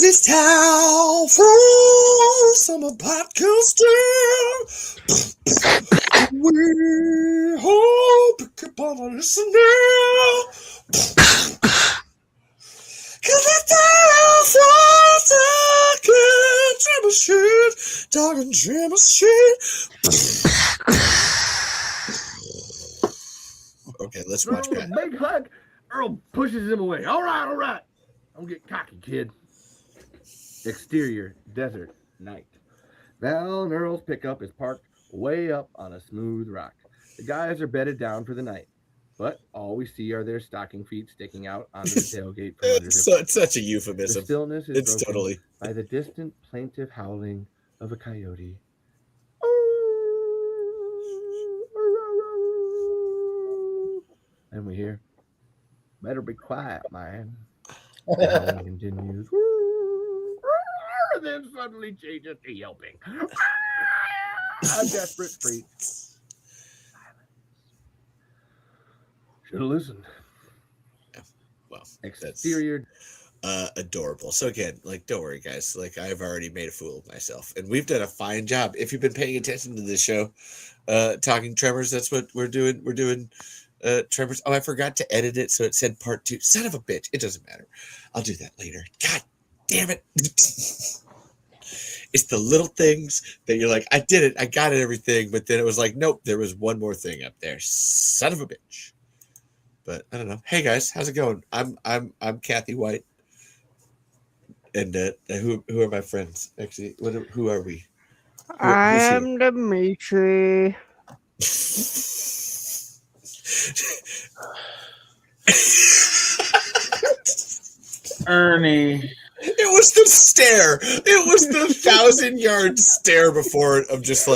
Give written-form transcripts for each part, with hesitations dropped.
'Cause it's time for summer podcasting. We hope you keep on listening. 'Cause it's time for talking Tremors shit. Okay, let's watch that. Big hug. Earl pushes him away. All right. Don't get cocky, kid. Exterior, desert, night. Val and Earl's pickup is parked way up on a smooth rock. The guys are bedded down for the night, but all we see are their stocking feet sticking out onto the tailgate from under It's such a euphemism. The stillness is broken totally by the distant plaintive howling of a coyote. And we hear, "Better be quiet, man." The howling continues. Then suddenly changes to yelping. A desperate freak. Silence. Should have listened. Yeah. Well, exterior. Adorable. So again, don't worry, guys. I've already made a fool of myself, and we've done a fine job. If you've been paying attention to this show, talking Tremors, that's what we're doing. We're doing Tremors. Oh, I forgot to edit it, so it said part 2. Son of a bitch. It doesn't matter. I'll do that later. God damn it. It's the little things that you're like, I did it, I got it, everything, but then it was like, nope, there was one more thing up there. Son of a bitch. But I don't know. Hey guys, how's it going? I'm Kathy White, and who are my friends? Actually, who are we? I am Dimitri. Ernie. It was the stare. It was the 1,000-yard stare before it of just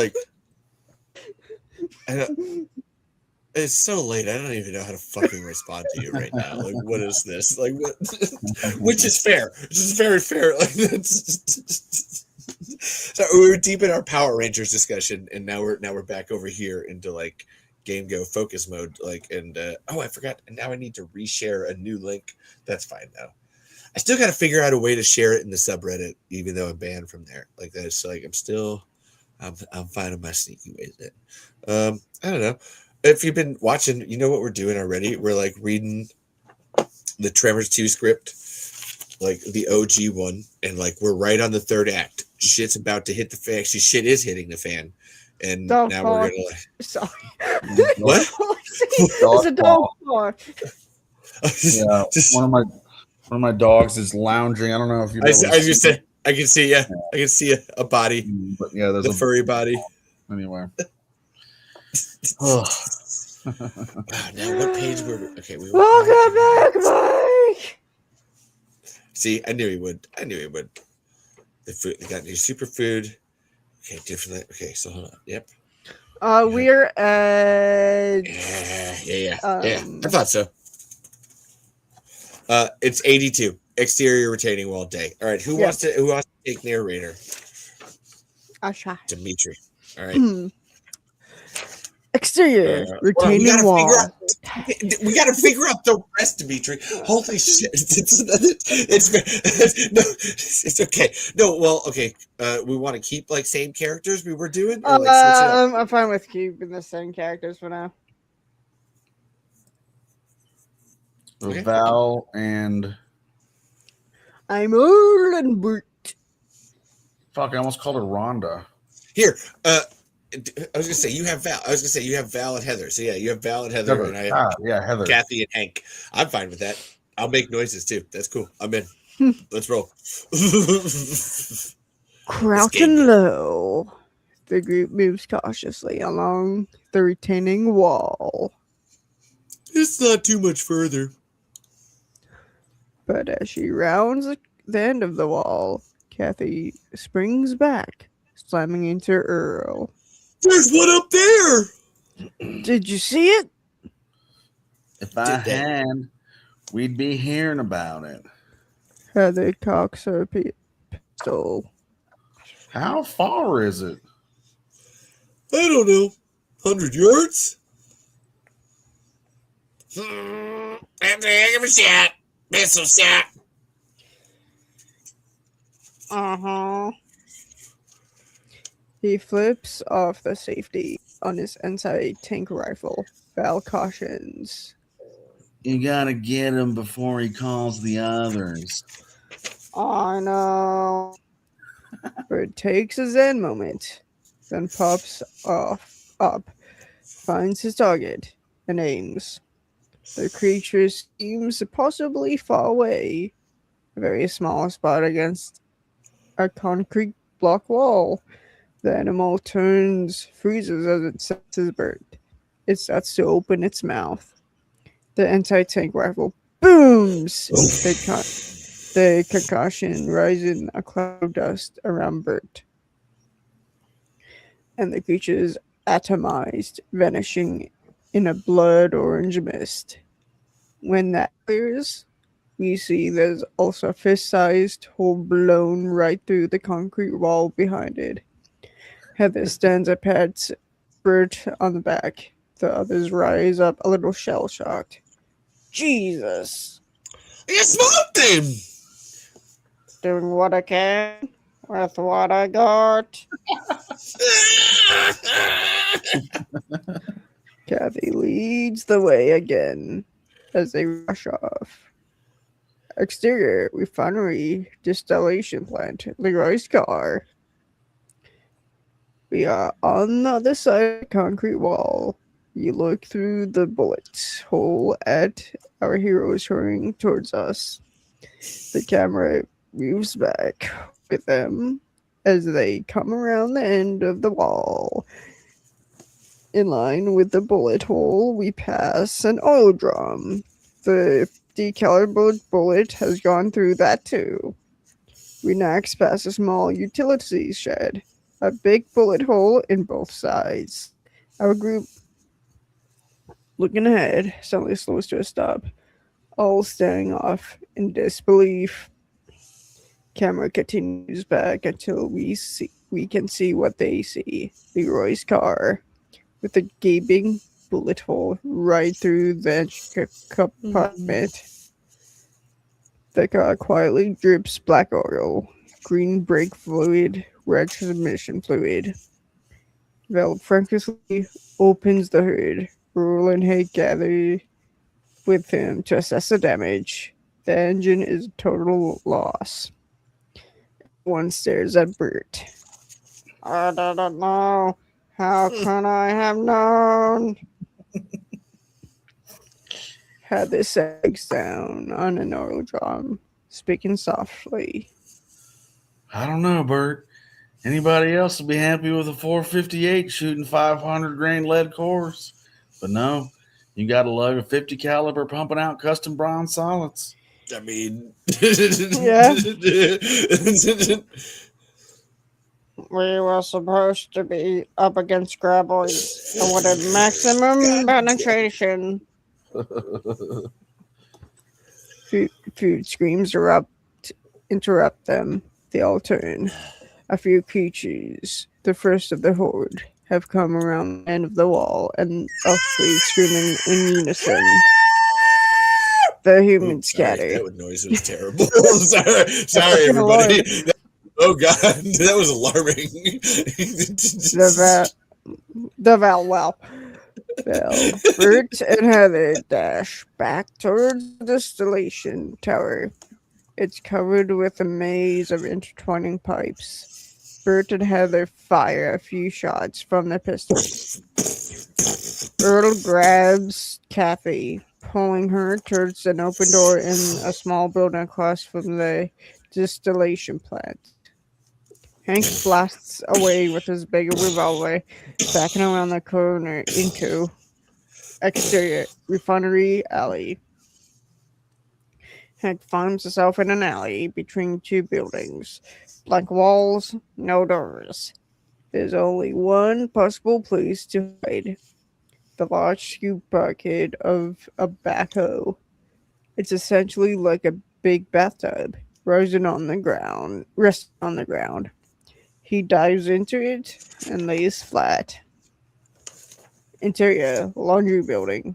it's so late. I don't even know how to fucking respond to you right now. What is this? What? Which is fair. This is very fair. So we were deep in our Power Rangers discussion, and now we're back over here into Game Go focus mode. I forgot. And now I need to reshare a new link. That's fine though. I still got to figure out a way to share it in the subreddit, even though I'm banned from there. I'm finding my sneaky ways in. I don't know. If you've been watching, you know what we're doing already. We're reading the Tremors 2 script, the OG one, and we're right on the third act. Shit's about to hit the fan. Actually, shit is hitting the fan. And now we're gonna Sorry. What? It's a dog park. Yeah, one of my dogs is lounging. I don't know if you. I just said I can see. Yeah, I can see a body. But yeah, there's a furry body. Anyway. Now what page were? Okay, welcome back, Mike. See, I knew he would. The food. They got new superfood. Okay, different. Okay, so hold on. Yep. We're at. Yeah. I thought so. It's 82. Exterior retaining wall day. All right, who wants to take narrator? Asha. Dimitri. All right. Exterior retaining wall. We got to figure out the rest, Dimitri. Holy shit! It's okay. No, well, okay. We want to keep same characters we were doing. Or, switch it up? I'm fine with keeping the same characters for now. Okay. Val and I'm Earl and Burt. Fuck! I almost called her Rhonda. Here, I was gonna say you have Val. You have Val and Heather. So yeah, you have Val and Heather, and I have Heather, Kathy and Hank. I'm fine with that. I'll make noises too. That's cool. I'm in. Let's roll. Crouching low, the group moves cautiously along the retaining wall. It's not too much further. But as she rounds the end of the wall, Kathy springs back, slamming into Earl. There's one up there! Did you see it? If I had, we'd be hearing about it. Heather cocks her pistol. How far is it? I don't know. 100 yards? That's a heck of a shot. Missile shot. Uh-huh. He flips off the safety on his anti-tank rifle. Val cautions. You gotta get him before he calls the others. I know. Bird takes a zen moment, then pops up, finds his target, and aims. The creature seems possibly far away, a very small spot against a concrete block wall. The animal turns, freezes as it senses Bird. It starts to open its mouth. The anti-tank rifle booms. The concussion rises a cloud of dust around Bert, and the creature is atomized, vanishing in a blood orange mist. When that clears, we see there's also a fist-sized hole blown right through the concrete wall behind it. Heather stands up, pats Bert on the back. The others rise up, a little shell-shocked. Jesus! You smoked him! Doing what I can with what I got. Kathy leads the way again as they rush off. Exterior refinery distillation plant. Leroy's car. We are on the other side of the concrete wall. You look through the bullet hole at our heroes hurrying towards us. The camera moves back with them as they come around the end of the wall. In line with the bullet hole, we pass an oil drum. The 50 caliber bullet has gone through that too. We next pass a small utilities shed, a big bullet hole in both sides. Our group, looking ahead, suddenly slows to a stop, all staring off in disbelief. Camera continues back until we can see what they see. Leroy's car, with a gaping bullet hole right through the compartment. The car quietly drips black oil, green brake fluid, red transmission fluid. Val frantically opens the hood. Earl and Hay gather with him to assess the damage. The engine is a total loss. One stares at Bert. I didn't know. How can I have known? Heather sags down on an oil drum, speaking softly. I don't know, Bert. Anybody else would be happy with a 458 shooting 500 grain lead cores. But no, you got to lug a 50 caliber pumping out custom bronze solids. I mean, Yeah. We were supposed to be up against Graboids. I wanted maximum penetration. Food screams interrupt them. They all turn. A few creatures, the first of the horde, have come around the end of the wall and all three screaming in unison. The humans scatter. That noise was terrible. sorry, everybody. Oh god, that was alarming. The Welllll. Bert and Heather dash back towards the distillation tower. It's covered with a maze of intertwining pipes. Bert and Heather fire a few shots from their pistols. Earl grabs Kathy, pulling her towards an open door in a small building across from the distillation plant. Hank blasts away with his big revolver, backing around the corner into exterior refinery alley. Hank finds himself in an alley between two buildings. Blank walls, no doors. There's only one possible place to hide. The large scoop bucket of a backhoe. It's essentially like a big bathtub, resting on the ground. He dives into it and lays flat. Interior, laundry building.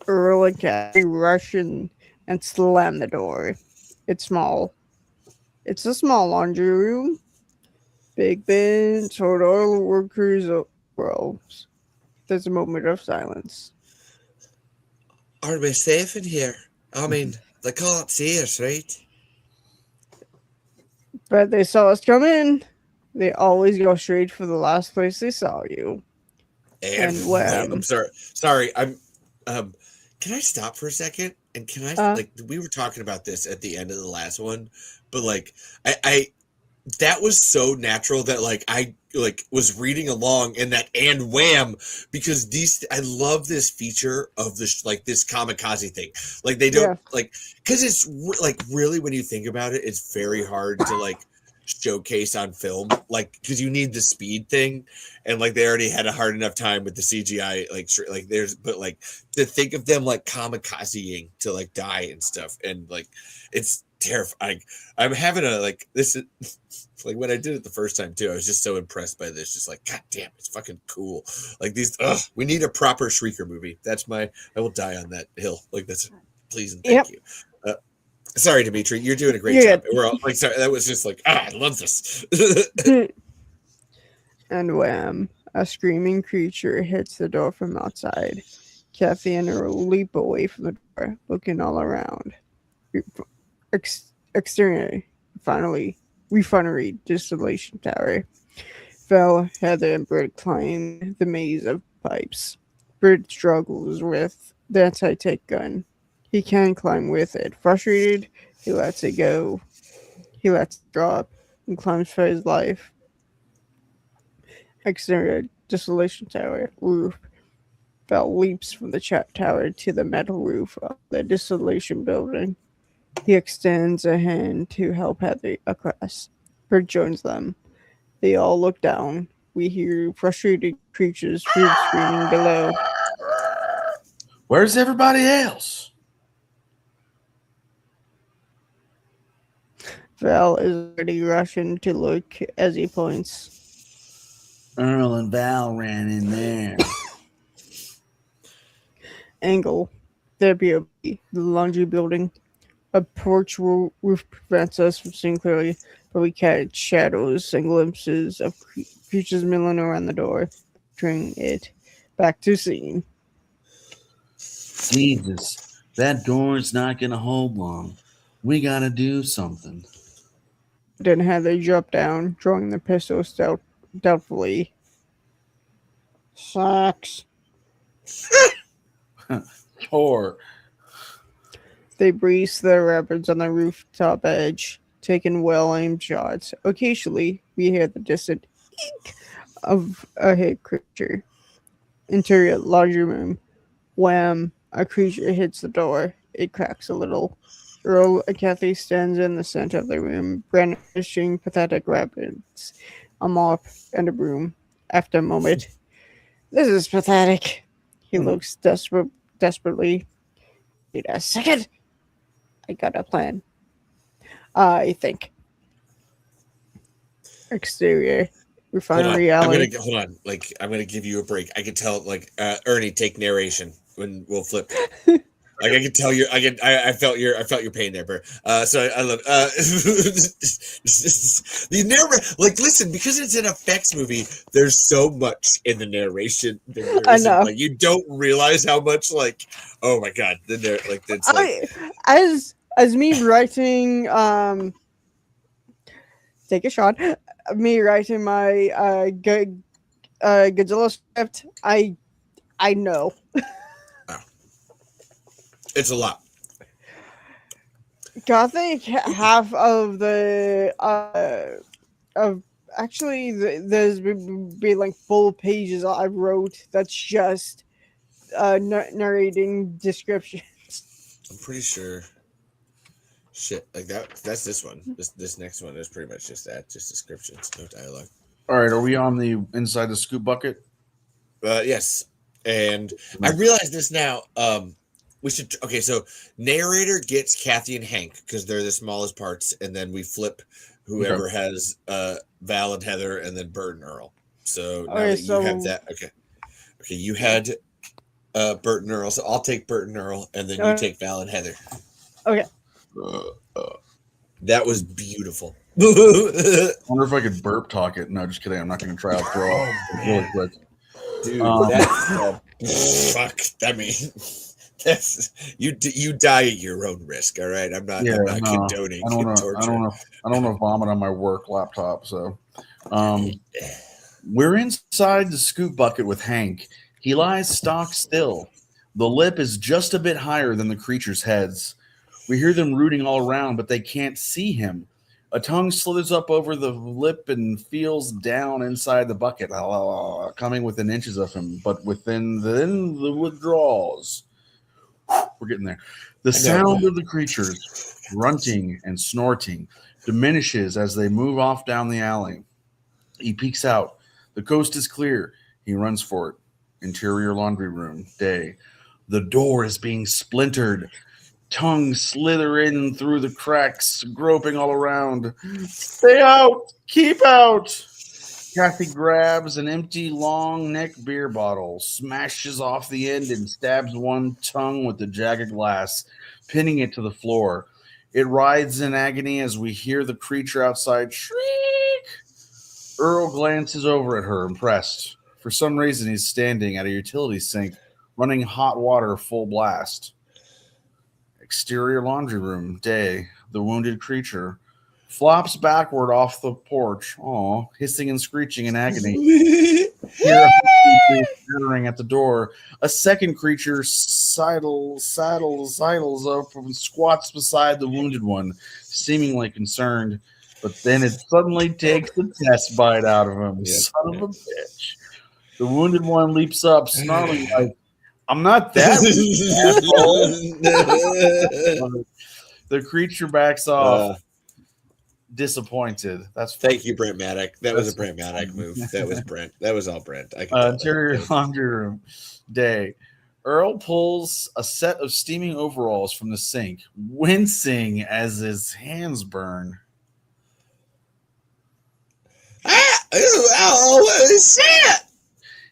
Earl and Kathy rush in and slam the door. It's small, It's a small laundry room. Big Ben told all the workers roles. There's a moment of silence. Are we safe in here? I mean, they can't see us, right? But they saw us come in. They always go straight for the last place they saw you. And I'm wham. sorry. Sorry, I'm. Can I stop for a second? And can I like we were talking about this at the end of the last one, but like I that was so natural that like I like was reading along in that and wham because these I love this feature of this like this kamikaze thing. Like they don't like because it's like really when you think about it, it's very hard to like showcase on film like because you need the speed thing and like they already had a hard enough time with the CGI like there's but like to think of them like kamikazeing to like die and stuff and like it's terrifying. I'm having a like this is like when I did it the first time too, I was just so impressed by this. Just like, God damn, it's fucking cool. Like these, we need a proper Shrieker movie. That's my, I will die on that hill. Like that's, please and thank you. Sorry, Dimitri, you're doing a great job. We're all like, sorry, that was just like, I love this. And wham, a screaming creature hits the door from outside. Kathy and Earl leap away from the door, looking all around. Exterior, finally, refinery distillation tower. Val, Heather, and Burt climb the maze of pipes. Burt struggles with the anti-tank gun. He can't climb with it. Frustrated, he lets it go. He lets it drop and climbs for his life. Exterior distillation tower roof. Val leaps from the tower to the metal roof of the distillation building. He extends a hand to help Heather across. Burt joins them. They all look down. We hear frustrated creatures screaming below. Where's everybody else? Val is already rushing to look as he points. Earl and Val ran in there. Angle. There be the laundry building. A porch roof prevents us from seeing clearly, but we catch shadows and glimpses of creatures milling around the door, turning it back to scene. Jesus, that door's not going to hold long. We got to do something. Then Heather jumped down, drawing the pistols doubtfully. Sucks. Or They breeze their weapons on the rooftop edge, taking well-aimed shots. Occasionally, we hear the distant eek of a hit creature. Interior laundry room. Wham! A creature hits the door. It cracks a little. Earl and Kathy stands in the center of the room, brandishing pathetic weapons, a mop and a broom. After a moment, this is pathetic. He looks desperately. Wait a second. I got a plan. I think. Exterior. Refinery alley. Hold on. Like, I'm going to give you a break. I can tell, like, Ernie, take narration when we'll flip. Like I can tell you, I felt your pain there, bro. So I love the narration. Like, listen, because it's an effects movie, there's so much in the narration. I know. Like, you don't realize how much. Like, oh my god, like it's like as me writing. Take a shot. Me writing my Godzilla script. I know. It's a lot. I think half of the of actually there's been like full pages I wrote that's just narrating descriptions. I'm pretty sure. Shit, like that's this one. This next one is pretty much just that, just descriptions, no dialogue. All right, are we on the inside the scoop bucket? Yes, and I realize this now. We should so narrator gets Kathy and Hank because they're the smallest parts, and then we flip whoever has Val and Heather, and then Burt and Earl. So now that you have that, okay, you had Burt and Earl, so I'll take Burt and Earl, and then you take Val and Heather. Okay. That was beautiful. I wonder if I could burp talk it. No, just kidding. I'm not going to try out draw really quick. Dude, that's fuck. I mean, that's you die at your own risk. All right, I'm not condoning torture. I don't know vomit on my work laptop. So, we're inside the scoop bucket with Hank. He lies stock still. The lip is just a bit higher than the creature's heads. We hear them rooting all around, but they can't see him. A tongue slithers up over the lip and feels down inside the bucket, coming within inches of him, but then the withdrawals. We're getting there. The sound of the creatures grunting and snorting diminishes as they move off down the alley. He peeks out. The coast is clear. He runs for it. Interior laundry room, day. The door is being splintered. Tongues slither in through the cracks, groping all around. Stay out! Keep out! Kathy grabs an empty, long-neck beer bottle, smashes off the end, and stabs one tongue with the jagged glass, pinning it to the floor. It writhes in agony as we hear the creature outside shriek. Earl glances over at her, impressed. For some reason, he's standing at a utility sink, running hot water full blast. Exterior laundry room, day. The wounded creature flops backward off the porch, hissing and screeching in agony. Shivering at the door. A second creature sidles up and squats beside the wounded one, seemingly concerned. But then it suddenly takes the test bite out of him. Son of a bitch. The wounded one leaps up, snarling like, I'm not that. The creature backs off, disappointed. Thank you, Brent Maddock. That was a Brent Maddock move. That was Brent. That was all Brent. Interior laundry room, day. Earl pulls a set of steaming overalls from the sink, wincing as his hands burn. What is that?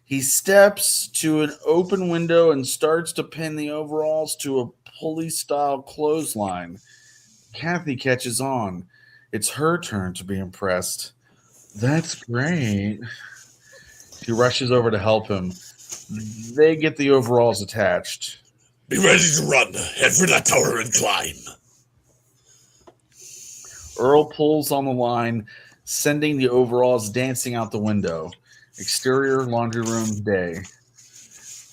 He steps to an open window and starts to pin the overalls to a pulley-style clothesline. Kathy catches on. It's her turn to be impressed. That's great. She rushes over to help him. They get the overalls attached. Be ready to run. Head for that tower and climb. Earl pulls on the line, sending the overalls dancing out the window. Exterior laundry room, day.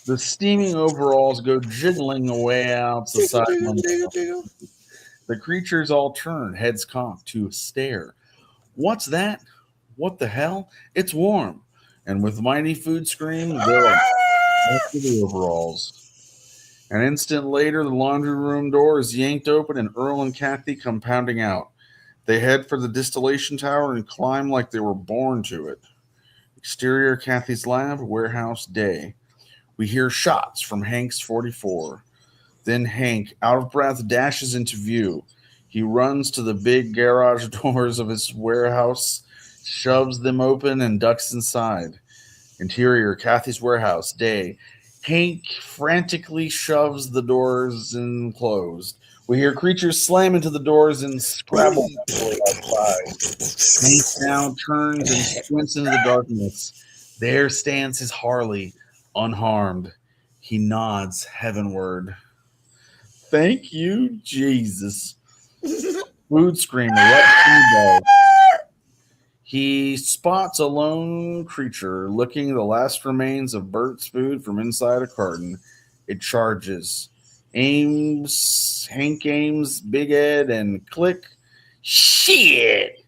The steaming overalls go jiggling away out the side window. The creatures all turn, heads cocked, to stare. What's that? What the hell? It's warm. And with mighty food scream, they're after the overalls. An instant later, the laundry room door is yanked open and Earl and Kathy come pounding out. They head for the distillation tower and climb like they were born to it. Exterior Kathy's lab, warehouse, day. We hear shots from Hank's 44. Then Hank, out of breath, dashes into view. He runs to the big garage doors of his warehouse, shoves them open, and ducks inside. Interior Kathy's warehouse, day. Hank frantically shoves the doors in closed. We hear creatures slam into the doors and scrabble outside. Hank now turns and squints into the darkness. There stands his Harley, unharmed. He nods heavenward. Thank you, Jesus. Food screamer. Let go. He spots a lone creature licking the last remains of Burt's food from inside a carton. It charges. Hank aims, Big Ed, and click. Shit!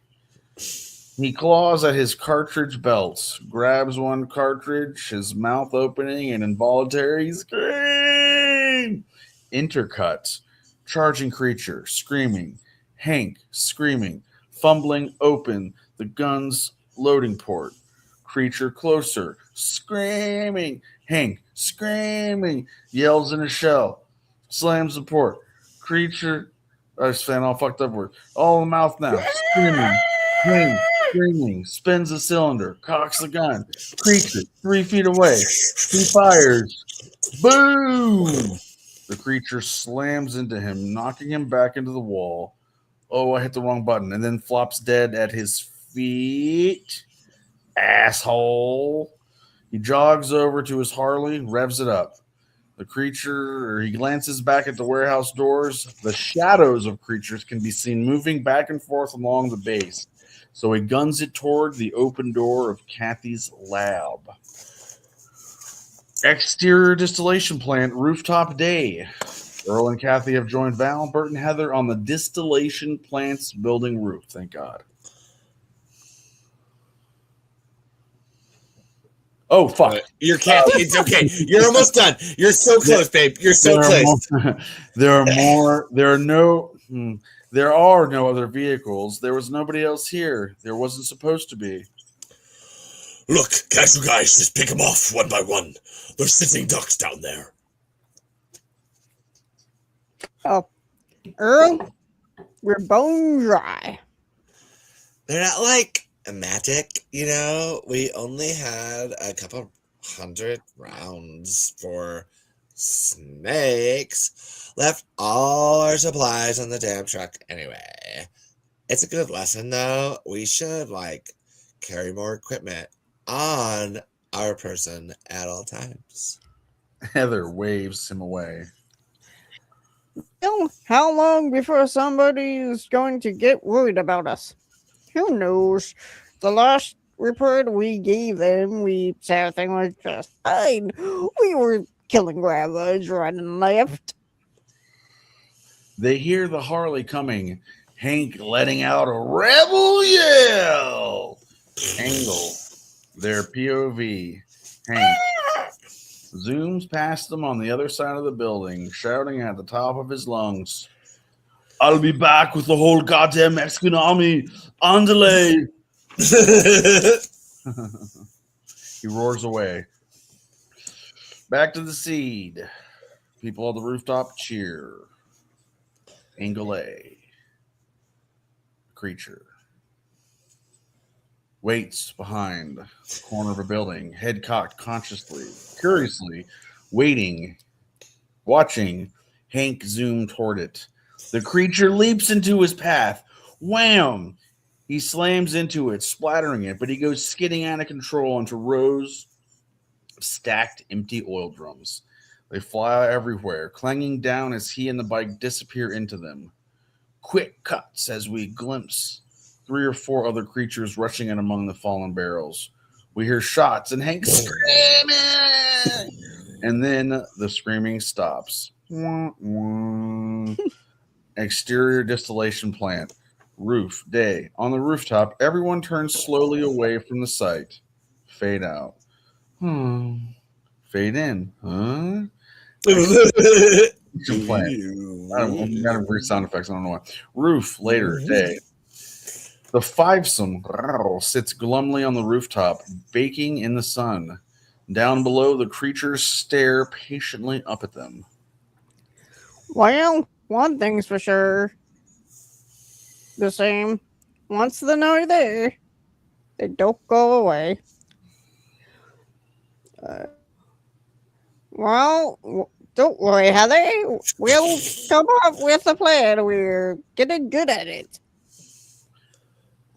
He claws at his cartridge belt, grabs one cartridge, his mouth opening, an involuntary scream. Intercut. Charging creature, screaming. Hank, screaming. Fumbling open the gun's loading port. Creature closer, screaming. Hank, screaming. Yells in a shell. Slams the port. Creature, I just found all fucked up words. All in the mouth now. Screaming. Hank, screaming. Spins the cylinder. Cocks the gun. Creature, 3 feet away. He fires. Boom! The creature slams into him, knocking him back into the wall. Oh, I hit the wrong button. And then flops dead at his feet. Asshole. He jogs over to his Harley, revs it up. The creature, or he glances back at the warehouse doors. The shadows of creatures can be seen moving back and forth along the base. So he guns it toward the open door of Kathy's lab. Exterior distillation plant, rooftop day. Earl and Kathy have joined Val, Burt, and Heather on the distillation plant's building roof. Thank God. Oh, fuck. You're Kathy. It's okay. You're almost done. You're so close, babe. You're so close. There are no other vehicles. There was nobody else here. There wasn't supposed to be. Look, can't you guys just pick them off one by one? They're sitting ducks down there. Oh, Earl, we're bone dry. They're not like Matic, you know. We only had a couple 100 rounds for snakes. Left all our supplies on the damn truck anyway. It's a good lesson, though. We should, carry more equipment on our person at all times. Heather waves him away. Well, how long before somebody's going to get worried about us? Who knows? The last report we gave them, we said everything was just fine. We were killing Graboids right and left. They hear the Harley coming. Hank letting out a rebel yell. Angle. Their POV. Hank zooms past them on the other side of the building, shouting at the top of his lungs, "I'll be back with the whole goddamn Mexican army on delay." He roars away. Back to the seed. People on the rooftop cheer. Angle A. Creature waits behind the corner of a building, head cocked consciously, curiously, waiting, watching Hank zoom toward it. The creature leaps into his path. Wham! He slams into it, splattering it, but he goes skidding out of control into rows of stacked empty oil drums. They fly everywhere, clanging down as he and the bike disappear into them. Quick cuts as we glimpse 3 or 4 other creatures rushing in among the fallen barrels. We hear shots and Hank screaming, and then the screaming stops. Exterior distillation plant, roof, day. On the rooftop, everyone turns slowly away from the sight. Fade out. Fade in. Huh? Plant. I don't weird sound effects. I don't know why. Roof, later, day. The fivesome sits glumly on the rooftop, baking in the sun. Down below, the creatures stare patiently up at them. Well, one thing's for sure. The same. Once they know you're there, they don't go away. Well, don't worry, Heather. We'll come up with a plan. We're getting good at it.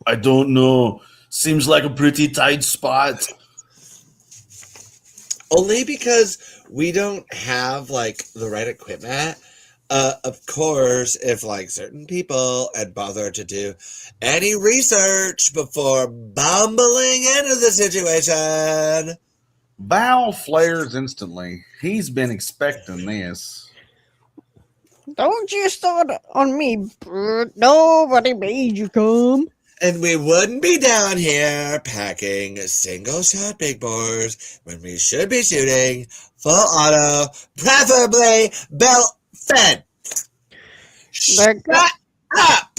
I don't know. Seems like a pretty tight spot. Only because we don't have the right equipment. Of course, if certain people had bothered to do any research before bumbling into the situation. Val flares instantly. He's been expecting this. Don't you start on me, Bert. Nobody made you come. And we wouldn't be down here packing single-shot big bores when we should be shooting full auto, preferably belt-fed. Shut up!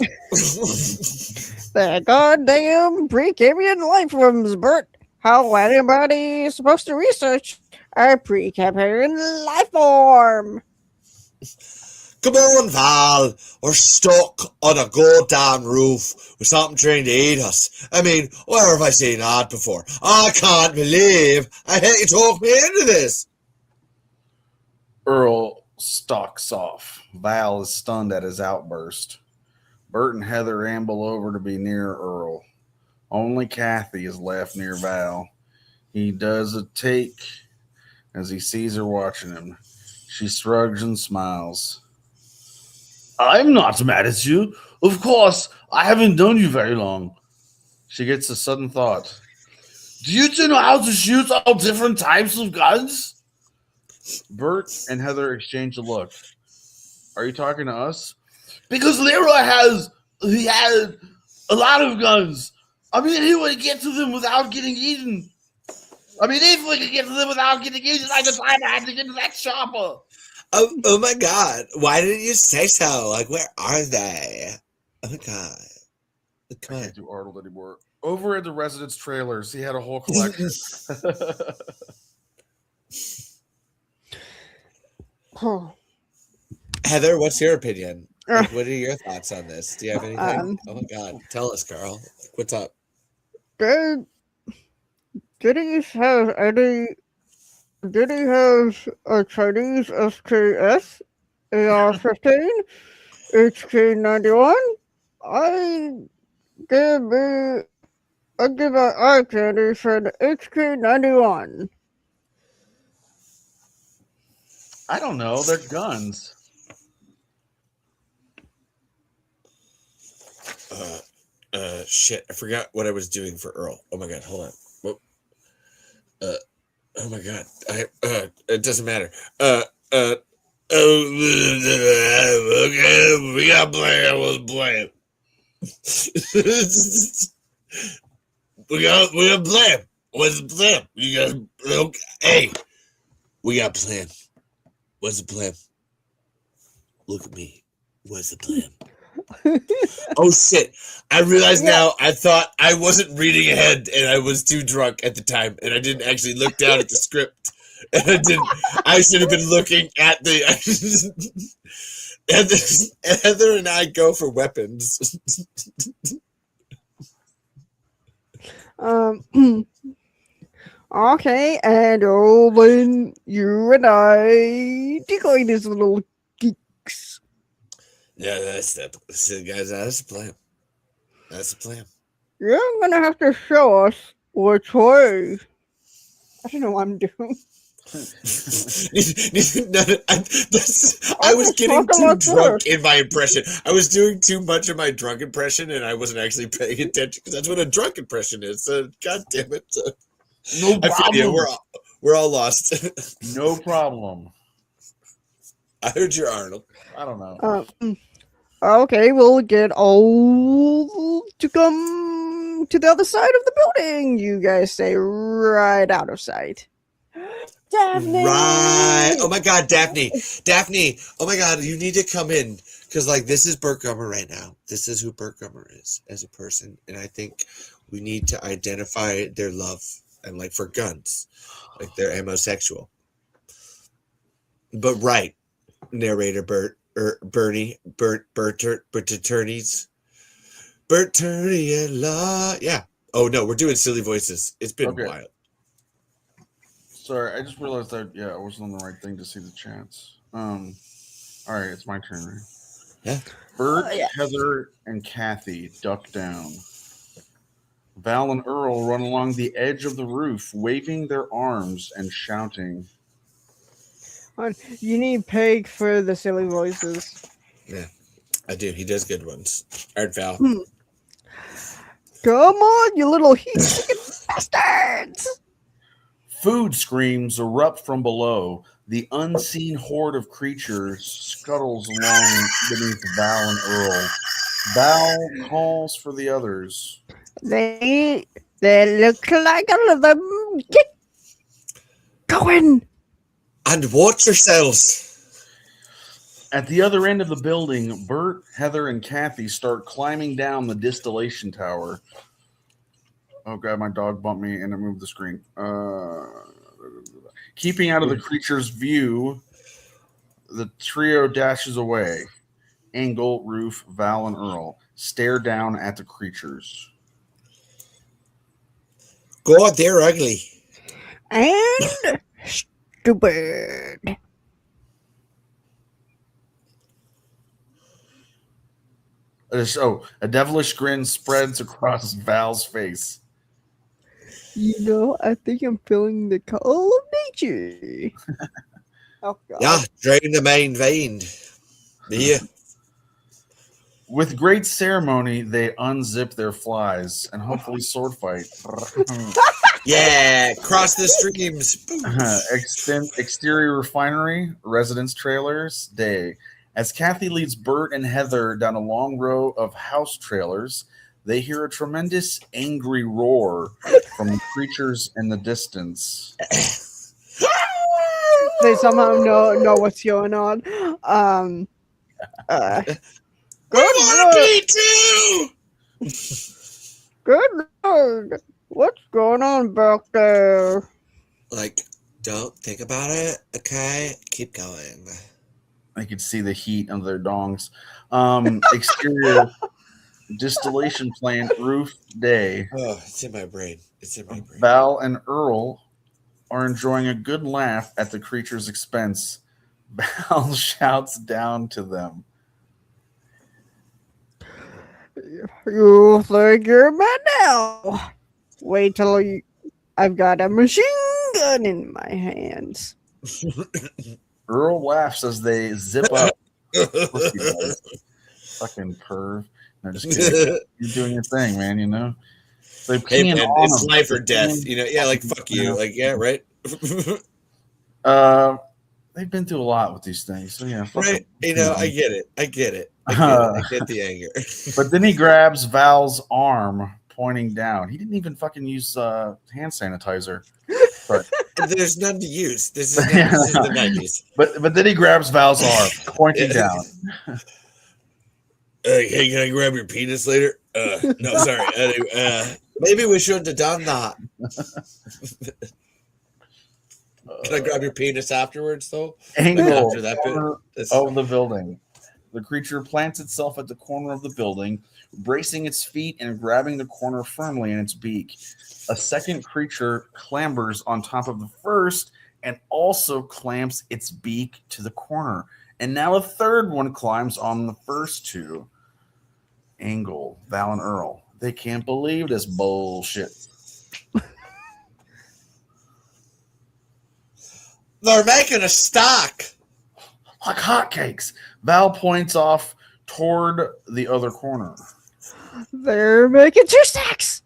The goddamn Precambrian life forms, Bert. How anybody supposed to research a Precambrian life form? Come on, Val. We're stuck on a goddamn roof with something trying to eat us. I mean, where have I seen that before? I can't believe I had you talk me into this. Earl stalks off. Val is stunned at his outburst. Burt and Heather amble over to be near Earl. Only Kathy is left near Val. He does a take as he sees her watching him. She shrugs and smiles. I'm not mad at you. Of course, I haven't known you very long. She gets a sudden thought. Do you two know how to shoot all different types of guns? Burt and Heather exchange a look. Are you talking to us? Because he had a lot of guns. I mean, he would get to them without getting eaten. I mean, if we could get to them without getting eaten, like the time I had to get to that chopper. Oh my God! Why didn't you say so? Like, where are they? Oh my God! I can't do Arnold anymore. Over at the residence trailers, he had a whole collection. Heather, what's your opinion? Like, what are your thoughts on this? Do you have anything? Oh my God! Tell us, Carl. What's up? Did he have any? Did he have a Chinese SKS, AR-15, HK-91? I give an eye candy for the HK-91. I don't know. They're guns. Shit! I forgot what I was doing for Earl. Oh my God! Hold on. Whoop. Oh my God! It doesn't matter. Okay, we got blame. Let's blame. we got blame. What's the plan? You got okay. Hey, we got plan. What's the plan? Look at me. What's the plan? Oh shit! I realize now. I thought I wasn't reading ahead, and I was too drunk at the time, and I didn't actually look down at the script. And I didn't. I should have been looking at the. Heather and I go for weapons. Okay, and Olin, you and I decoy these little geeks. Yeah, that's guys. That's the plan. That's the plan. You're gonna have to show us which way. I don't know what I'm doing. I was getting too drunk in my impression. I was doing too much of my drunk impression, and I wasn't actually paying attention because that's what a drunk impression is. So, God damn it! No problem. We're all lost. No problem. I heard you're Arnold. I don't know. Okay, we'll get all to come to the other side of the building. You guys stay right out of sight. Daphne! Right. Oh my God, Daphne. Daphne. Oh my God, you need to come in. Because, like, this is Burt Gummer right now. This is who Burt Gummer is as a person. And I think we need to identify their love and, like, for guns. Like, they're homosexual. But, right. Narrator Burt. Bernie. Burt attorneys. Burt Turney and law. Yeah. Oh, no, we're doing silly voices. It's been wild. Sorry, I just realized that I wasn't on the right thing to see the chants. All right, it's my turn, right? Yeah. Burt, Heather, and Kathy duck down. Val and Earl run along the edge of the roof, waving their arms and shouting. You need Peg for the silly voices. Yeah, I do. He does good ones. All right, Val. Come on, you little heat-seeking bastards! Food screams erupt from below. The unseen horde of creatures scuttles along beneath Val and Earl. Val calls for the others. They look like all of them. Get going! And watch yourselves. At the other end of the building, Burt, Heather, and Kathy start climbing down the distillation tower. Oh God, my dog bumped me and I moved the screen. Keeping out of the creature's view, the trio dashes away. Angle, Roof, Val, and Earl stare down at the creatures. God, they're ugly. And stupid. A devilish grin spreads across Val's face. I think I'm feeling the call of nature. Oh, God. Yeah, drain the main vein. Yeah. With great ceremony, they unzip their flies and hopefully sword fight. Yeah, cross the streams. Exterior refinery, residence trailers, day. As Kathy leads Burt and Heather down a long row of house trailers, they hear a tremendous angry roar from the creatures in the distance. They somehow know what's going on. Good Lord. Good Lord. What's going on back there? Like, don't think about it. Okay, keep going. I could see the heat of their dongs. Exterior distillation plant roof day. Oh, it's in my brain. Val and Earl are enjoying a good laugh at the creature's expense. Val shouts down to them. You think you're mad now? Wait till I've got a machine gun in my hands. Earl laughs as they zip up. Fucking perv. No, just kidding. You're doing your thing, man, They Hey, man, it's life or death. Yeah, like, fuck you. Like, yeah, right? They've been through a lot with these things. So, yeah. Right? I get it. I get the anger. But then he grabs Val's arm, pointing down. He didn't even fucking use hand sanitizer. But there's none to use. This is the 90s. But then he grabs Val's arm, pointing down. Hey, can I grab your penis later? No, sorry. Maybe we shouldn't have done that. Can I grab your penis afterwards, though? Angle After that bit? of the building. The creature plants itself at the corner of the building, bracing its feet and grabbing the corner firmly in its beak. A second creature clambers on top of the first and also clamps its beak to the corner. And now a third one climbs on the first two. Angle, Val and Earl. They can't believe this bullshit. They're making a stock. Like hotcakes. Val points off toward the other corner. They're making 2 stacks.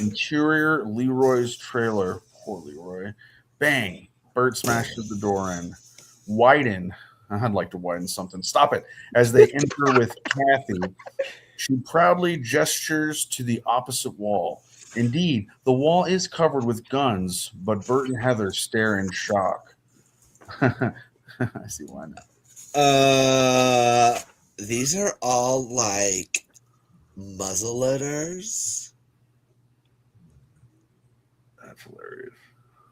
Interior Leroy's trailer. Poor Leroy. Bang. Burt smashes the door in. Widen. I'd like to widen something. Stop it. As they enter with Kathy, she proudly gestures to the opposite wall. Indeed, the wall is covered with guns, but Burt and Heather stare in shock. I see why now. These are all like muzzleloaders. That's hilarious.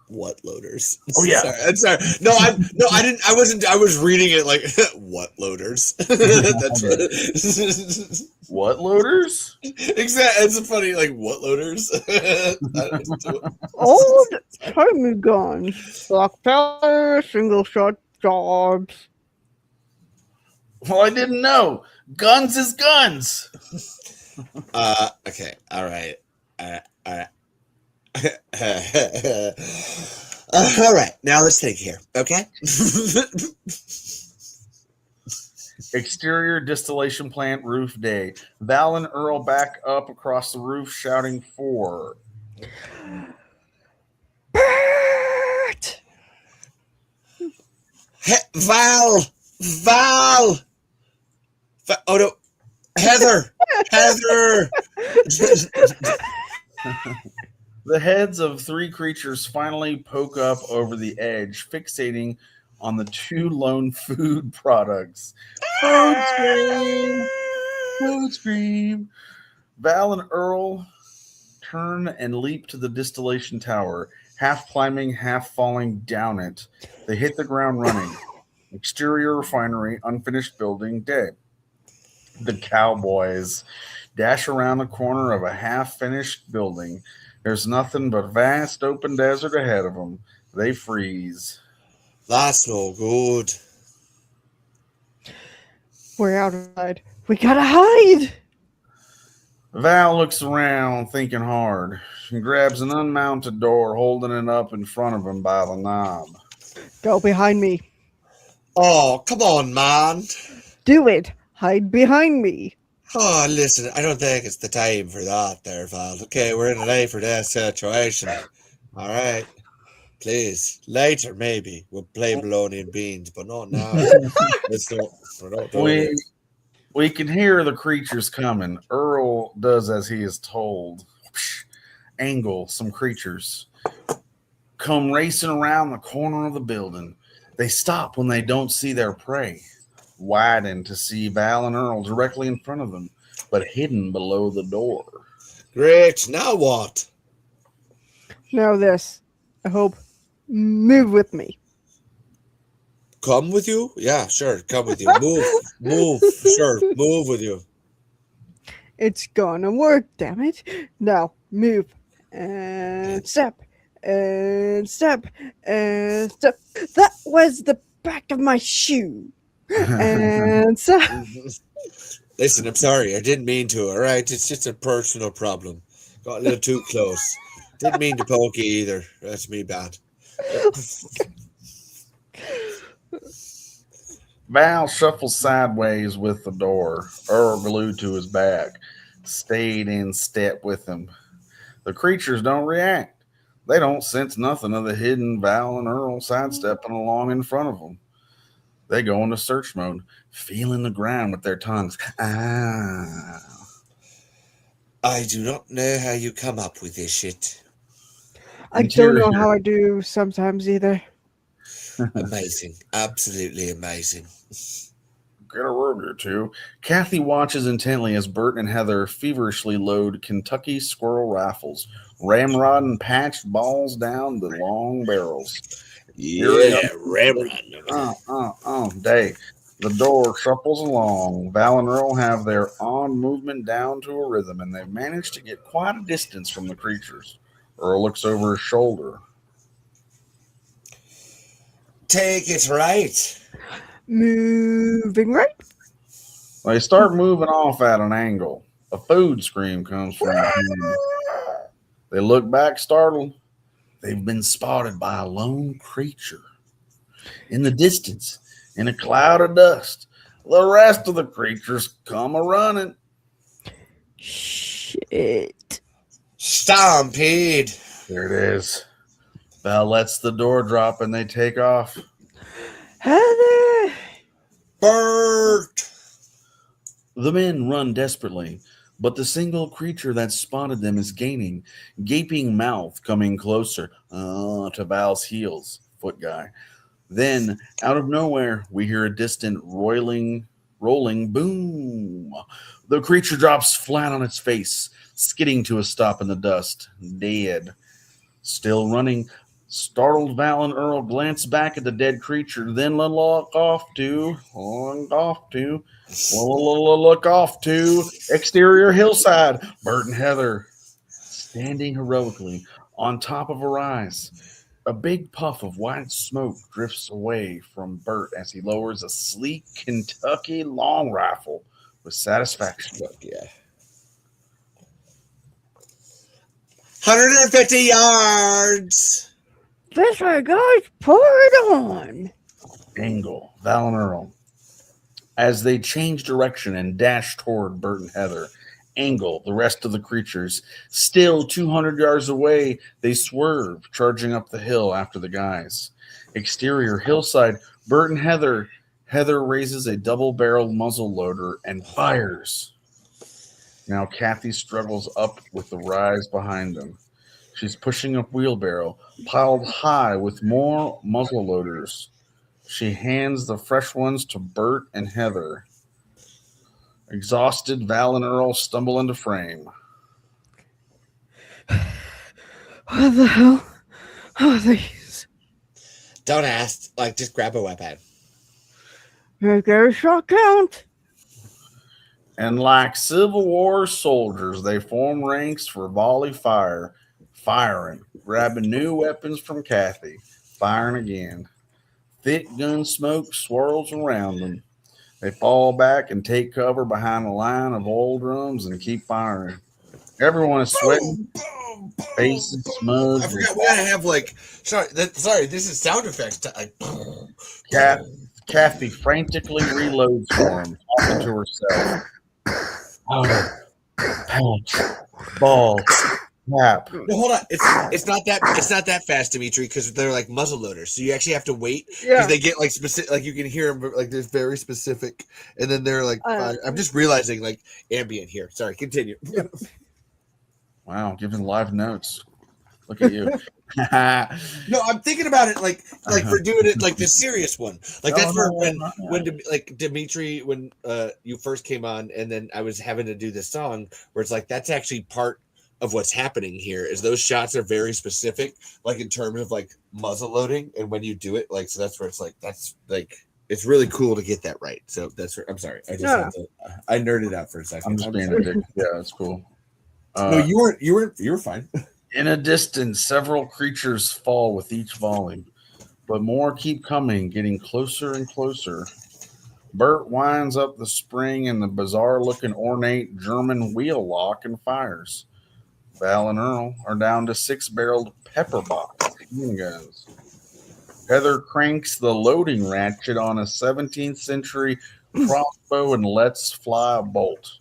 What loaders? Oh yeah. Sorry. No, I didn't. I wasn't. I was reading it like what loaders. That's what loaders? Exactly. It's funny. Like what loaders? Old timey guns, block power, single shot jobs. Well, I didn't know. Guns is guns. Okay. All right. All right, now let's think here, okay? Exterior distillation plant roof day. Val and Earl back up across the roof shouting for Burt! Val! Oh no, Heather! The heads of 3 creatures finally poke up over the edge, fixating on the 2 lone food products. Food scream! Food scream! Val and Earl turn and leap to the distillation tower, half climbing, half falling down it. They hit the ground running. Exterior refinery, unfinished building, dead. The cowboys dash around the corner of a half-finished building. There's nothing but vast open desert ahead of them. They freeze. That's no good. We're outside. We gotta hide. Val looks around, thinking hard, and grabs an unmounted door, holding it up in front of him by the knob. Go behind me. Oh, come on, man. Do it. Hide behind me. Oh, listen, I don't think it's the time for that there, Val. Okay, we're in a life or death situation. All right. Please. Later, maybe. We'll play bologna and beans, but not now. We're not doing it. We can hear the creatures coming. Earl does as he is told. Angle, some creatures come racing around the corner of the building. They stop when they don't see their prey, widen to see Val and Earl directly in front of them, but hidden below the door. Great. Now what? Now this. I hope. Move with me. Come with you? Yeah, sure. Come with you. Move. Sure. Move with you. It's gonna work, damn it. Now, move. And step. And step. And step. That was the back of my shoe. And step. Listen, I'm sorry. I didn't mean to, all right? It's just a personal problem. Got a little too close. Didn't mean to poke you either. That's me bad. Val shuffles sideways with the door. Earl glued to his back, stayed in step with him. The creatures don't react. They don't sense nothing of the hidden Val and Earl sidestepping along in front of them. They go into search mode, feeling the ground with their tongues. Ah. I do not know how you come up with this shit. I don't know how I do sometimes either. Amazing. Absolutely amazing. Get a word or two. Kathy watches intently as Burt and Heather feverishly load Kentucky squirrel rifles, ramrod and patched balls down the long barrels. Yeah, ramrod. Day. The door shuffles along. Val and Earl have their on movement down to a rhythm, and they've managed to get quite a distance from the creatures. Earl looks over his shoulder. Take it right. Moving right. They start moving off at an angle. A food scream comes from behind. They look back startled. They've been spotted by a lone creature. In the distance, in a cloud of dust, the rest of the creatures come a-running. Shit. Stampede. There it is. Val lets the door drop and they take off. Heather! Burt! The men run desperately, but the single creature that spotted them is gaining, gaping mouth coming closer to Val's heels, foot guy. Then, out of nowhere, we hear a distant rolling boom. The creature drops flat on its face, skidding to a stop in the dust, dead. Still running, startled Val and Earl glance back at the dead creature, then look off to exterior hillside. Burt and Heather standing heroically on top of a rise. A big puff of white smoke drifts away from Burt as he lowers a sleek Kentucky long rifle with satisfaction. Fuck yeah. 150 yards. This way, guys. Pour it on. Angle, Val and Earl. As they change direction and dash toward Burt and Heather, Angle, the rest of the creatures, still 200 yards away, they swerve, charging up the hill after the guys. Exterior hillside, Burt and Heather. Heather raises a double-barreled muzzle loader and fires. Now Kathy struggles up with the rise behind them. She's pushing a wheelbarrow, piled high with more muzzle loaders. She hands the fresh ones to Burt and Heather. Exhausted, Val and Earl stumble into frame. What the hell are these? Don't ask. Like, just grab a weapon. Make every shot count. And like Civil War soldiers, they form ranks for volley fire, firing, grabbing new weapons from Kathy, firing again. Thick gun smoke swirls around them. They fall back and take cover behind a line of oil drums and keep firing. Everyone is sweating, Boom, boom, boom, faces boom. smudged. I forgot we gotta have like sorry, this is sound effects like boom, boom. Kathy frantically reloads for him, talking to herself. Powder, pouch, ball, cap. No, hold on. It's not that fast, Dimitri, because they're like muzzle loaders. So you actually have to wait because Yeah. they get like specific. Like you can hear them like there's very specific, and then they're like. I'm just realizing like ambient here. Sorry, continue. Wow, giving live notes. Look at you. No, I'm thinking about it like for doing it like the serious one. Like that's where when like Dimitri when you first came on, and then I was having to do this song where it's like that's actually part of what's happening here is those shots are very specific, like in terms of like muzzle loading, and when you do it, like so that's where it's like that's like it's really cool to get that right. So that's where I'm sorry, I just had to, I nerded out for a second. I'm just being a dick. Yeah, that's cool. No, you were fine. In a distance, several creatures fall with each volley, but more keep coming, getting closer and closer. Burt winds up the spring in the bizarre-looking ornate German wheel lock and fires. Val and Earl are down to 6-barreled pepper box handguns. Heather cranks the loading ratchet on a 17th century crossbow and lets fly a bolt.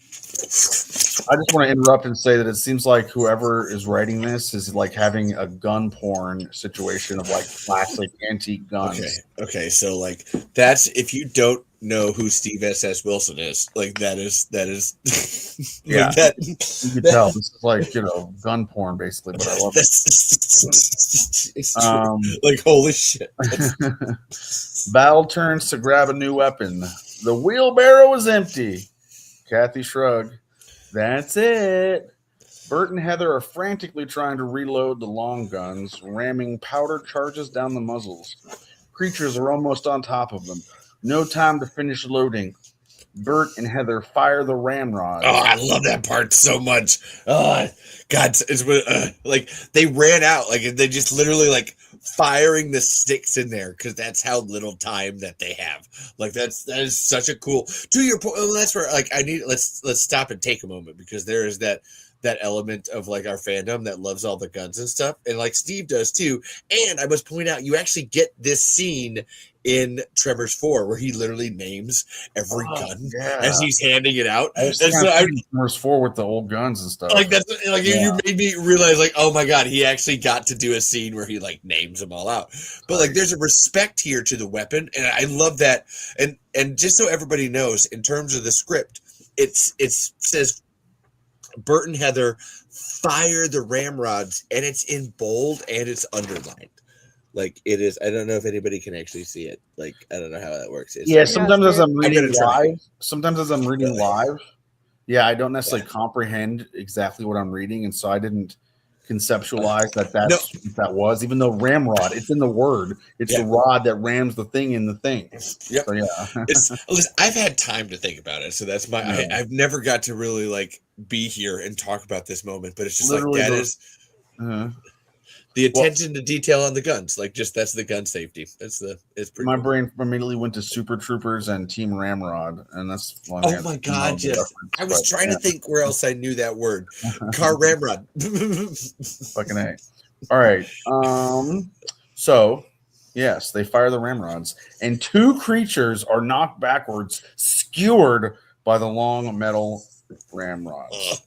I just want to interrupt and say that it seems like whoever is writing this is like having a gun porn situation of like classic antique guns. Okay. So like that's if you don't know who Steve S.S. Wilson is, like that is Yeah. like that, You can tell this is like gun porn basically, but I love it. It's true. Like holy shit. Val turns to grab a new weapon. The wheelbarrow is empty. Kathy shrugged. That's it. Burt and Heather are frantically trying to reload the long guns, ramming powder charges down the muzzles. Creatures are almost on top of them. No time to finish loading. Burt and Heather fire the ramrods. Oh, I love that part so much. Oh, God, it's like they ran out. Like they just literally like firing the sticks in there because that's how little time that they have. Like that is such a cool. To your point, well, that's where like I need. Let's stop and take a moment because there is that element of like our fandom that loves all the guns and stuff, and like Steve does too. And I must point out, you actually get this scene in Tremors 4 where he literally names every gun as he's handing it out. Tremors 4 with the old guns and stuff. Like that's like you made me realize like, oh my God, he actually got to do a scene where he like names them all out. But like there's a respect here to the weapon, and I love that. And just so everybody knows, in terms of the script, it says Burt and Heather fire the ramrods, and it's in bold and it's underlined. Like it is. I don't know if anybody can actually see it. Like I don't know how that works. Sometimes as I'm reading live, I don't necessarily comprehend exactly what I'm reading, and so I didn't conceptualize that was, even though ramrod, it's in the word. It's the rod that rams the thing in the thing. Yep. So listen, I've had time to think about it, so that's my. I've never got to really like be here and talk about this moment, but it's just literally like that is. The attention to detail on the guns, like just that's the gun safety. It's pretty. My brain immediately went to Super Troopers and Team Ramrod, and that's. Oh my God! Yes, I was trying to think where else I knew that word. Car Ramrod. Fucking A. All right. So, yes, they fire the ramrods, and 2 creatures are knocked backwards, skewered by the long metal ramrods.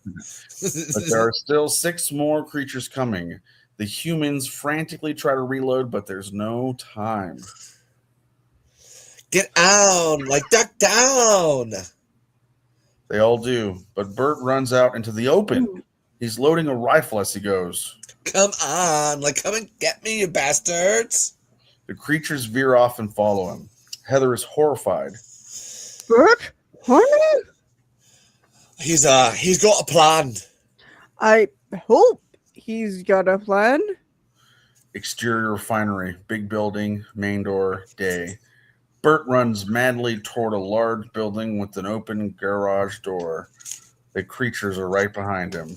But there are still 6 more creatures coming. The humans frantically try to reload, but there's no time. Get on, like duck down. They all do, but Burt runs out into the open. He's loading a rifle as he goes. Come on, like come and get me, you bastards. The creatures veer off and follow him. Heather is horrified. Burt? Honey? He's got a plan. I hope he's got a plan. Exterior refinery, big building, main door, day. Burt runs madly toward a large building with an open garage door. The creatures are right behind him.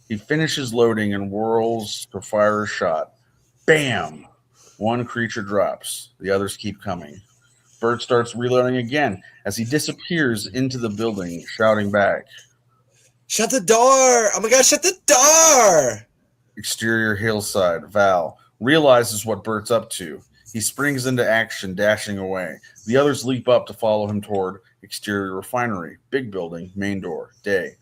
He finishes loading and whirls to fire a shot. Bam! One creature drops. The others keep coming. Bert starts reloading again as he disappears into the building, shouting back. Shut the door! Oh my god, shut the door! Exterior hillside. Val realizes what Bert's up to. He springs into action, dashing away. The others leap up to follow him toward exterior refinery. Big building, main door, day.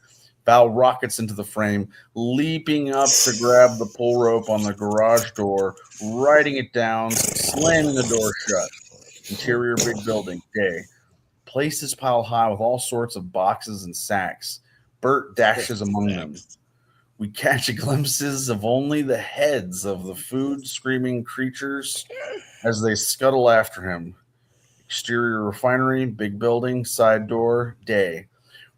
Val rockets into the frame, leaping up to grab the pull rope on the garage door, riding it down, slamming the door shut. Interior big building, day. Places piled high with all sorts of boxes and sacks. Bert dashes among them. We catch glimpses of only the heads of the food-screaming creatures as they scuttle after him. Exterior refinery, big building, side door, day.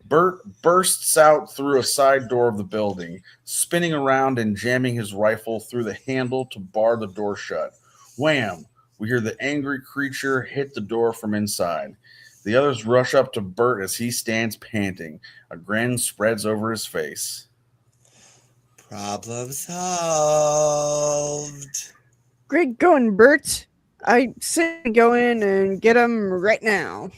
Bert bursts out through a side door of the building, spinning around and jamming his rifle through the handle to bar the door shut. Wham! We hear the angry creature hit the door from inside. The others rush up to Bert as he stands panting. A grin spreads over his face. Problem solved. Great going, Bert. I say go in and get him right now.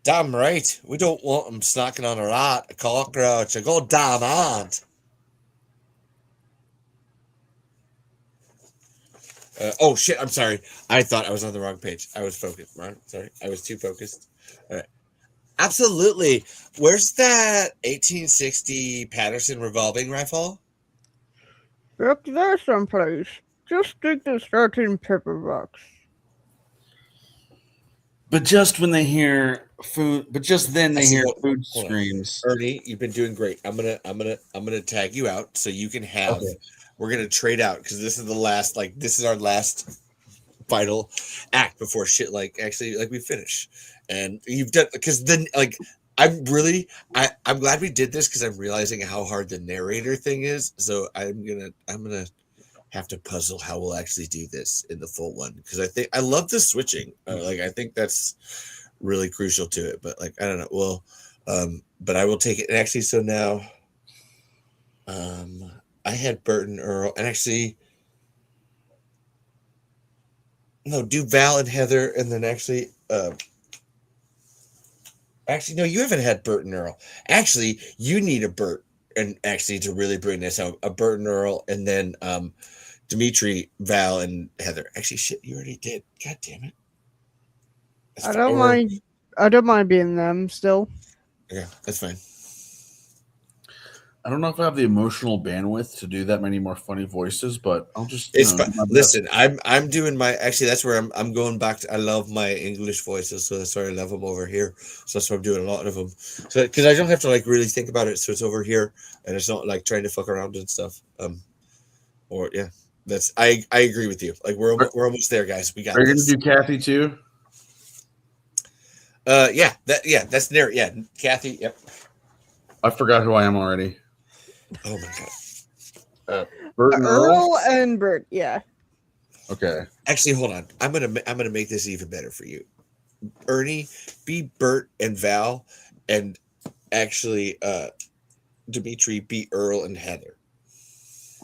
Damn right. We don't want him snacking on a rat, a cockroach, a goddamn ant. Oh shit, I'm sorry. I thought I was on the wrong page. I was focused. Right? Sorry. I was too focused. All right. Absolutely. Where's that 1860 Patterson revolving rifle? Up there someplace. Just dig the starting paper box. But just when they hear food, but just then they hear Hold food on. screams. Ernie, you've been doing great. I'm gonna tag you out so you can have. Okay. We're gonna trade out because this is the last. Like this is our last final act before shit. Like actually, like we finish, and you've done because then like I'm glad we did this because I'm realizing how hard the narrator thing is. So I'm gonna have to puzzle how we'll actually do this in the full one because I think I love the switching. Like I think that's really crucial to it. But like I don't know. Well, but I will take it. And actually, so now, I had Burt and Earl, and actually, no, do Val and Heather, and then actually, no, you haven't had Burt and Earl. Actually, you need a Burt, and actually to really bring this out, a Burt and Earl, and then Dimitri, Val, and Heather. Actually, shit, you already did. God damn it. I don't mind. I don't mind being them still. Yeah, that's fine. I don't know if I have the emotional bandwidth to do that many more funny voices, but I'll just. It's fine. Listen, I'm doing my actually. That's where I'm going back to. I love my English voices, so that's why I love them over here. So that's why I'm doing a lot of them. So because I don't have to like really think about it, so it's over here, and it's not like trying to fuck around and stuff. Or yeah, that's I agree with you. Like we're almost there, guys. We got. Are you this. gonna do Kathy too? That's there. Yeah, Kathy. Yep. I forgot who I am already. Oh my god. Burt and Earl and Bert. Yeah. Okay. Actually, hold on. I'm gonna make this even better for you. Ernie, be Bert and Val, and actually, Dimitri, be Earl and Heather.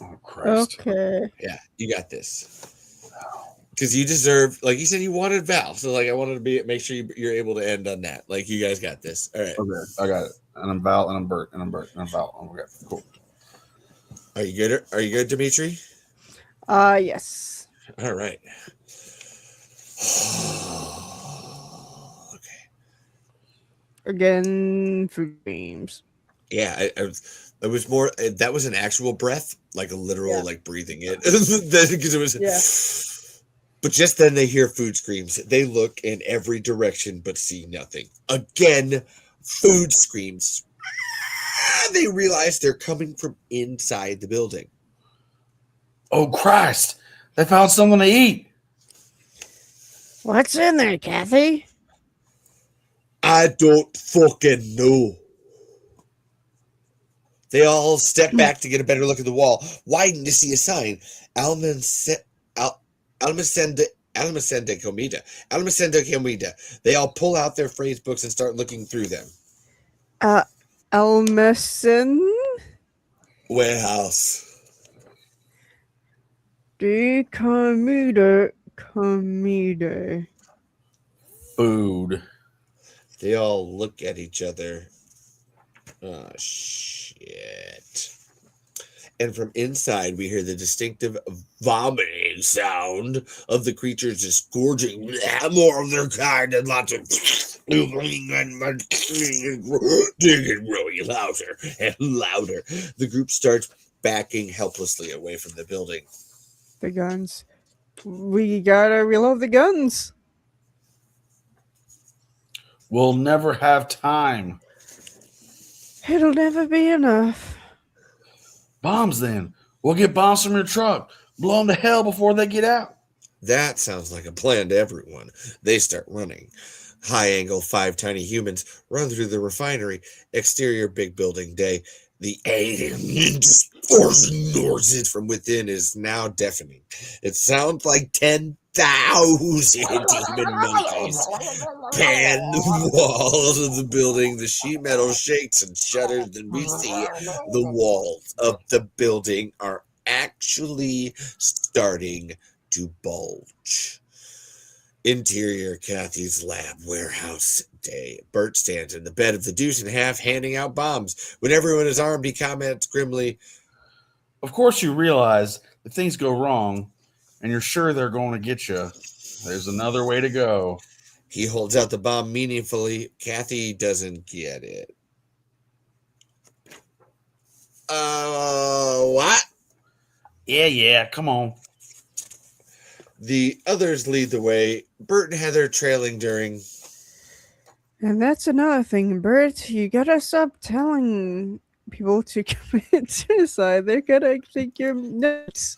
Oh Christ. Okay. Yeah, you got this. Because you deserve, like you said, you wanted Val, so like I wanted to make sure you're able to end on that. Like you guys got this. All right. Okay, I got it. And I'm Val, and I'm Bert, and I'm Bert, and I'm Val. Okay, cool. Are you good? Are you good, Dimitri? Yes. All right. Okay. Again, food games. Yeah, it was more. That was an actual breath, like a literal, like breathing it, because it was. Yeah. But just then they hear food screams. They look in every direction but see nothing. Again, food screams. They realize they're coming from inside the building. Oh Christ! They found something to eat. What's in there, Kathy? I don't fucking know. They all step back to get a better look at the wall, widen to see a sign. Almacenda comida. They all pull out their phrase books and start looking through them. Almacen Warehouse. de comida. Boom. food. They all look at each other. Oh, shit. And from inside, we hear the distinctive vomiting sound of the creatures just gorging more of their kind and lots of digging growing louder and louder. The group starts backing helplessly away from the building. The guns. We gotta reload the guns. We'll never have time. It'll never be enough. Bombs then. We'll get bombs from your truck. Blow them to hell before they get out. That sounds like a plan to everyone. They start running. High angle, 5 tiny humans run through the refinery. Exterior big building day. The alien noises from within is now deafening. It sounds like 10,000 demon monkeys pan the walls of the building. The sheet metal shakes and shudders, and we see the walls of the building are actually starting to bulge. Interior Kathy's lab warehouse day. Burt stands in the bed of the deuce and half handing out bombs. When everyone is armed, he comments grimly, Of course, you realize if things go wrong and you're sure they're going to get you, there's another way to go. He holds out the bomb meaningfully. Kathy doesn't get it. What? Yeah, come on. The others lead the way, Burt and Heather trailing during. And that's another thing, Bert. You gotta stop telling people to commit suicide. They're gonna think you're nuts.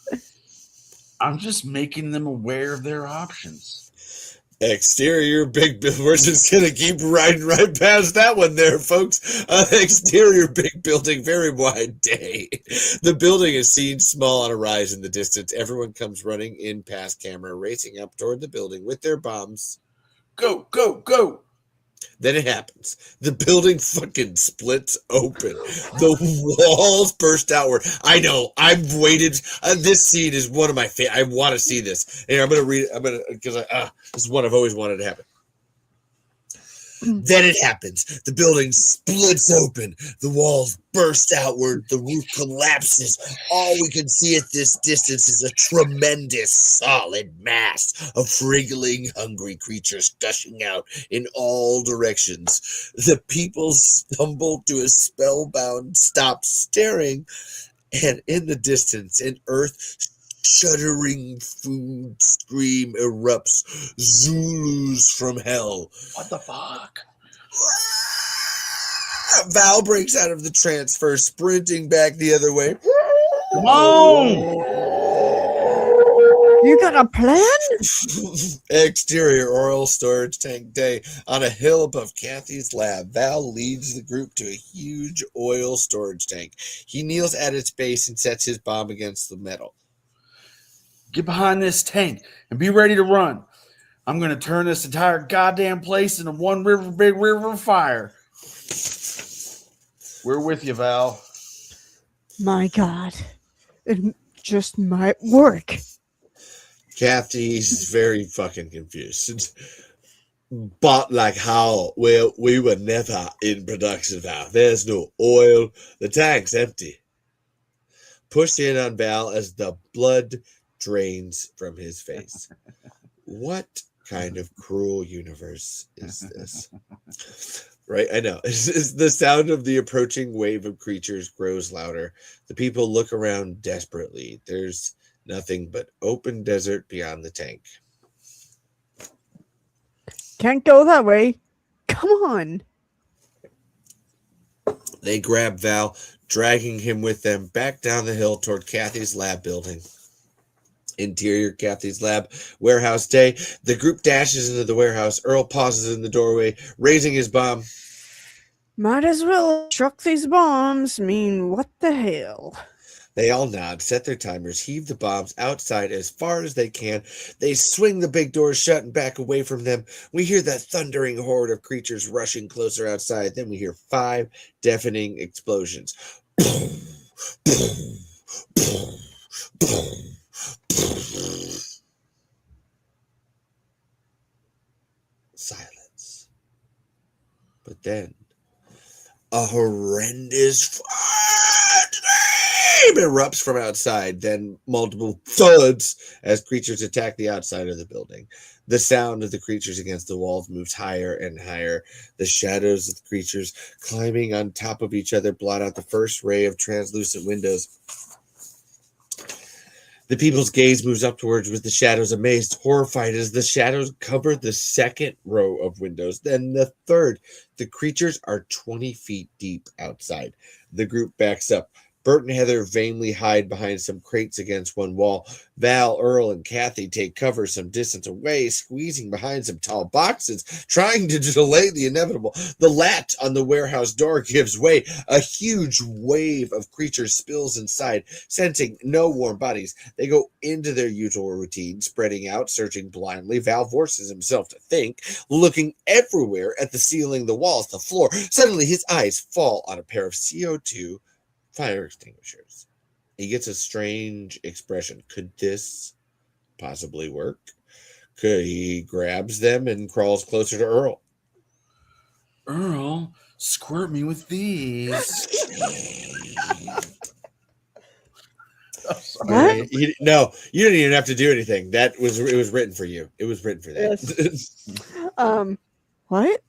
I'm just making them aware of their options. Exterior big building. We're just gonna keep riding right past that one there, folks. Exterior big building, very wide day. The building is seen small on a rise in the distance. Everyone comes running in past camera, racing up toward the building with their bombs. Go, go, go. Then it happens. The building fucking splits open. The walls burst outward. I know. I've waited. This scene is one of my favorite. I want to see this. And I'm going to read it. Because this is one I've always wanted to happen. Then it happens. The building splits open. The walls burst outward. The roof collapses. All we can see at this distance is a tremendous solid mass of wriggling, hungry creatures gushing out in all directions. The people stumble to a spellbound stop staring, and in the distance, an earth-shuddering food scream erupts. Zulus from hell. What the fuck? Val breaks out of the transfer, sprinting back the other way. Come on! You got a plan? Exterior oil storage tank day. On a hill above Kathy's lab, Val leads the group to a huge oil storage tank. He kneels at its base and sets his bomb against the metal. Get behind this tank and be ready to run. I'm going to turn this entire goddamn place into one big river of fire. We're with you, Val. My God. It just might work. Kathy's very fucking confused. But like how? Well, we were never in production, Val. There's no oil. The tank's empty. Push in on Val as the blood drains from his face. What kind of cruel universe is this? Right, I know. The sound of the approaching wave of creatures grows louder. The people look around desperately. There's nothing but open desert beyond the tank. Can't go that way. Come on. They grab Val, dragging him with them back down the hill toward Kathy's lab building. Interior Kathy's lab warehouse day. The group dashes into the warehouse. Earl pauses in the doorway, raising his bomb. Might as well chuck these bombs. What the hell? They all nod, set their timers, heave the bombs outside as far as they can. They swing the big doors shut and back away from them. We hear that thundering horde of creatures rushing closer outside. Then we hear 5 deafening explosions. Silence. Then a horrendous flame erupts from outside, then multiple thuds as creatures attack the outside of the building. The sound of the creatures against the walls moves higher and higher. The shadows of the creatures climbing on top of each other blot out the first ray of translucent windows. The people's gaze moves upwards with the shadows amazed, horrified as the shadows cover the second row of windows, then the third. The creatures are 20 feet deep outside. The group backs up. Burt and Heather vainly hide behind some crates against one wall. Val, Earl, and Kathy take cover some distance away, squeezing behind some tall boxes, trying to delay the inevitable. The latch on the warehouse door gives way. A huge wave of creatures spills inside, sensing no warm bodies. They go into their usual routine, spreading out, searching blindly. Val forces himself to think, looking everywhere at the ceiling, the walls, the floor. Suddenly, his eyes fall on a pair of CO2 fire extinguishers. He gets a strange expression. Could this possibly work? He grabs them and crawls closer to Earl. Earl, squirt me with these. What? No, you didn't even have to do anything. It was written for you. It was written for that. Yes. What?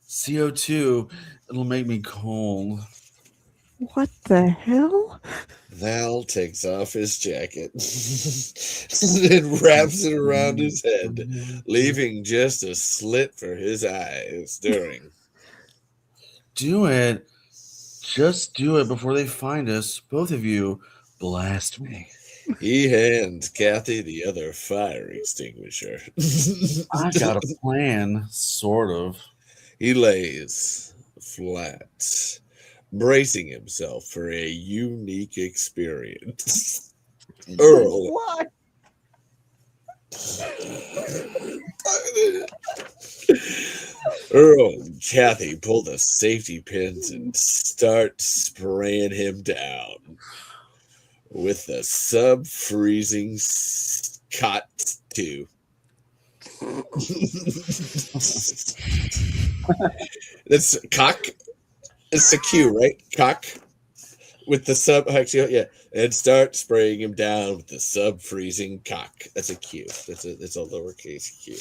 CO2, it'll make me cold. What the hell? Val takes off his jacket and wraps it around his head, leaving just a slit for his eyes, stirring. Do it. Just do it before they find us. Both of you, blast me. He hands Kathy the other fire extinguisher. I got a plan, sort of. He lays flat, bracing himself for a unique experience. Earl. What? Earl and Kathy pull the safety pins and start spraying him down with the sub-freezing Scott 2. That's cock. It's a Q, right? Cock with the sub. Actually, yeah, and start spraying him down with the sub-freezing cock. That's a Q. That's a lowercase Q.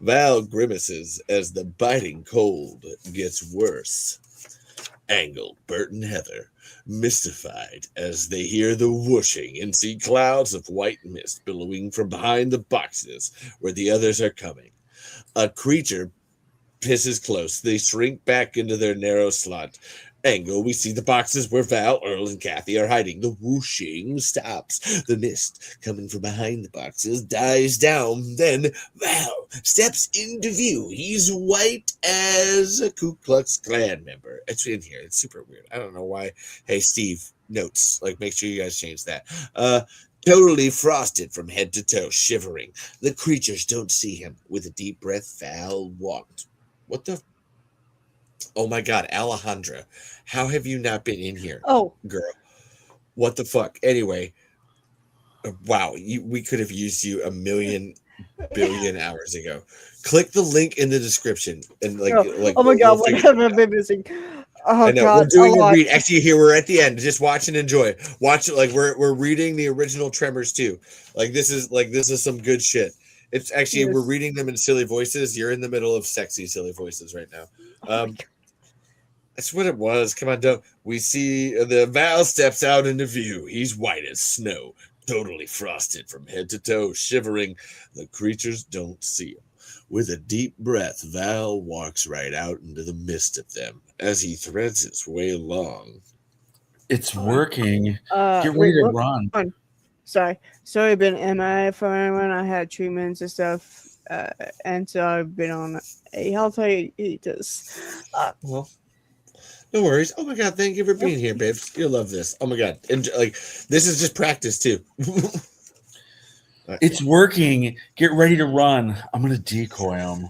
Val grimaces as the biting cold gets worse. Angle, Burt and Heather, mystified as they hear the whooshing and see clouds of white mist billowing from behind the boxes where the others are coming. A creature pisses close. They shrink back into their narrow slot. Angle, we see the boxes where Val, Earl, and Kathy are hiding. The whooshing stops. The mist coming from behind the boxes dies down. Then Val steps into view. He's white as a Ku Klux Klan member. It's in here. It's super weird. I don't know why. Hey, Steve, notes. Like, make sure you guys change that. Totally frosted from head to toe, shivering. The creatures don't see him. With a deep breath, Val walked. What the? Oh my God, Alejandra, how have you not been in here? Oh, girl, what the fuck? Anyway, wow, we could have used you a million billion hours ago. Click the link in the description and oh my God, what have I been missing? Oh I know God, we're doing a read. Actually, here we're at the end. Just watch and enjoy. Watch it like we're reading the original Tremors too. This is some good shit. It's actually we're reading them in silly voices. You're in the middle of sexy silly voices right now. That's what it was. Come on, don't we see the Val steps out into view. He's white as snow, totally frosted from head to toe, shivering. The creatures don't see him. With a deep breath, Val walks right out into the midst of them as he threads his way along. It's working. Get ready to run. Sorry, I've been MIA for when I had treatments and stuff, and so I've been on a health hiatus. Well, no worries. Oh my God, thank you for being here, babes. You'll love this. Oh my God, and this is just practice too. It's working. Get ready to run. I'm gonna decoy him.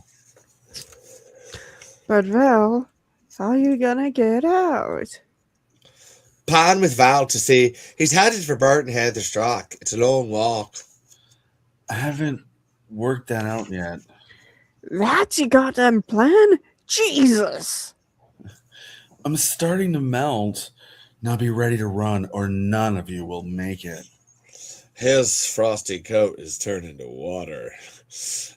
But Val, how are you gonna get out? Pond with Val to see. He's headed for Burt and Heather Strock. It's a long walk. I haven't worked that out yet. That's your goddamn plan? Jesus! I'm starting to melt. Now be ready to run, or none of you will make it. His frosty coat is turned to water.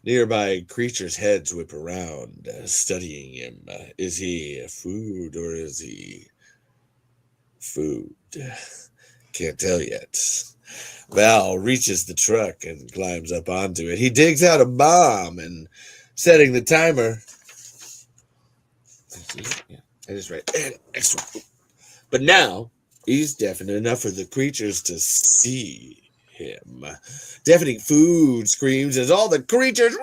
Nearby creatures' heads whip around, studying him. Is he food or is he food? Can't tell yet. Val reaches the truck and climbs up onto it. He digs out a bomb and setting the timer. Yeah, I just right. And extra. But now he's deafened enough for the creatures to see him. Deafening food screams as all the creatures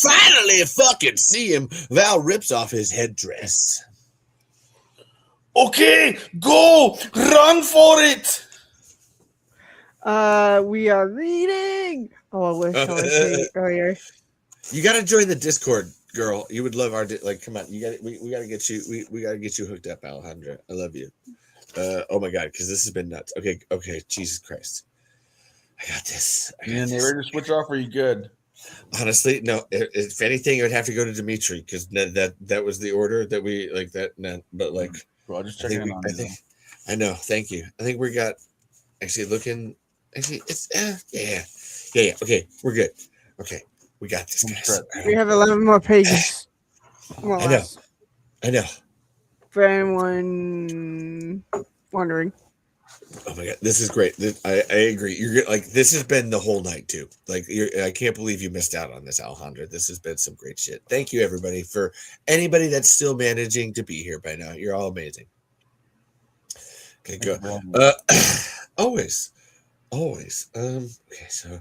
finally fucking see him. Val rips off his headdress. Okay, go! Run for it! We are reading. Oh, I wish I was reading earlier. You got to join the Discord, girl. You would love our like. Come on, you got. We got to get you. We got to get you hooked up, Alejandra. I love you. Oh my god, because this has been nuts. Okay. Jesus Christ, I got this. And they ready to switch off? Or are you good? Honestly, no. If anything, it would have to go to Dimitri because that was the order that we like that. No, but like, Bro, just checking in on you. I know. Thank you. I think we got actually looking. Actually, it's yeah. Okay, we're good. Okay, we got this, guys. We have 11 more pages. More or I know. less. I know. For anyone wondering. Oh my god, this is great. I agree. You're like this has been the whole night too. Like I can't believe you missed out on this, Alejandra. This has been some great shit. Thank you, everybody, for anybody that's still managing to be here by now. You're all amazing. Okay, good. Always. Okay, so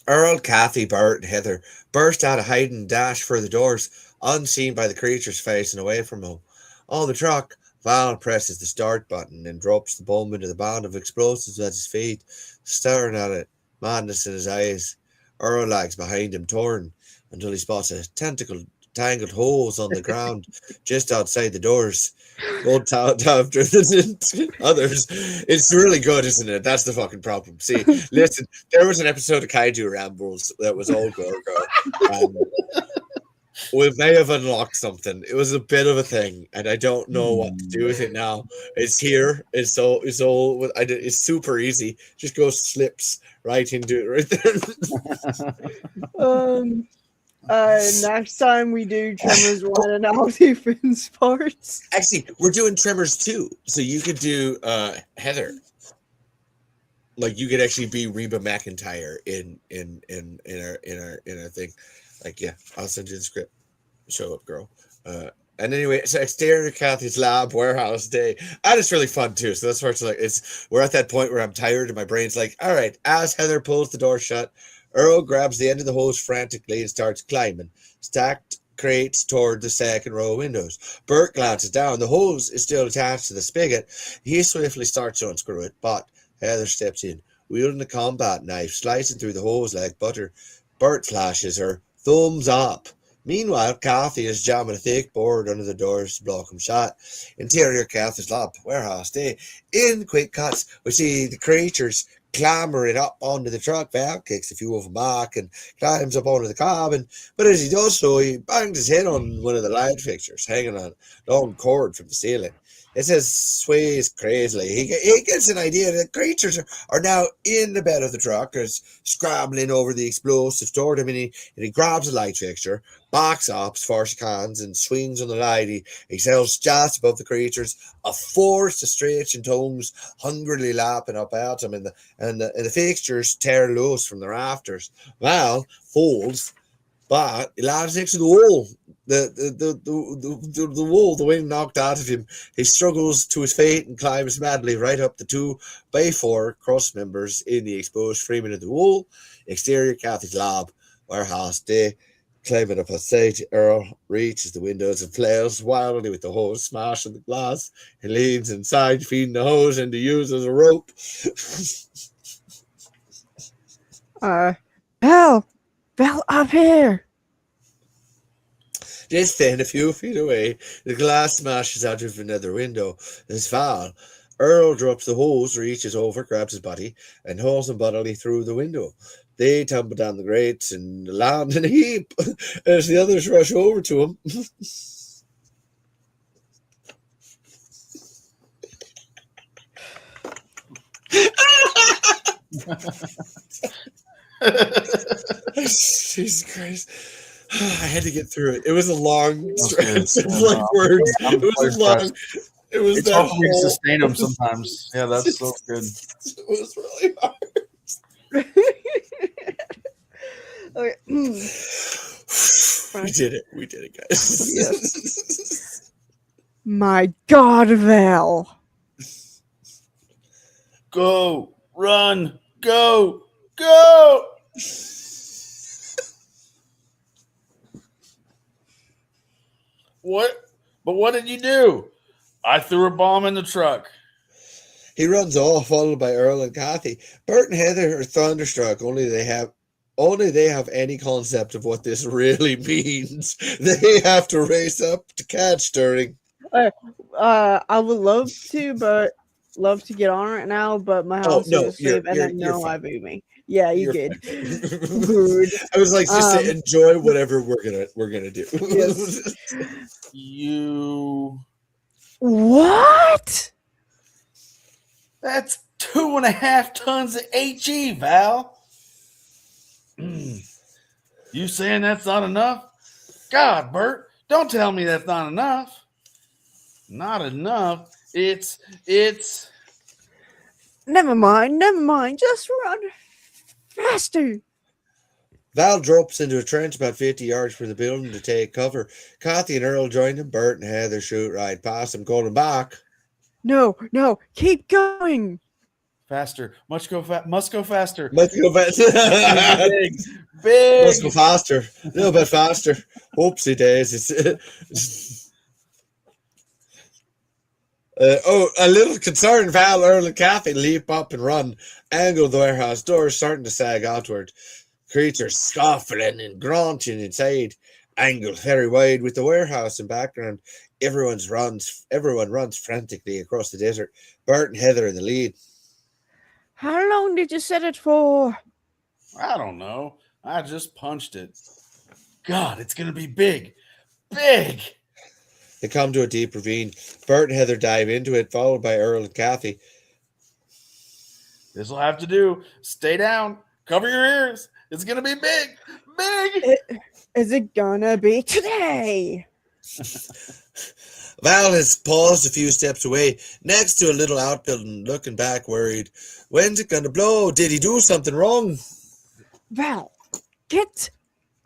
Earl, Kathy, Burt, and Heather burst out of hiding and dash for the doors, unseen by the creatures facing away from him. On the truck, Val presses the start button and drops the bomb into the band of explosives at his feet, staring at it, madness in his eyes. Earl lags behind him, torn, until he spots a tangled holes on the ground just outside the doors. Both after the others. It's really good, isn't it? That's the fucking problem. See, listen, there was an episode of Kaiju Rambles that was all go. We may have unlocked something. It was a bit of a thing, and I don't know what to do with it now. It's here. It's super easy. Just go slips right into it right there. Next time we do Tremors 1 and all different parts. Actually, we're doing Tremors 2, so you could do Heather. Like you could actually be Reba McEntire in our thing. Like, yeah, I'll send you the script. Show up, girl. And anyway, so exterior Kathy's lab warehouse day. And it's really fun too. So that's where it's like we're at that point where I'm tired and my brain's like, all right, as Heather pulls the door shut, Earl grabs the end of the hose frantically and starts climbing, stacked crates toward the second row of windows. Burt glances down. The hose is still attached to the spigot. He swiftly starts to unscrew it, but Heather steps in, wielding a combat knife, slicing through the hose like butter. Burt flashes her thumbs up. Meanwhile, Kathy is jamming a thick board under the doors to block him shut. Interior Kathy's lab warehouse day. In quick cuts, we see the creatures clambering up onto the truck. Val kicks a few of them back and climbs up onto the cabin. But as he does so, he bangs his head on one of the light fixtures hanging on a long cord from the ceiling. It says sways crazily. He gets an idea that creatures are now in the bed of the truck, scrambling over the explosives toward him, and he grabs a light fixture, backs up as far as he can, and swings on the light. He excels just above the creatures, a force of stretching tongues hungrily lapping up at him, and the fixtures tear loose from the rafters. Val falls, but he lands next to the wall. The wall, the wind knocked out of him. He struggles to his feet and climbs madly right up the 2x4 cross members in the exposed framing of the wall. Exterior Kathy's lab warehouse day. Climbing up outside, Earl reaches the windows and flails wildly with the hose smashing the glass. He leans inside, feeding the hose into use as a rope. Val, up here. Just then, a few feet away, the glass smashes out of another window. There's Val. Earl drops the hose, reaches over, grabs his body, and hauls him bodily through the window. They tumble down the grates and land in a heap as the others rush over to him. Jesus Christ. I had to get through it. It was a long stretch of like words. It was a long. It was it's that hard for me to whole. sustain them sometimes. Yeah, that's so good. It was really hard. Okay. We did it. We did it, guys. Yes. My God, Val. Go, run, go, go. What? But what did you do? I threw a bomb in the truck. He runs off, followed by Earl and Kathy. Burt and Heather are thunderstruck. Only they have any concept of what this really means. They have to race up to catch during. I would love to get on right now, but my house no, is asleep, and I know fine. I beat me. Yeah, you You're good. Rude. I was like, just to enjoy whatever we're gonna do. Yes. You. What? That's 2.5 tons of HE, Val. You saying that's not enough? God, Burt, don't tell me that's not enough. Not enough. It's. Never mind. Just run faster. Val drops into a trench about 50 yards from the building to take cover. Kathy and Earl join him. Burt and Heather shoot right past him, calling back. No, keep going. Faster. Must go faster. Let's go faster. Big. Let's go faster. A little bit faster. Oopsie days. A little concerned, Val, Earl, and Kathy leap up and run. Angle the warehouse door starting to sag outward. Creatures scuffling and grunting inside. Angle very wide with the warehouse in background. Everyone runs frantically across the desert. Burt and Heather in the lead. How long did you set it for? I don't know. I just punched it. God, it's going to be big. Big. They come to a deep ravine. Burt and Heather dive into it, followed by Earl and Kathy. This will have to do. Stay down. Cover your ears. It's going to be big. Big. Is it gonna be today? Val has paused a few steps away, next to a little outbuilding, looking back worried. When's it gonna blow? Did he do something wrong? Val, get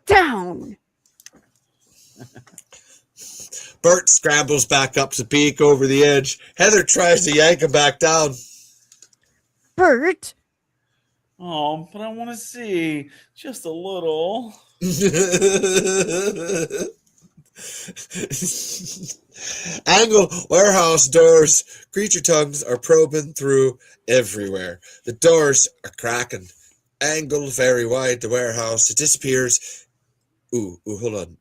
down. Burt scrambles back up to peek over the edge. Heather tries to yank him back down. Burt? Oh, but I want to see just a little. Angle warehouse doors. Creature tongues are probing through everywhere. The doors are cracking. Angle very wide. The warehouse. It disappears. Ooh, hold on.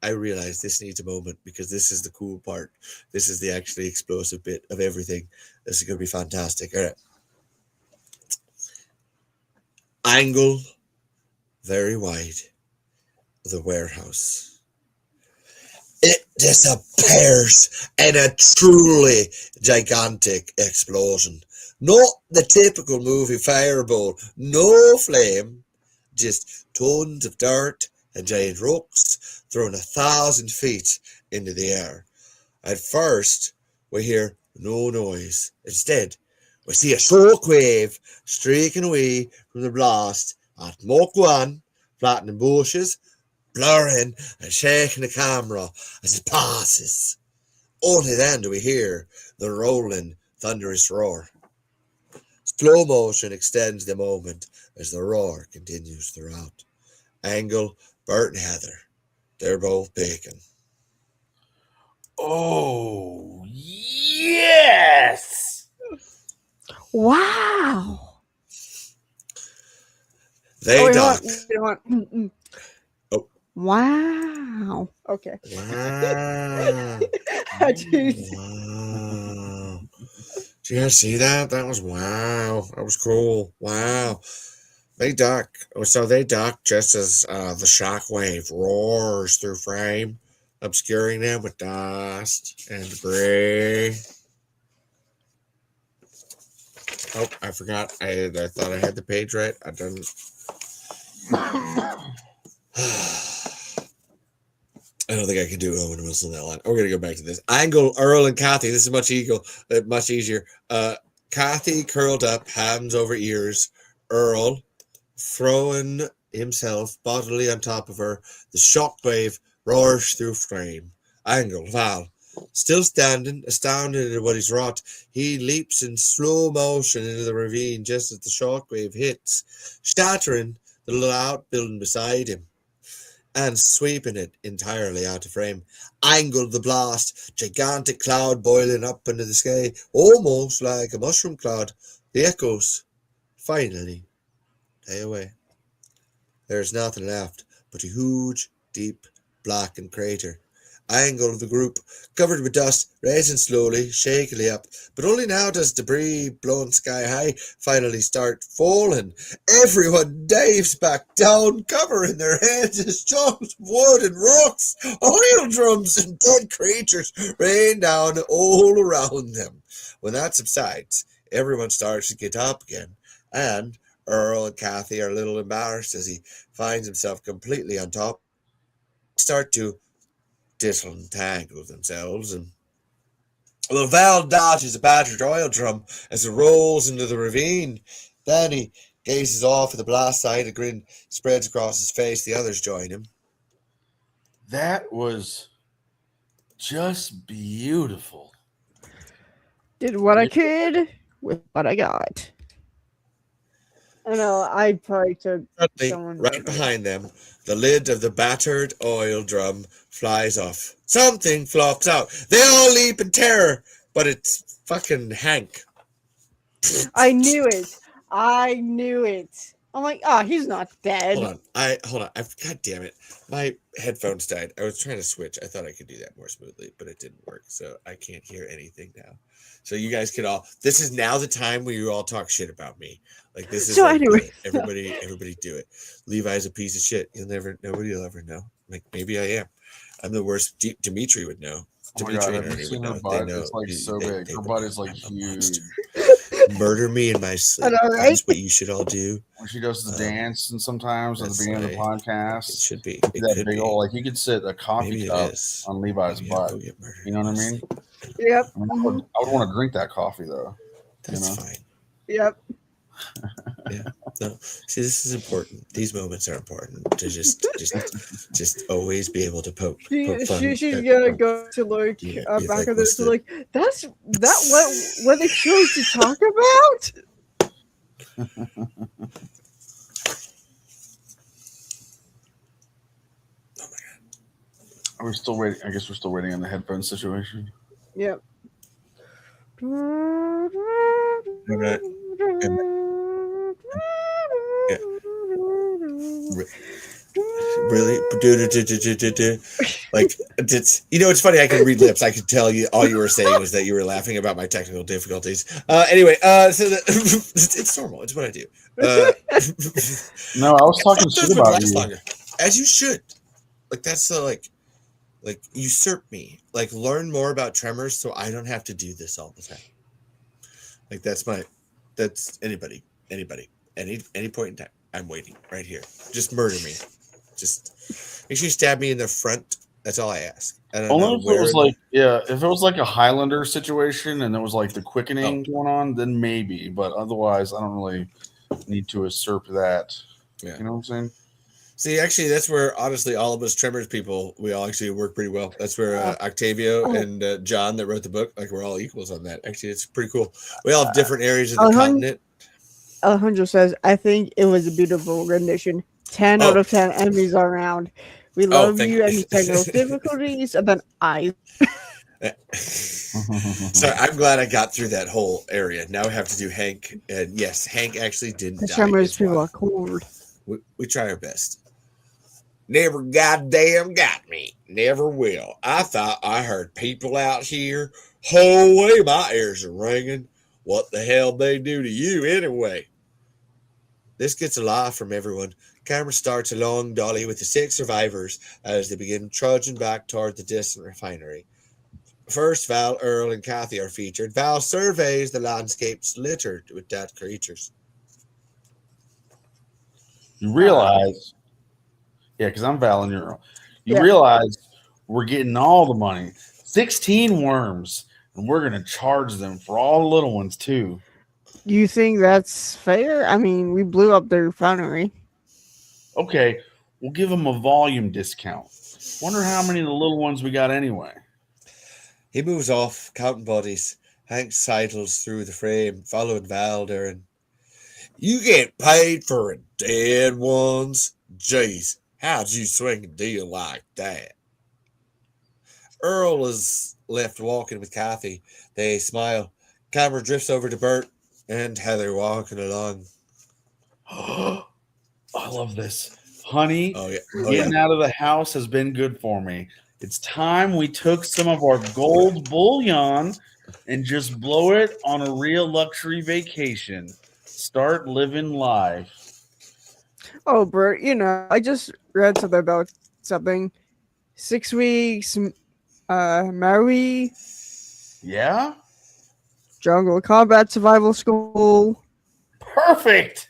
I realize this needs a moment because this is the cool part. This is the actually explosive bit of everything. This is going to be fantastic. All right. Angle very wide. The warehouse. It disappears in a truly gigantic explosion. Not the typical movie fireball. No flame. Just tons of dirt and giant rocks thrown 1,000 feet into the air. At first, we hear no noise. Instead, we see a shockwave streaking away from the blast at Mach 1, flattening bushes, blurring and shaking the camera as it passes. Only then do we hear the rolling, thunderous roar. Slow motion extends the moment as the roar continues throughout. Angle, Burt and Heather, they're both bacon. Oh, yes! Wow. They dock. Oh. Wow. Okay. Wow. Jeez. Wow. Did you guys see that? That was wow. That was cool. Wow. They duck. So they duck just as the shockwave roars through frame, obscuring them with dust and debris. Oh, I forgot. I thought I had the page right. I didn't. I don't think I can do Owen Wilson in that line. We're gonna go back to this. Angle, Earl, and Kathy. This is much easier. Kathy curled up, hands over ears. Earl throwing himself bodily on top of her. The shockwave roars through frame. Angle, Val, still standing, astounded at what he's wrought. He leaps in slow motion into the ravine just as the shockwave hits, shattering the little outbuilding beside him and sweeping it entirely out of frame. Angle the blast, gigantic cloud boiling up into the sky, almost like a mushroom cloud. The echoes finally die away. There's nothing left but a huge, deep, blackened crater. Angle of the group, covered with dust, rising slowly, shakily up, but only now does debris blown sky high finally start falling. Everyone dives back down, covering their heads as chunks of wood and rocks, oil drums and dead creatures rain down all around them. When that subsides, everyone starts to get up again, and Earl and Kathy are a little embarrassed as he finds himself completely on top. They start to disentangle themselves, and Val dodges a battered oil drum as it rolls into the ravine. Then he gazes off at the blast side. A grin spreads across his face. The others join him. That was just beautiful. Did what I could with what I got. I know, I probably took Suddenly, someone right behind them, the lid of the battered oil drum flies off. Something flops out. They all leap in terror, but it's fucking Hank. I knew it. I knew it. I'm like, he's not dead. Hold on. God damn it. My headphones died. I was trying to switch. I thought I could do that more smoothly, but it didn't work. So I can't hear anything now. So you guys can all. This is now the time where you all talk shit about me. Like this is. So like anyway, everybody do it. Levi's a piece of shit. Nobody will ever know. Like maybe I am. I'm the worst. Dimitri would know. Oh my Dimitri God, and have you Ernie seen would her know. butt? They know. It's like so big. Her butt is like huge. Murder me in my sleep. I know, right? That's what you should all do. When she does the dance, and sometimes at the beginning of the It podcast, should be. that It could big be. old, like you could sit a coffee Maybe it cup is. on Levi's Maybe I'll butt. go get murdered You know in what I my mean? sleep. Yep. I would want to drink that coffee though. That's fine. Yep. Yeah. No. See, this is important. These moments are important to just always be able to poke fun. She's at- gonna go to look Yeah, back like, at what's this the- like that's what they chose to talk about. Are we still waiting? I guess we're still waiting on the headphone situation. Yep. Really? Like, it's funny. I can read lips. I could tell you all you were saying was that you were laughing about my technical difficulties. Anyway, so it's normal. It's what I do. No, I was talking Those shit would about last you. longer, as you should. Like that's the like usurp me. Like learn more about Tremors, so I don't have to do this all the time. Like that's anybody, any point in time. I'm waiting right here. Just murder me. Just make sure you stab me in the front. That's all I ask. I don't know Only if it was like, if it was like a Highlander situation and there was like the quickening going on, then maybe. But otherwise, I don't really need to usurp that. Yeah. You know what I'm saying? See, actually, that's where honestly, all of us Tremors people, we all actually work pretty well. That's where Octavio and John that wrote the book, like we're all equals on that. Actually, it's pretty cool. We all have different areas of the continent. Alejandro says, I think it was a beautiful rendition. 10 out of 10 enemies are around. We love you and your technical difficulties, and then I. So I'm glad I got through that whole area. Now we have to do Hank. And yes, Hank actually didn't die. The Tremors people are cold. We try our best. Never goddamn got me. Never will. I thought I heard people out here. Holy, my ears are ringing. What the hell they do to you anyway? This gets a laugh from everyone. Camera starts a long dolly with the 6 survivors as they begin trudging back toward the distant refinery. First, Val, Earl, and Kathy are featured. Val surveys the landscapes littered with dead creatures. You realize, yeah, because I'm Val and you're Earl. You Yeah. realize we're getting all the money. 16 worms, and we're going to charge them for all the little ones, too. You think that's fair? I mean, we blew up their refinery. Okay, we'll give them a volume discount. Wonder how many of the little ones we got anyway. He moves off, counting bodies. Hank sidles through the frame, following Val during. You get paid for dead ones? Jeez, how'd you swing a deal like that? Earl is left walking with Kathy. They smile. Camera drifts over to Burt and Heather walking along. I love this. Honey, Oh, yeah. getting out of the house has been good for me. It's time we took some of our gold bullion and just blow it on a real luxury vacation. Start living life. Oh, Bert, I just read something about something. 6 weeks, Maui, Yeah? jungle combat survival school. Perfect.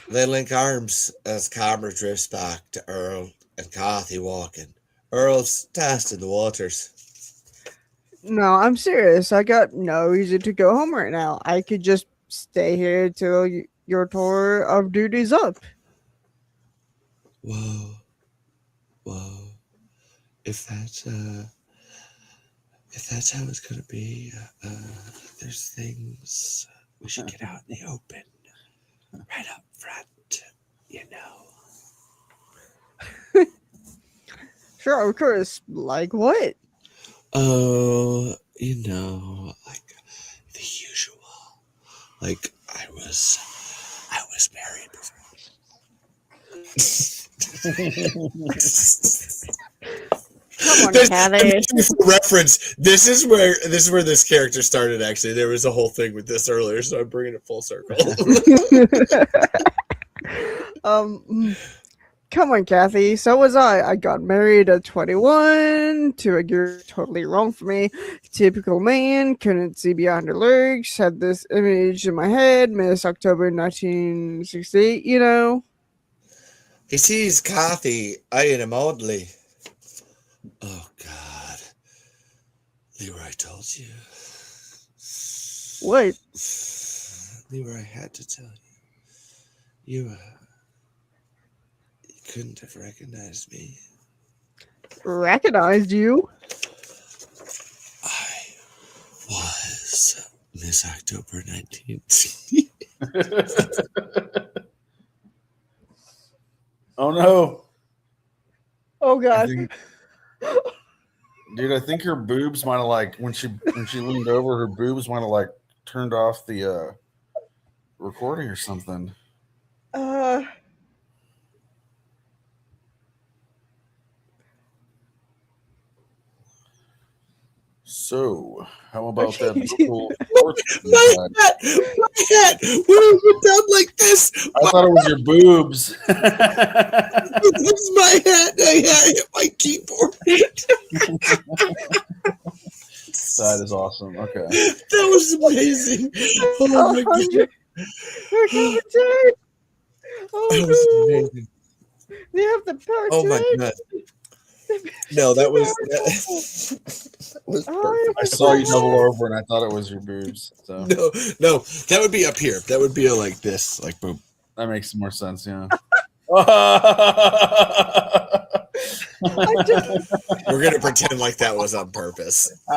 They link arms as camera drifts back to Earl and Kathy walking. Earl's testing the waters. No, I'm serious. I got no reason to go home right now. I could just stay here till your tour of duty's up. Whoa. If that's how it's gonna be, there's things we should get out in the open, right up front, Sure, of course. Like what? Oh, like the usual. Like I was married Come on, This- Kathy. for reference, this is where this character started. Actually, there was a whole thing with this earlier, so I'm bringing it full circle. Come on, Kathy. So was I. I got married at 21 to a girl totally wrong for me. Typical man, couldn't see beyond her lurks, had this image in my head, Miss October 1968, He sees Kathy eyeing him oddly. Oh God, Leroy told you. What? Leroy, I had to tell you. You couldn't have recognized me. Recognized you? I was Miss October 19th. Oh no. Oh, God. Dude, I think her boobs might have when she leaned over, her boobs might have turned off the recording or something. So, how about that vocal My hat! What have you done like this? I thought it was your boobs. It's my hat. I hit my keyboard. That is awesome. Okay. That was amazing. Oh my God. Oh, That was amazing. they have the power. Oh my God. No, that was perfect. I saw you double over and I thought it was your boobs. So No, that would be up here. That would be like this, like boom. that makes more sense, yeah. We're gonna pretend like that was on purpose. We're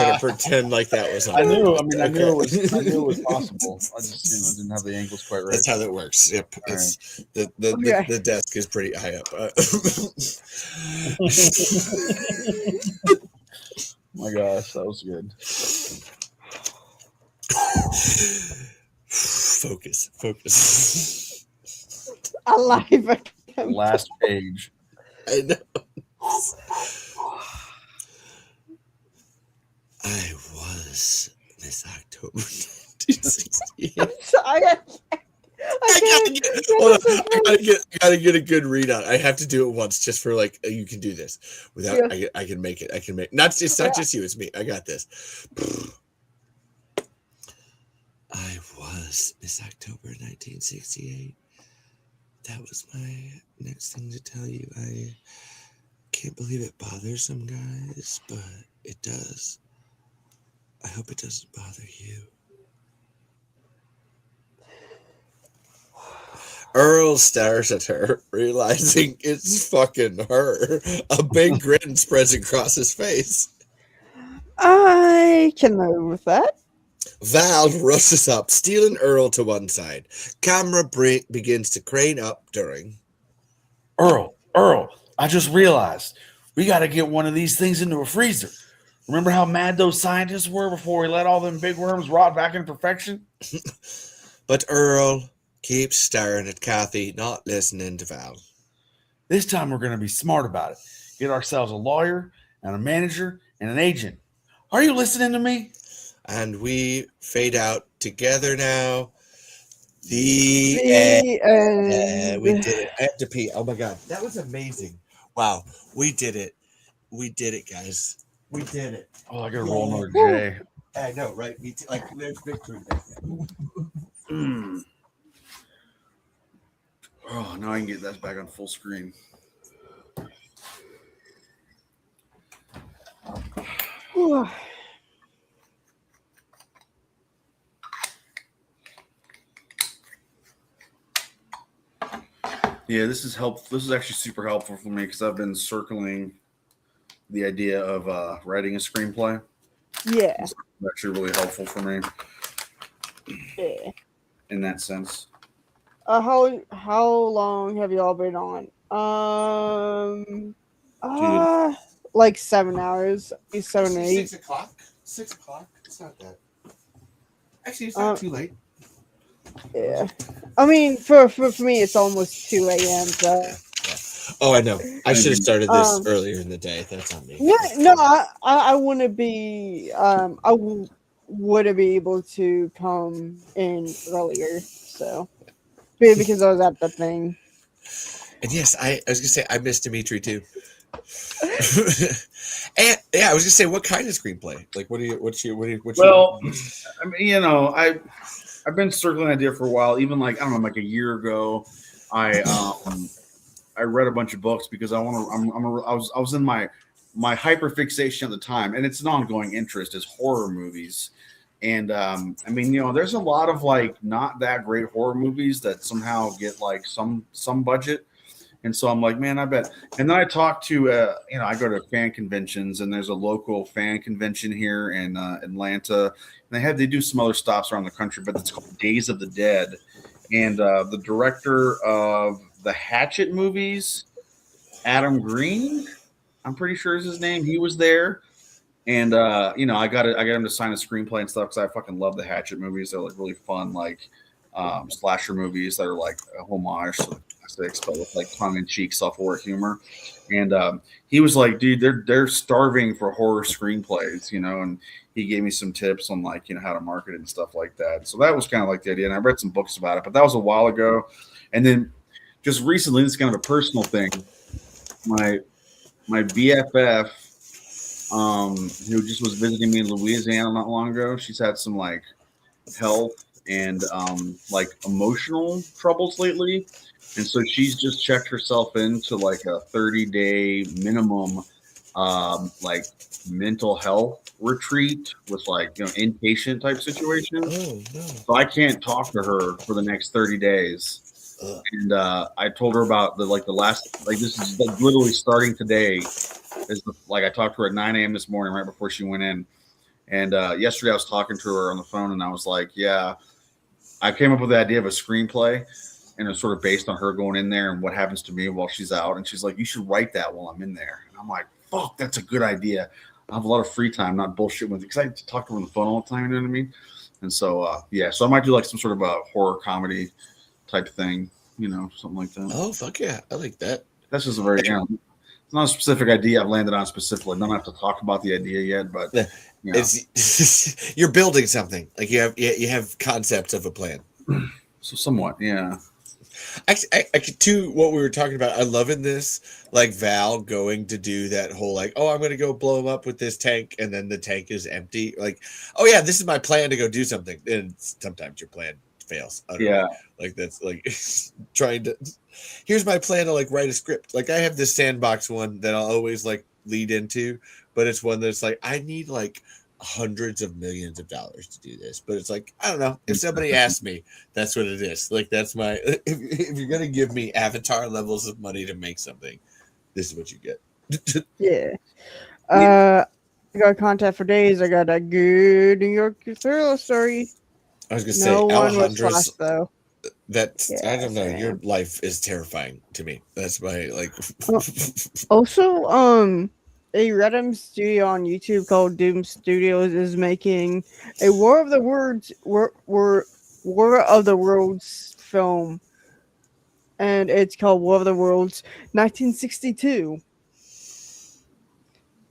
gonna pretend like that was on I knew. purpose. I knew it was possible. I just, didn't have the angles quite right. That's how that works. Yep. It's, the desk is pretty high up. My gosh, that was good. Focus. Alive. Last page. I know. I was Miss October 1968. I Hold on. I gotta get a good read on it. I have to do it once just for like you can do this without. Yeah. I can make it. I can make. Not. It's not just you. It's me. I got this. I was Miss October 1968. That was my next thing to tell you. I can't believe it bothers some guys, but it does. I hope it doesn't bother you. Earl stares at her, realizing it's fucking her. A big grin spreads across his face. I can live with that. Val rushes up, stealing Earl to one side. Camera begins to crane up during. Earl, I just realized we got to get one of these things into a freezer. Remember how mad those scientists were before we let all them big worms rot back into perfection? But Earl keeps staring at Kathy, not listening to Val. This time we're going to be smart about it. Get ourselves a lawyer and a manager and an agent. Are you listening to me? And we fade out together now. The end. We did it. I have to pee. Oh my God. That was amazing. Wow. We did it. We did it, guys. We did it. Oh, I got to roll another J. I know, right? Like, there's victory. Oh, now I can get that back on full screen. Yeah, this is helpful. This is actually super helpful for me because I've been circling the idea of writing a screenplay. Yeah. It's actually really helpful for me. Yeah. In that sense. How long have y'all been on? Like 7 hours. 7 or 8. 6 o'clock? 6 o'clock? It's not that. Actually, it's not too late. Yeah. I mean, for me, it's almost 2 a.m. So. Yeah. Oh, I know. I should have started this earlier in the day. That's on me. Yeah, no, I wouldn't be. Wouldn't be able to come in earlier. So, because I was at the thing. And yes, I was gonna say I miss Dimitri too. And yeah, I was gonna say, what kind of screenplay? Like, Well, I mean, you know, I've been circling the idea for a while. Even like, I don't know, like a year ago, I read a bunch of books because I was in my hyperfixation at the time, and it's an ongoing interest, is horror movies. And I mean, you know, there's a lot of like not that great horror movies that somehow get like some budget. And so I'm like, man, I bet. And then I talked to, you know, I go to fan conventions, and there's a local fan convention here in Atlanta. And they do some other stops around the country, but it's called Days of the Dead. And the director of the Hatchet movies, Adam Green, I'm pretty sure is his name. He was there. And you know, I got him to sign a screenplay and stuff because I fucking love the Hatchet movies. They're like really fun, like slasher movies that are like a homage to classics, but with like tongue-in-cheek, self-aware humor. And he was like, dude, they're starving for horror screenplays, you know. And he gave me some tips on like, you know, how to market it and stuff like that. So that was kind of like the idea. And I read some books about it, but that was a while ago. And then just recently, this is kind of a personal thing. My BFF, who just was visiting me in Louisiana not long ago, she's had some like health and like emotional troubles lately. And so she's just checked herself into like a 30-day minimum like mental health retreat with like, you know, inpatient type situation. Oh, no. So I can't talk to her for the next 30 days. And I told her about the last, like, this is like literally starting today. I talked to her at 9 a.m. this morning right before she went in. And yesterday I was talking to her on the phone, and I was like, yeah, I came up with the idea of a screenplay, and it's sort of based on her going in there and what happens to me while she's out. And she's like, you should write that while I'm in there. And I'm like, fuck, that's a good idea. I have a lot of free time, not bullshit with it, because I talk to her on the phone all the time, you know what I mean? And so, yeah, so I might do like some sort of a horror comedy type thing, you know, something like that. Oh, fuck yeah. I like that. That's just a very, you know, it's not a specific idea I've landed on specifically. I don't have to talk about the idea yet, but you know. You're building something. Like you have concepts of a plan. So somewhat, yeah. I could to what we were talking about. I love in this, like Val going to do that whole like, oh, I'm gonna go blow him up with this tank, and then the tank is empty. Like, oh yeah, this is my plan to go do something, and sometimes your plan fails utterly. Yeah. Like that's like trying to. Here's my plan to like write a script. Like I have this sandbox one that I'll always like lead into, but it's one that's like I need like hundreds of millions of dollars to do this, but it's like I don't know. If somebody asked me, that's what it is. Like that's my. If you're gonna give me Avatar levels of money to make something, this is what you get. Yeah. I got content for days. I got a good New York thriller story. I was gonna No say one was Alejandro's. flashed though. That's I don't know. Yes, Your ma'am. life is terrifying to me. That's my like. Also, a random studio on YouTube called Doom Studios is making a War of the Worlds film, and it's called War of the Worlds 1962.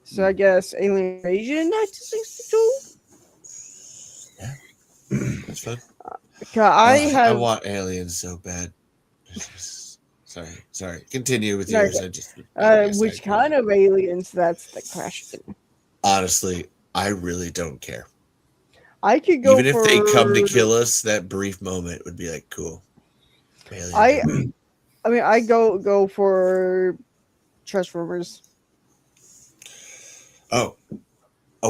So I guess Alien Invasion 1962. Yeah, that's fun. I I want aliens so bad. Sorry. Continue with No, yours. I just. which kind of aliens? That's the question. Honestly, I really don't care. I could go Even if for, they come to kill us, that brief moment would be like cool. Aliens I are weird. mean, I go for Transformers. Oh,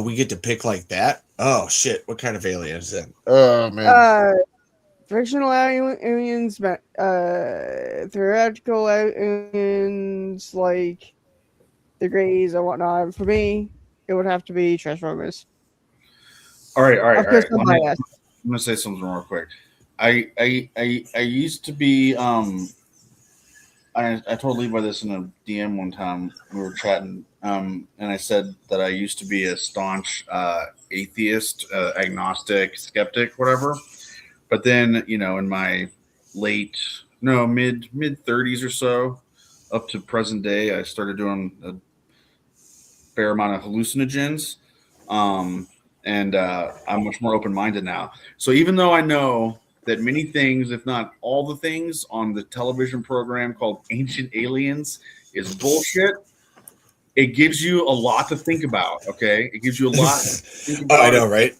we get to pick like that. Oh shit! What kind of aliens then? Oh man. Fictional aliens, theoretical aliens like the Greys and whatnot. For me, it would have to be Transformers. All right. Of course, I'm I'm biased. gonna say something real quick. I used to be I told Levi this in a DM one time. We were chatting, and I said that I used to be a staunch atheist, agnostic, skeptic, whatever. But then, in my mid 30s or so, up to present day, I started doing a fair amount of hallucinogens, and I'm much more open minded now. So even though I know that many things, if not all the things on the television program called Ancient Aliens is bullshit, it gives you a lot to think about. Okay, it gives you a lot to think about. I know, right?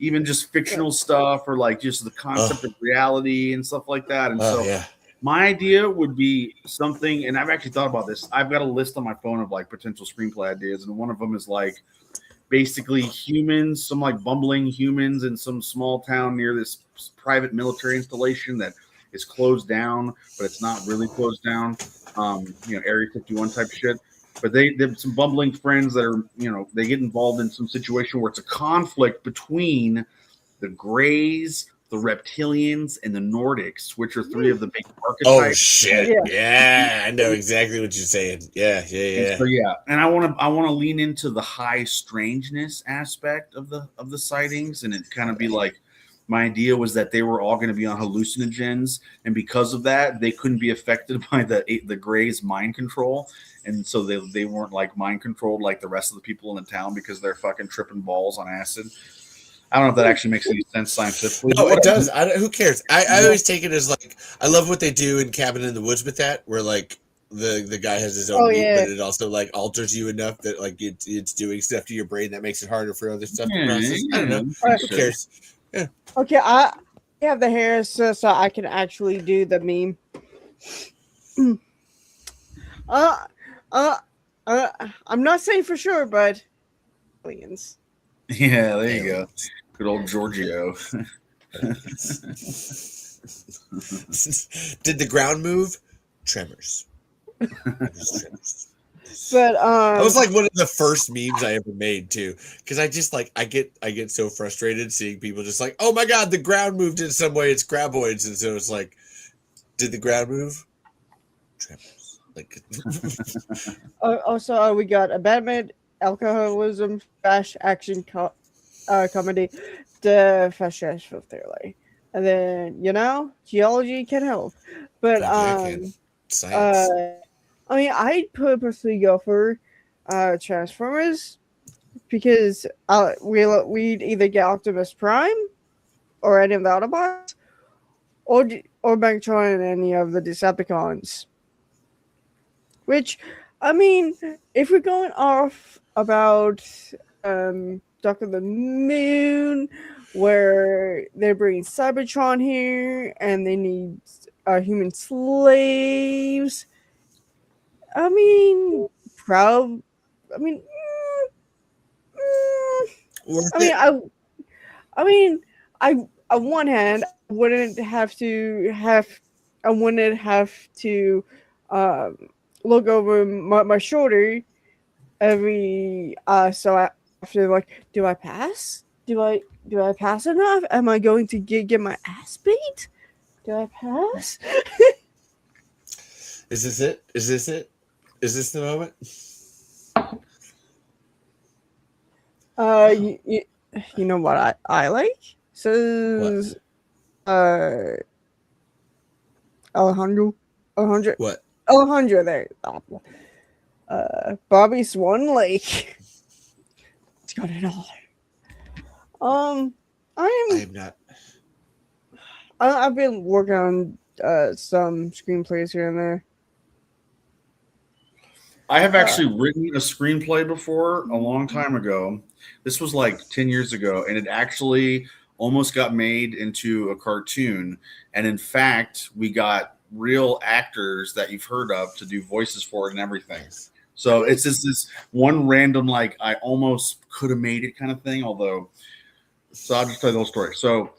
Even just fictional stuff, or like just the concept of reality and stuff like that. And so yeah. my idea would be something, and I've actually thought about this. I've got a list on my phone of like potential screenplay ideas, and one of them is like basically humans, some like bumbling humans in some small town near this private military installation that is closed down, but it's not really closed down. Area 51 type shit. But they have some bumbling friends that are, they get involved in some situation where it's a conflict between the Greys, the Reptilians, and the Nordics, which are three of the big archetypes. Oh shit! Yeah, I know exactly what you're saying. Yeah. And so and I want to lean into the high strangeness aspect of the sightings, and it kind of be like, my idea was that they were all going to be on hallucinogens, and because of that, they couldn't be affected by the Greys' mind control, and so they weren't like mind controlled like the rest of the people in the town because they're fucking tripping balls on acid. I don't know if that actually makes any sense scientifically. No, it does. Who cares? I always take it as like I love what they do in Cabin in the Woods with that, where like the guy has his own meat, but it also like alters you enough that like it's doing stuff to your brain that makes it harder for other stuff to process. I don't know. Who cares? Yeah. Okay, I have the hair so I can actually do the meme. I'm not saying for sure, but aliens. Yeah, there you go. Good old Giorgio. Did the ground move? Tremors. But that was like one of the first memes I ever made too, because I just like I get so frustrated seeing people just like, oh my god, the ground moved in some way. It's Graboids, and so it's like, did the ground move? Tremors. Like. Also, we got a Batman alcoholism flash action comedy, the flash thriller, and then geology can help, but science. I mean, I'd purposely go for Transformers because we'd either get Optimus Prime or any of the Autobots, or Megatron and any of the Decepticons. Which, I mean, if we're going off about Dark of the Moon, where they're bringing Cybertron here and they need human slaves, I mean, proud. I mean, Worth I mean, it? I mean, I on one hand, I wouldn't have to um, look over my shoulder every so I have to like, do I pass? Do I pass enough? Am I going to get my ass beat? Do I pass? Is this it? Is this it? Is this the moment? You, you know what I like? Says uh Alejandro What? Alejandro there. Bobby Swan Lake. It's got it all. I am not. I've been working on some screenplays here and there. I have actually written a screenplay before a long time ago. This was like 10 years ago, and it actually almost got made into a cartoon. And in fact, we got real actors that you've heard of to do voices for it and everything. So it's just this one random, like, I almost could have made it kind of thing. Although, so I'll just tell you the whole story. So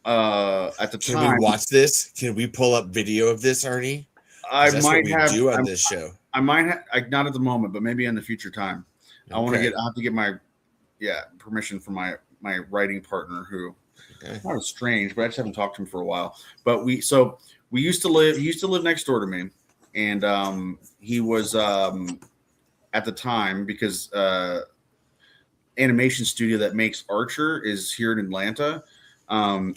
at the Can time, we watch this? Can we pull up video of this, Arnie? I That's might what we have do on this show. I might have, not at the moment, but maybe in the future time. I want to Okay. get. I have to get my, permission from my writing partner, who Okay. not as strange, but I just haven't talked to him for a while. But we used to live. He used to live next door to me, and he was at the time, because animation studio that makes Archer is here in Atlanta. And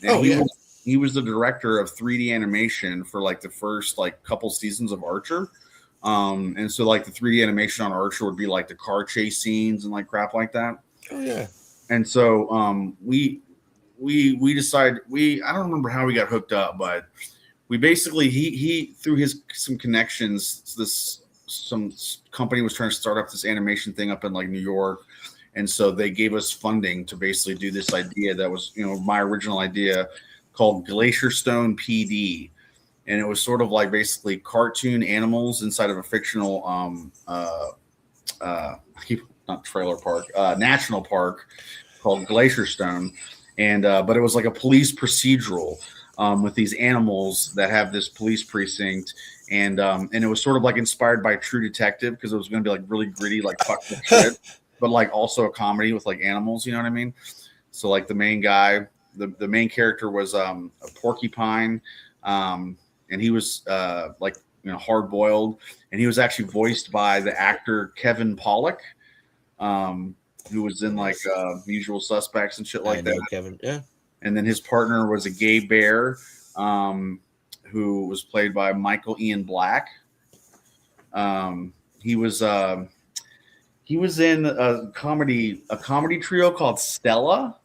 he was the director of 3D animation for like the first like couple seasons of Archer. And so like the 3D animation on Archer would be like the car chase scenes and like crap like that. Oh yeah. And so we decided, I don't remember how we got hooked up, but we basically he through some connections, some company was trying to start up this animation thing up in like New York. And so they gave us funding to basically do this idea that was, my original idea, called Glacier Stone PD. And it was sort of like basically cartoon animals inside of a fictional not trailer park, national park called Glacier Stone. And but it was like a police procedural with these animals that have this police precinct. And it was sort of like inspired by True Detective, because it was going to be like really gritty, like fucked up shit, but like also a comedy with like animals, you know what I mean? So like the main guy, the main character was a porcupine, and he was hard boiled, and he was actually voiced by the actor Kevin Pollak, who was in like Usual Suspects and shit like that. Kevin. Yeah. And then his partner was a gay bear, who was played by Michael Ian Black. He was in a comedy trio called Stella.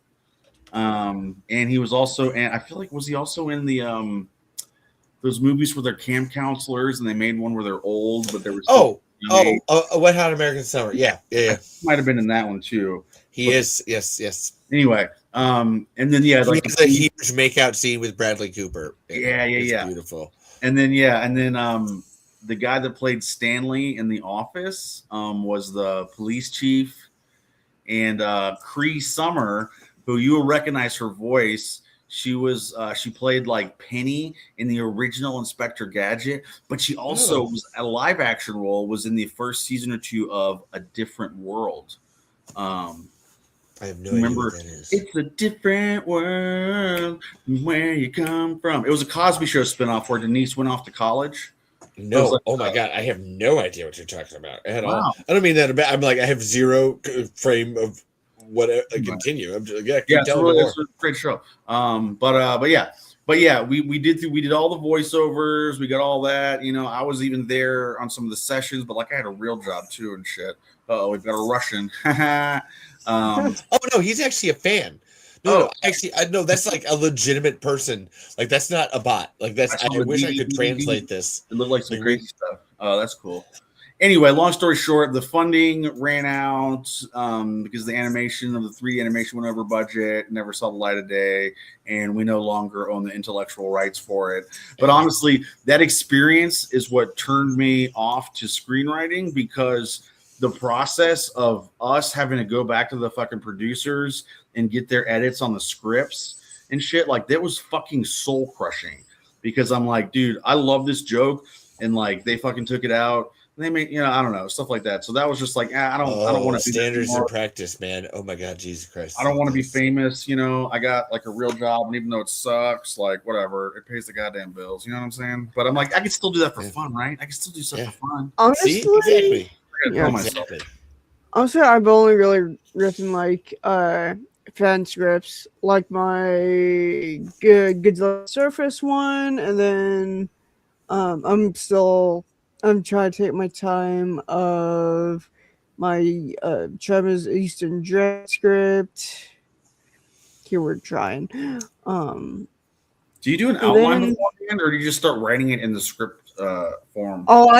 And he was also, and I feel like, was he also in the those movies where they're camp counselors, and they made one where they're old, but they were Wet Hot American Summer. Yeah. Might have been in that one too. He is. Yes. Anyway, and then he has a huge makeout scene with Bradley Cooper. Yeah. Beautiful. And then the guy that played Stanley in The Office was the police chief, and Cree Summer, who you will recognize her voice. She played like Penny in the original Inspector Gadget, but she also was a live action role, was in the first season or two of A Different World. I have no idea what that is. It's a different world from where you come from. It was a Cosby Show spinoff where Denise went off to college. No, like, oh my god, I have no idea what you're talking about at all. I don't mean that about. I'm like, I have zero frame of what. Continue. I'm just, it's a great show. But yeah, we did all the voiceovers. We got all that. I was even there on some of the sessions, but like I had a real job too and shit. We've got a Russian. Oh no, he's actually a fan. No, actually, I know that's like a legitimate person. Like that's not a bot. Like that's. saw I the wish I could DVD. translate this. It looked like some Like, crazy stuff. Oh, that's cool. Anyway, long story short, the funding ran out because the animation of the 3D animation went over budget, never saw the light of day, and we no longer own the intellectual rights for it. But honestly, that experience is what turned me off to screenwriting, because the process of us having to go back to the fucking producers and get their edits on the scripts and shit, like that was fucking soul crushing, because I'm like, dude, I love this joke, and like they fucking took it out. They made, I don't know, stuff like that. So that was just like, I don't want to do that standards anymore. and practice, man. Oh my God, Jesus Christ! I don't want to be famous. I got like a real job, and even though it sucks, like whatever, it pays the goddamn bills. You know what I'm saying? But I'm like, I can still do that for fun, right? I can still do stuff for fun. Honestly, See, exactly. Exactly. Honestly, I've only really written like fan scripts, like my Godzilla Surface one, and then I'm trying to take my time of my Tremors Eastern Dread script. Keyword trying. Do you do an outline beforehand, or do you just start writing it in the script form? Oh,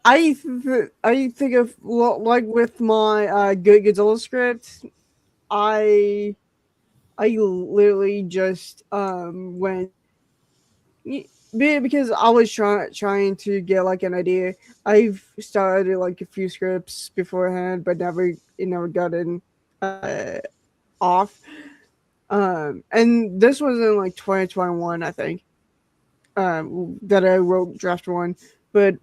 I think of like with my Godzilla script, I literally just went because I was trying to get like an idea. I've started like a few scripts beforehand, but never gotten off. And this was in like 2021, I think. That I wrote draft one, but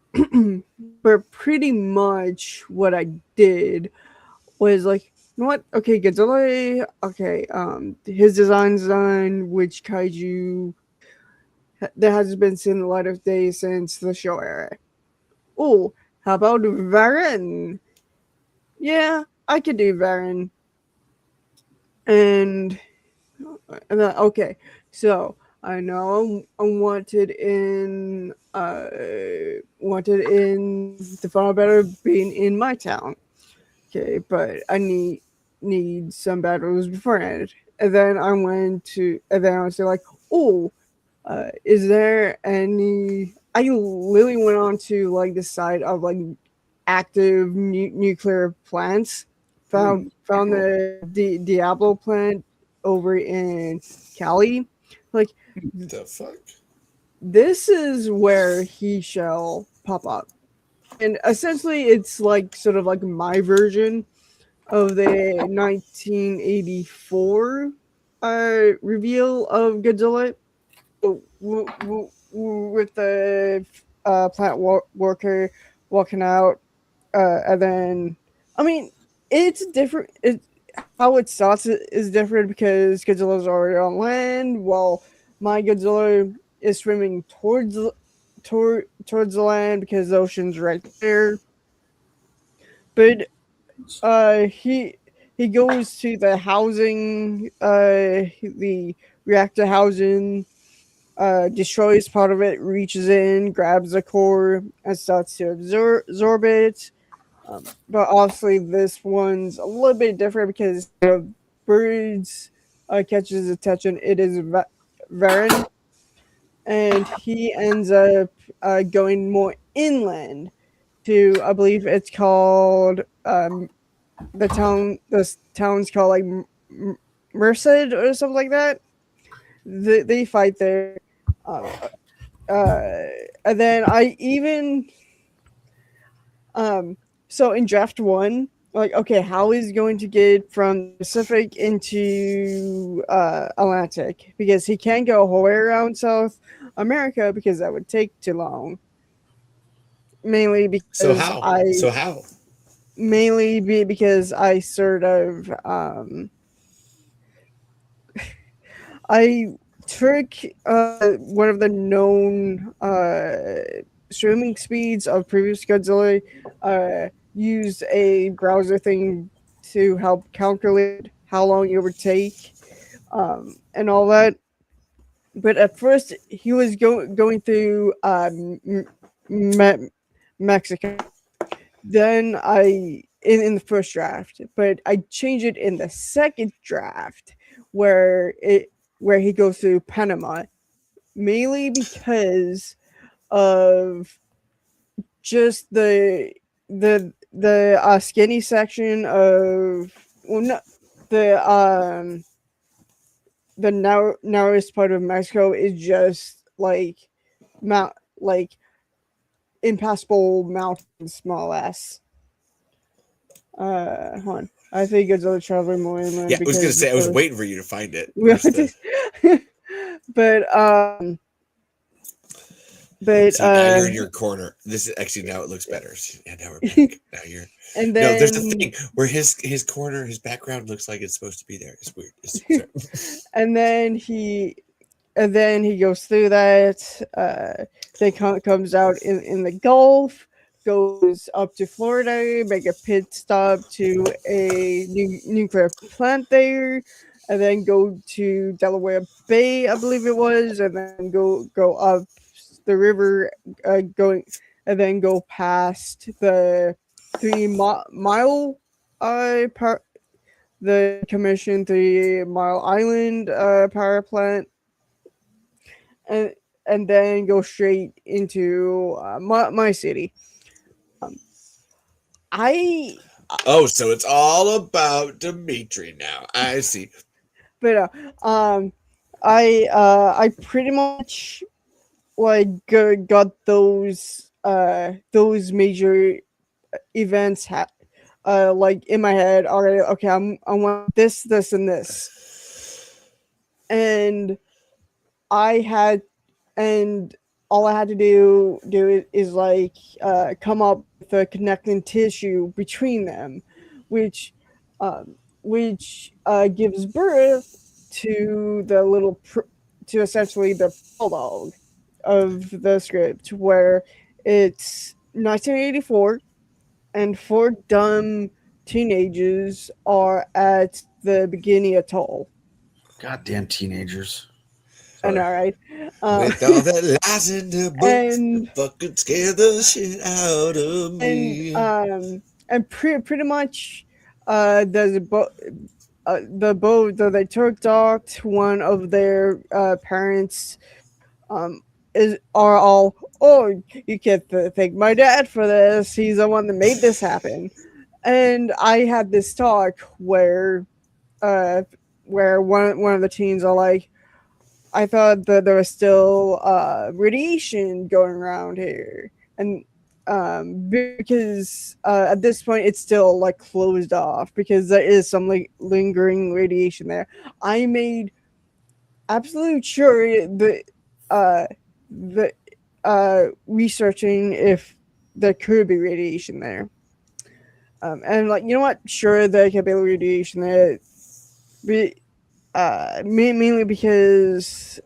but pretty much what I did was like, you know what? Okay, Godzilla. Okay, his design's done. Which kaiju that hasn't been seen the light of day since the show era? Oh, how about Varen? Yeah, I could do Varen. And then, okay, so I know I'm wanted in the final battle being in my town. Okay, but I need some battles beforehand. And then I was like, oh, is there any? I literally went on to like the side of like active nuclear plants. Found the Diablo plant over in Cali. Like, the fuck? This is where he shall pop up. And essentially, it's like sort of like my version of the 1984 reveal of Godzilla with the plant worker walking out. And then, I mean, it's different. How it starts is different because Godzilla's already on land, while my Godzilla is swimming towards the land because the ocean's right there. But he goes to the housing, the reactor housing, destroys part of it, reaches in, grabs the core, and starts to absorb it. But obviously, this one's a little bit different because birds catches his attention. It is Varen, and he ends up going more inland to, I believe it's called the town's called like Merced or something like that. They fight there, and then I even so in draft one, like, okay, how is he going to get from Pacific into Atlantic? Because he can't go whole way around South America because that would take too long. Mainly because because I sort of I took one of the known streaming speeds of previous Godzilla, used a browser thing to help calculate how long it would take, and all that. But at first, he was going through Mexico. Then in the first draft, but I changed it in the second draft where he goes through Panama, mainly because of just the skinny section of the narrowest part of Mexico is just like impassable mountains, more or less. Hold on. I think it's a traveling more inland. Yeah, I was gonna say I was waiting for you to find it. But See, now you're in your corner. This is actually now it looks better. See, and now we're back. Now you're and then no. There's a thing where his corner, his background looks like it's supposed to be there. It's weird. and then he goes through that. Then comes out in the Gulf, goes up to Florida, make a pit stop to a nuclear plant there, and then go to Delaware Bay, I believe it was, and then go up the river, and then go past the 3 mile the commissioned 3 Mile Island power plant, and then go straight into my city. So it's all about Dimitri now. I see. But I pretty much like got those major events like in my head already. Okay, I want this, and this, and all I had to do is like come up with a connecting tissue between them, which gives birth to to essentially the prologue of the script, where it's 1984 and 4 dumb teenagers are at the Bikini Atoll. Goddamn teenagers. I know, right? With all the lies in the books, and fucking scare the shit out of me. And pretty much, there's a the boat that they took docked. One of their parents are all, oh, you can't thank my dad for this. He's the one that made this happen. And I had this talk where one of the teens are like, I thought that there was still radiation going around here, and because at this point it's still like closed off because there is some like lingering radiation there. I made absolute sure the researching if there could be radiation there, and like, you know what? Sure, there could be radiation there. Mainly because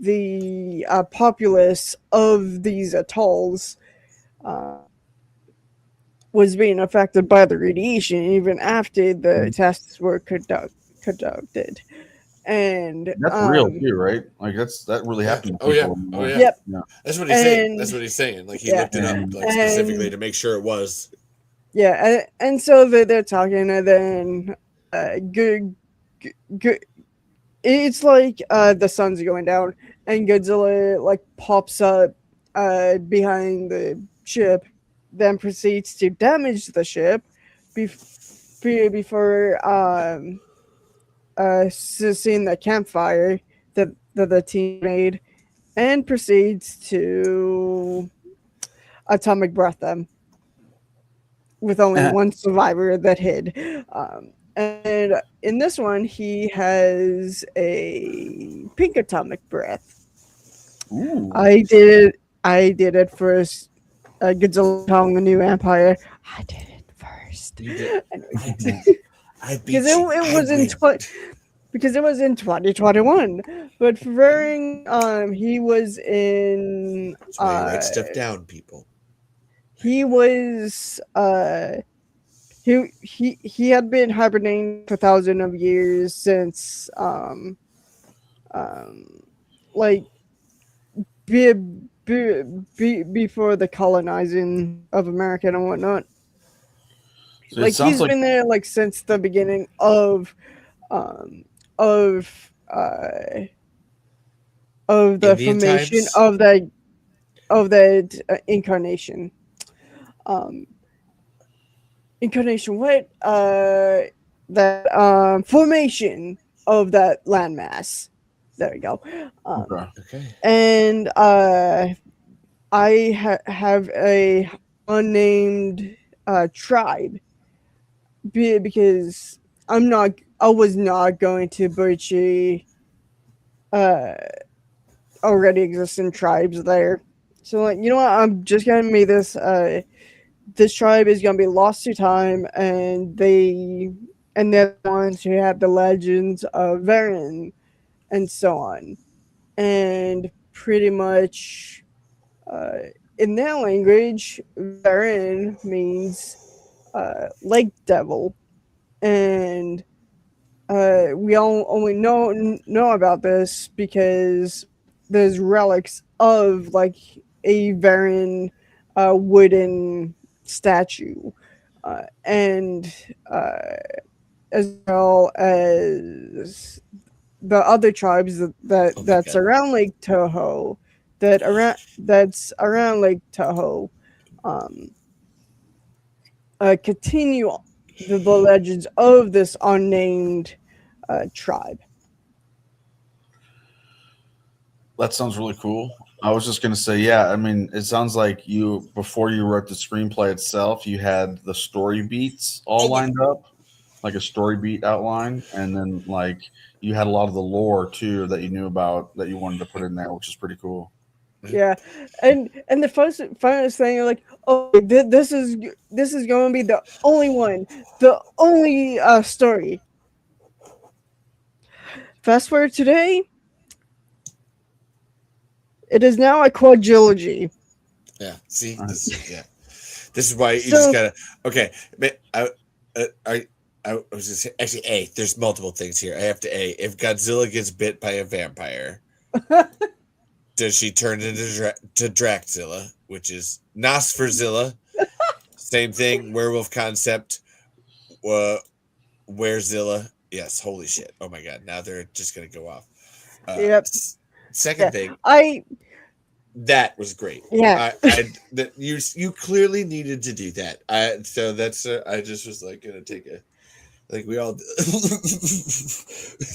the populace of these atolls was being affected by the radiation even after the tests were conducted. And that's real too, right? Like that really happened. Oh yeah. Yep. Yeah. That's what he's saying. That's what he's saying. Like he looked it up like specifically to make sure it was. Yeah, and so they're talking, and then good. It's like the sun's going down, and Godzilla like pops up behind the ship, then proceeds to damage the ship before seeing the campfire that the team made, and proceeds to atomic breath them with only one survivor that hid. And in this one, he has a pink atomic breath. Ooh. I did it first. Godzilla calling the new empire. I did it first. You did. Because it was in 2021. But for he was in. That's why you write stuff down, people. He was he had been hibernating for thousands of years since like before the colonizing of America and whatnot. So like he's been there like since the beginning of um, of of the Indian formation times. of that incarnation. Um, incarnation, what? That formation of that landmass. There we go. Okay. Okay. And I have a unnamed tribe because I was not going to butcher uh already existing tribes there. So like, you know what? I'm just gonna make this. This tribe is gonna be lost to time, and they're the ones who have the legends of Varen and so on, and pretty much, uh, in their language, Varen means lake devil, and we all only know about this because there's relics of like a Varan wooden statue, and uh, as well as the other tribes Oh my that's god. around Lake Toho, that's around Lake Toho, um, continue the legends of this unnamed tribe. That sounds really cool. I was just gonna say, yeah. I mean, it sounds like you before you wrote the screenplay itself, you had the story beats all Oh my. lined up, like a story beat outline, and then like you had a lot of the lore too that you knew about that you wanted to put in there, which is pretty cool. Yeah, and the funnest thing, you're like, oh, this is going to be the only one, the only story. Fast forward today, it is now a quadrilogy. Yeah. See, this Nice. is yeah. This is why you just So gotta. Okay, but I was just say, actually a. There's multiple things here. I have to a. If Godzilla gets bit by a vampire, does she turn into to Draczilla, which is Nosferzilla? Same thing. Werewolf concept. Uh, Werezilla. Yes. Holy shit. Oh my god. Now they're just gonna go off. yep, Second yeah, thing. I That was great. yeah, I that you clearly needed to do that. So that's I just was like gonna take a like we all. I feel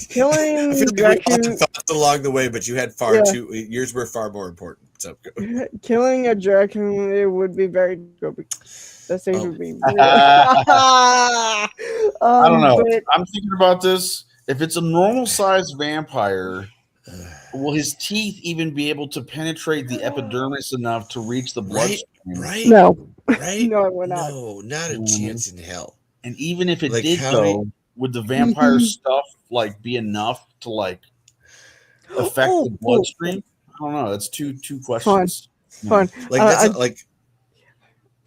killing like we all had Dracula, thoughts along the way, but you had far yeah, too yours were far more important. So killing a Dracula would be very difficult. That thing oh would be I don't know. but I'm thinking about this. If it's a normal sized vampire, will his teeth even be able to penetrate the epidermis enough to reach the right, bloodstream? right, no, right. no, we're not. No, not a Mhm. chance in hell. And even if it Like did, how many? though, would the vampire stuff like be enough to like affect the Oh, bloodstream? I don't know. That's two fun, questions. Yeah. fun. Like that's I like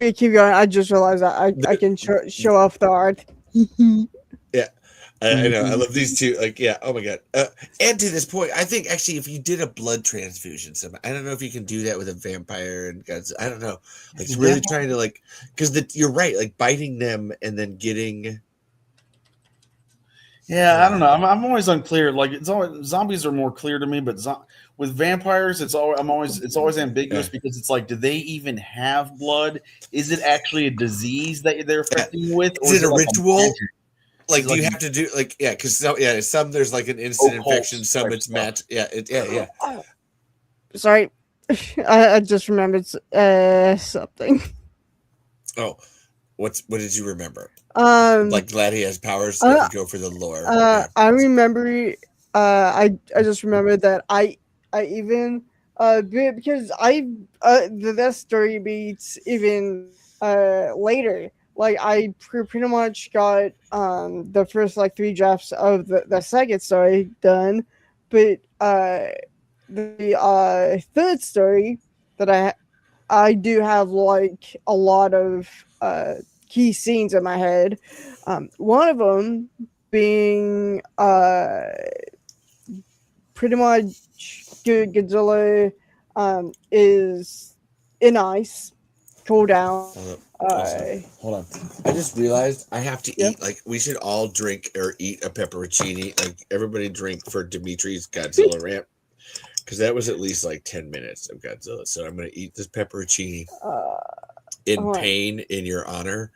keep going. I just realized that I the, can show off the art. yeah. I know. I Mhm. love these two. Like, yeah. Oh my god. And to this point, I think actually, if you did a blood transfusion, I don't know if you can do that with a vampire and guns. I don't know. Like, it's really trying to like, because you're right. Like biting them and then getting. Yeah, I don't know. I'm always unclear. Like it's always zombies are more clear to me, but with vampires, it's always Yeah. ambiguous because it's like, do they even have blood? Is it actually a disease that they're Yeah. affecting you with, Is or is it it a like a ritual? magic? Is Like, it do like you have to do like yeah? Because some there's like an instant occult infection. Some type it's stuff? mat. Yeah. Yeah. Oh, sorry, I just remembered something. Oh, what did you remember? Um, Like glad he has powers if uh, we go for the lore. Yeah. I remember. I just remembered that I even because that story beats even later. Like I pretty much got the first like three drafts of the second story done, but the third story that I do have like a lot of key scenes in my head. One of them being pretty much Godzilla is in ice, cool down. Also, hold on. I just realized I have to Yeah. eat. Like, we should all drink or eat a pepperoncini. Like, everybody drink for Dimitri's Godzilla rant. Because that was at least like 10 minutes of Godzilla. So I'm going to eat this pepperoncini in hold on. pain in your honor.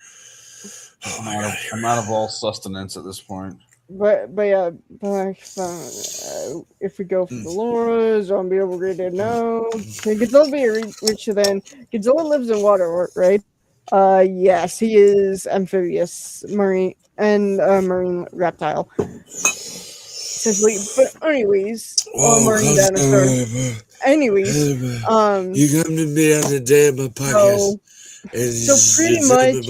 Oh my God. I'm out of all sustenance at this point. But yeah, if we go for the lore, zombie overrated, no. Can Godzilla be richer than Godzilla lives in water, right? Yes, he is amphibious, marine, and marine reptile. Essentially, but anyways, marine dinosaur. Anyways, you come to me on the day of my podcast, so pretty much.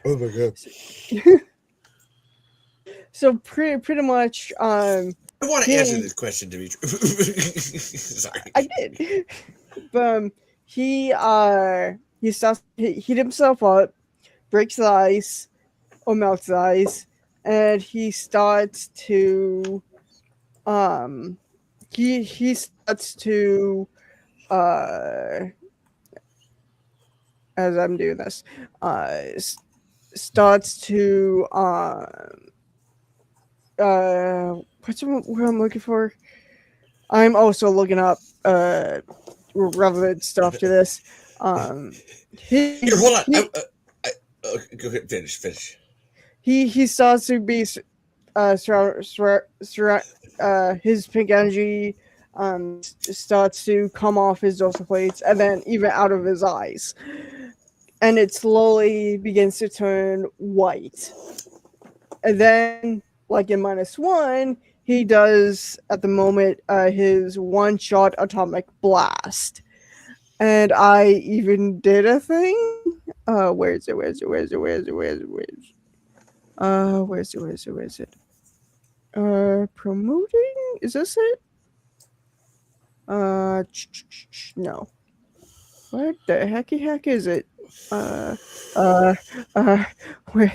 Oh my God. So pretty much, I want to answer this question, Dimitri. Sorry, I did. But he starts heat himself up, breaks the ice, or melts the ice, and he starts to he starts to as I'm doing this starts to what's what I'm looking for? I'm also looking up relevant stuff to this. Here, hold on. Go ahead, finish. He starts to be his pink energy starts to come off his dorsal plates and then even out of his eyes, and it slowly begins to turn white. And then, like in -1, he does at the moment his one-shot atomic blast, and I even did a thing. Where is it? Promoting? Is this it? No. What the heck is it? Where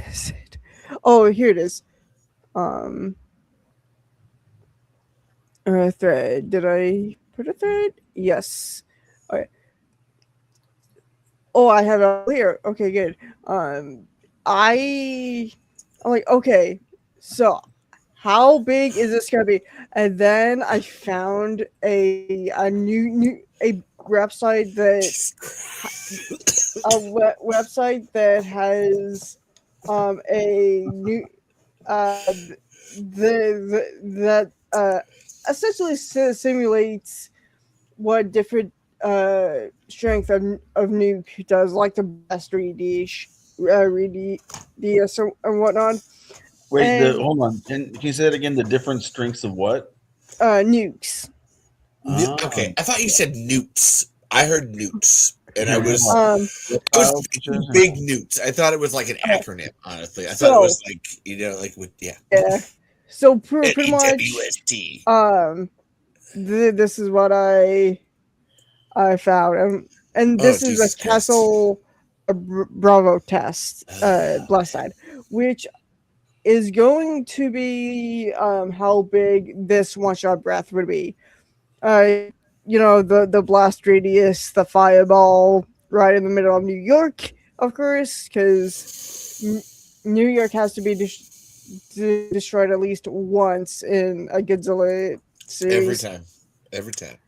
is it? Oh, here it is. Thread. Did I put a thread? Yes. Okay. Oh, I have it here. Okay, good. I'm like, okay, so how big is this gonna be? And then I found a new website website that has a new that essentially simulates what different strength of nuke does, like the blast radius and whatnot. Wait, hold on. Can you say that again? The different strengths of what? Nukes. Okay, I thought you said newts. I heard newts, and I was big newts. I thought it was like an acronym. Honestly, I thought it was like with Yeah. So pretty much. This is what I found, and this is a Castle Bravo test, blast side, which is going to be how big this one-shot breath would be. The blast radius, the fireball right in the middle of New York, of course, because New York has to be destroyed at least once in a Godzilla series. Every time.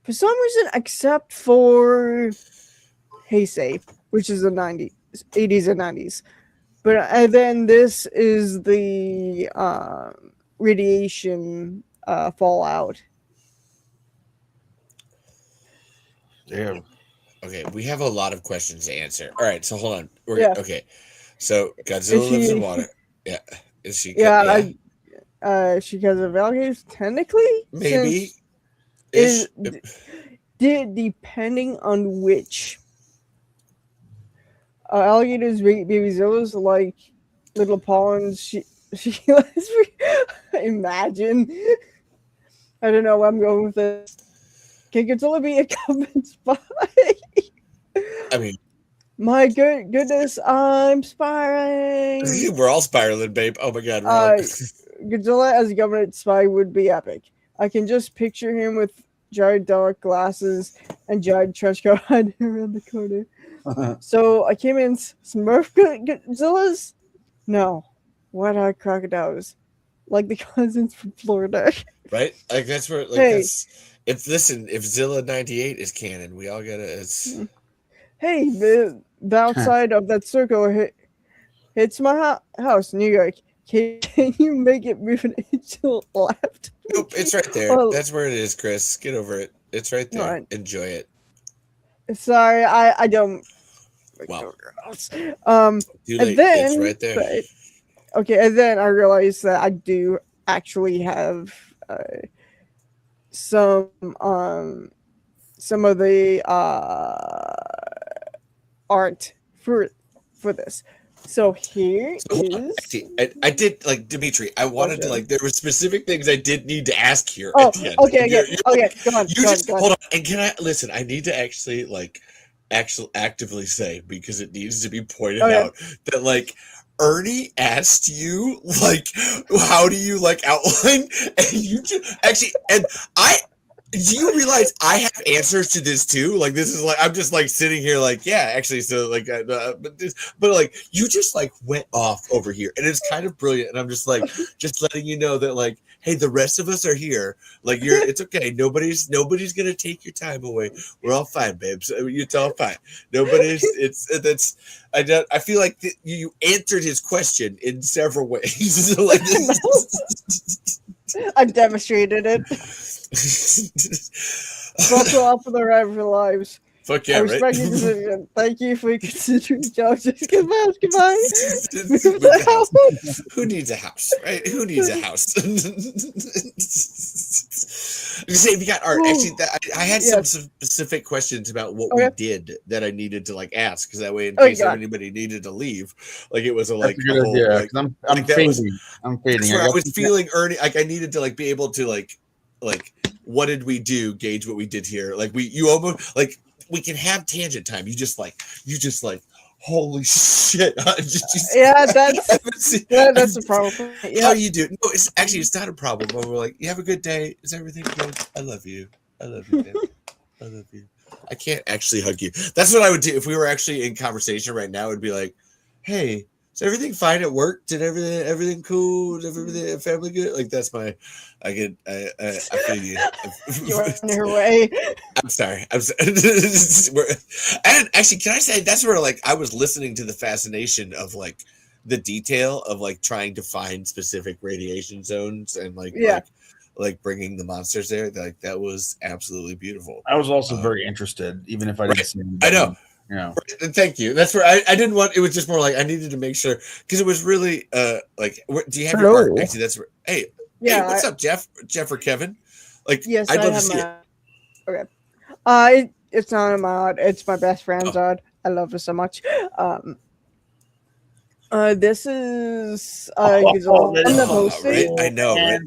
For some reason, except for Heisei, which is the 80s and 90s. But and then this is the radiation fallout. Damn. Okay, we have a lot of questions to answer. All right, so hold on. Okay. So Godzilla lives in water. Yeah. Is she? Yeah. She has a value technically. Maybe. Depending on which alligators, baby zoos, like little ponds. She lets me imagine. I don't know where I'm going with this. Can Godzilla be a government spy? I mean, my goodness, I'm spiraling. We're all spiraling, babe. Oh my God. Godzilla as a government spy would be epic. I can just picture him with giant dark glasses, and giant trash can hiding around the corner. So I came in Smurf Godzillas? No. What-eyed crocodiles. Like the cousins from Florida. Right? Like that's where like Hey. that's if Zilla 98 is canon, we all gotta it's Hey, the outside of that circle hits my house, New York. Can you make it move an inch to the left? nope, it's right there. Well, That's where it is, Chris. Get over it. It's right there. Alright. Enjoy it. Sorry, I don't. Wow. Too And late. then, It's right there. Okay, and then I realized that I do actually have some of the art for this. So here is. Actually, I did like Dimitri. I wanted to like there were specific things I did need to ask here. Oh, at the end. okay, And okay. Go on. Hold on. And can I listen? I need to actually actively say because it needs to be pointed out that like Ernie asked you like how do you like outline and you just actually and do you realize I have answers to this too? Like this is like I'm just like sitting here like yeah actually so like but like you just like went off over here and it's kind of brilliant and I'm just like just letting you know that like hey the rest of us are here like it's okay nobody's gonna take your time away we're all fine babes it's all fine nobody's that's I feel like you answered his question in several ways so like I demonstrated it. Buckle up for the ride of your lives. Fuck yeah, I respect right? your decision. Thank you for considering jobs. Goodbye. Who needs a house, right? Who needs a house? You say we got art. Actually, I had some specific questions about what we did that I needed to like ask, because that way, in case anybody needed to leave, like it was like a whole, like, I'm fading. That's where I was feeling Ernie. Like I needed to like be able to like what did we do? Gauge what we did here. Like you almost like. We can have tangent time. You just like, holy shit! Yeah, that's the problem. Yeah. How you do? No, it's not a problem. But we're like, you have a good day. Is everything good? I love you. I love you, babe. I love you. I can't actually hug you. That's what I would do if we were actually in conversation right now. It'd be like, hey, is everything fine at work? Did everything cool? Did everything family good? Like that's my. I feel you. You're on your way. I'm sorry. And actually, can I say that's where like I was listening to the fascination of like the detail of like trying to find specific radiation zones and like bringing the monsters there. Like that was absolutely beautiful. I was also very interested, even if I didn't see anything. I know. Yeah. Thank you. That's where I didn't want. It was just more like I needed to make sure because it was really like. Do you have your art? Actually, that's where. Hey. Yeah, hey, what's up, Jeff or Kevin? Like, yes, I'd love to see it. Okay. It's not my art. It's my best friend's art. I love it so much. This is right? I know, right?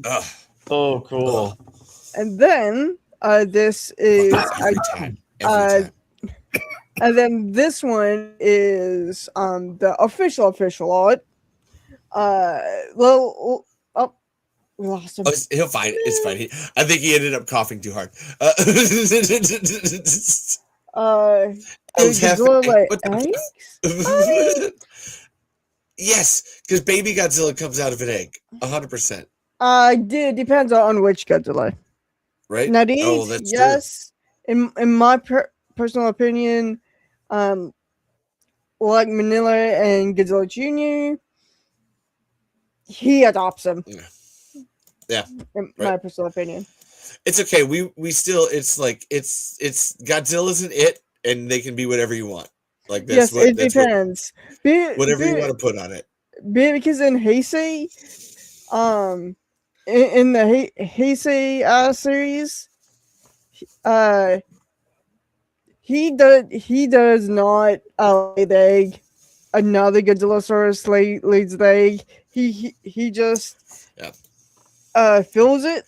Oh, cool. And then this is every time. And then this one is the official art. Lost him. Oh, he'll find it. It's fine. I think he ended up coughing too hard. Yes, because Baby Godzilla comes out of an egg, 100%. Depends on which Godzilla. Right? Now these, that's yes, true. In my personal opinion, like Manila and Godzilla Jr., he adopts them. Yeah. In my personal opinion. It's okay. We still it's Godzilla's an it and they can be whatever you want. Like that's it depends. Whatever you want to put on it. Because in Heisei, in the Heisei series, he does not lay the egg. Another Godzillasaurus lays the egg. He just fills it.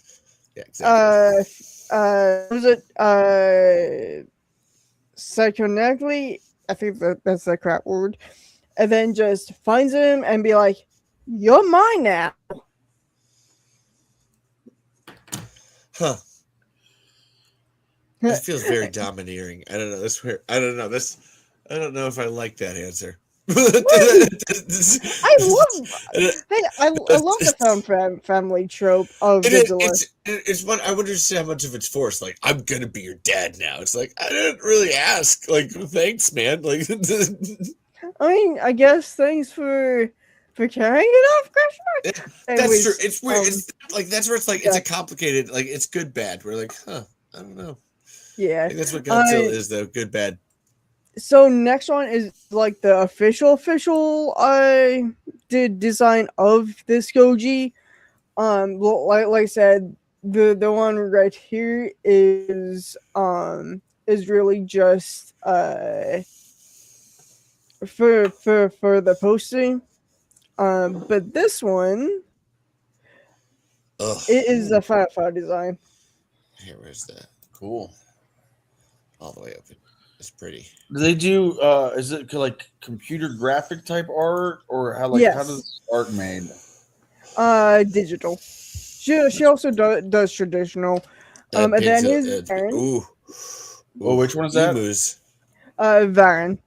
Yeah, exactly. Fills it psychonically. I think that's the correct word. And then just finds him and be like, "You're mine now." Huh. This feels very domineering. I don't know. This weird. I don't know. This. I don't know if I like that answer. I love. Hey, I love the family trope of Godzilla. It's what I wonder how much of it's forced. Like, I'm gonna be your dad now. It's like I didn't really ask. Like, thanks, man. Like, I mean, I guess thanks for carrying it off, question mark. that's true. It's weird. It's like that's where it's like it's a complicated. Like, it's good bad. We're like, huh? I don't know. Yeah, I think that's what Godzilla is, though. Good bad. So next one is like the official design of this Goji. Like I said, the one right here is really just for the posting. But this one it is a Firefly design. Here, where's that? Cool. All the way open. It's pretty. Do they do? Is it like computer graphic type art, or how how does art made? Digital. She also does traditional. And then his Varen. Ooh. Oh, which one is that? Emus. Varen.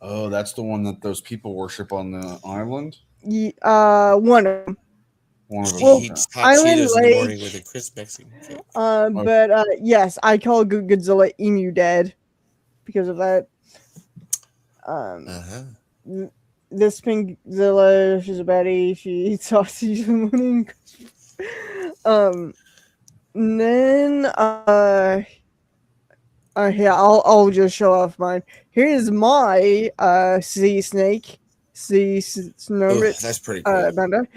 Oh, that's the one that those people worship on the island. One of them. One of them. Well, Eats hot Cheetos in the morning with a crisp Mexican cake. But yes, I call Godzilla Emu Dad because of that. This pink Zilla, she's a baddie. She eats sausage in the morning. And then yeah, I'll just show off mine. Here's my sea snake, snowbit. That's pretty cool. Banda.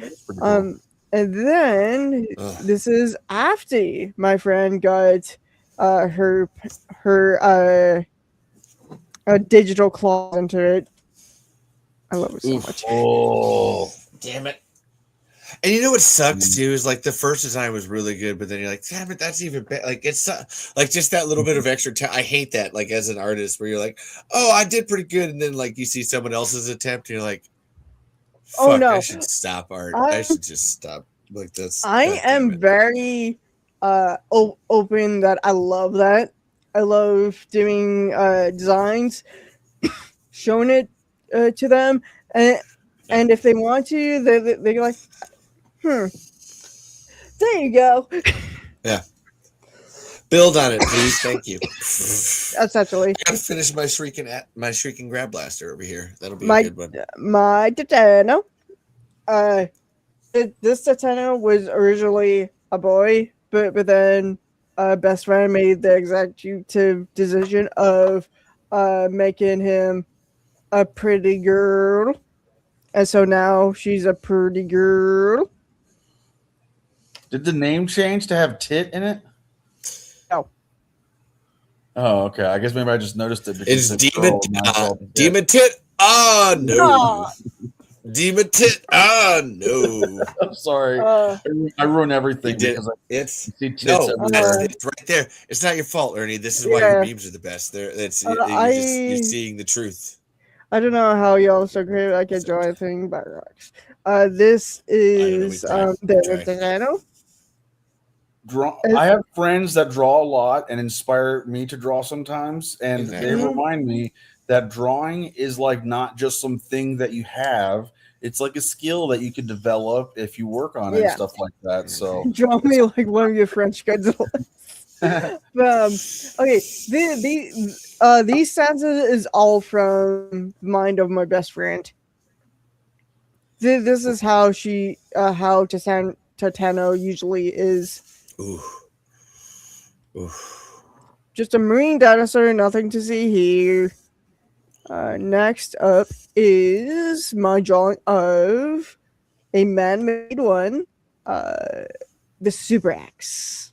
And then this is after my friend got her digital claws into it. I love it so much. Oh, damn it. And you know what sucks too is like the first design was really good, but then you're like, damn it, that's even better. Like it's like just that little bit of extra time. I hate that. Like as an artist, where you're like, oh, I did pretty good, and then like you see someone else's attempt, and you're like, fuck, oh no, I should stop art. I should just stop. Like this. I am very open that I love that. I love doing designs, showing it to them, and if they want to, they're like, there you go. Yeah. Build on it, please. Thank you. Essentially. I gotta finish my shrieking grab blaster over here. That'll be a good one. My Titano. This Titano was originally a boy, but then best friend made the executive decision of making him a pretty girl. And so now she's a pretty girl. Did the name change to have tit in it? No. Oh, okay. I guess maybe I just noticed it. It's Demon Tit. Oh, no. Demon Tit. Oh, no. I'm sorry. I ruin everything. Because it's right there. It's not your fault, Ernie. This is why your memes are the best. You're seeing the truth. I don't know how y'all so great I can draw anything by rocks. This is the Titano. I have friends that draw a lot and inspire me to draw sometimes, and they remind me that drawing is like not just something that you have. It's like a skill that you can develop if you work on it and stuff like that. So draw me like one of your French Godzilla. Okay, these stanzas is all from Mind of My Best Friend. This is how how Titano usually is. Ooh. Just a marine dinosaur, nothing to see here. Next up is my drawing of a man-made one, the Super Axe.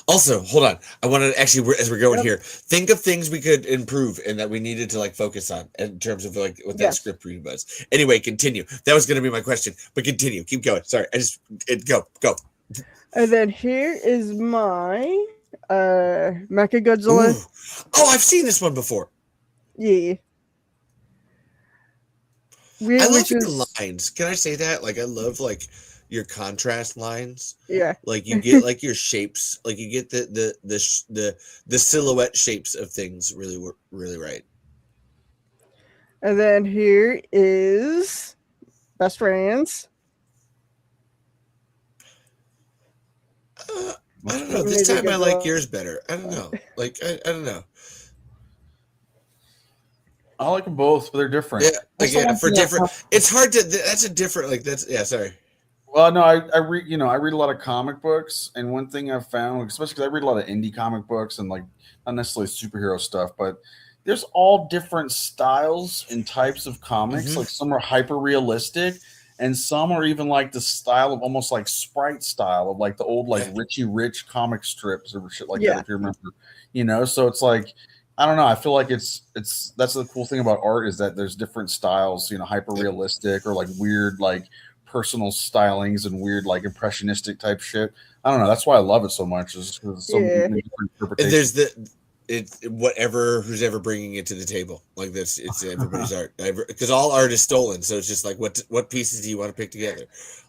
Also, hold on. I want to actually, as we're going here, think of things we could improve and that we needed to like focus on in terms of like what that script reading was. Anyway, continue. That was going to be my question, but continue. Keep going. Sorry, go. And then here is my Mecha Godzilla. Ooh. Oh, I've seen this one before. Yeah. I love your lines. Can I say that? Like, I love like your contrast lines. Yeah. Like you get like your shapes, like you get the silhouette shapes of things really right. And then here is Best Friends. I don't know. This time I like yours better. I don't know. Like I don't know. I like them both, but they're different. Yeah, again, for different. It's hard to. That's a different. Like that's. Yeah, sorry. Well, no, I read. I read a lot of comic books, and one thing I've found, especially because I read a lot of indie comic books and like not necessarily superhero stuff, but there's all different styles and types of comics. Mhm. Like some are hyper realistic, and some are even like the style of almost like sprite style of like the old like Richie Rich comic strips or shit like that. If you remember, so it's like. I don't know. I feel like it's that's the cool thing about art is that there's different styles, hyper realistic or like weird, like personal stylings and weird, like impressionistic type shit. I don't know. That's why I love it so much. Is because so many different interpretations. And there's who's ever bringing it to the table. Like this, it's everybody's art because all art is stolen. So it's just like what pieces do you want to pick together?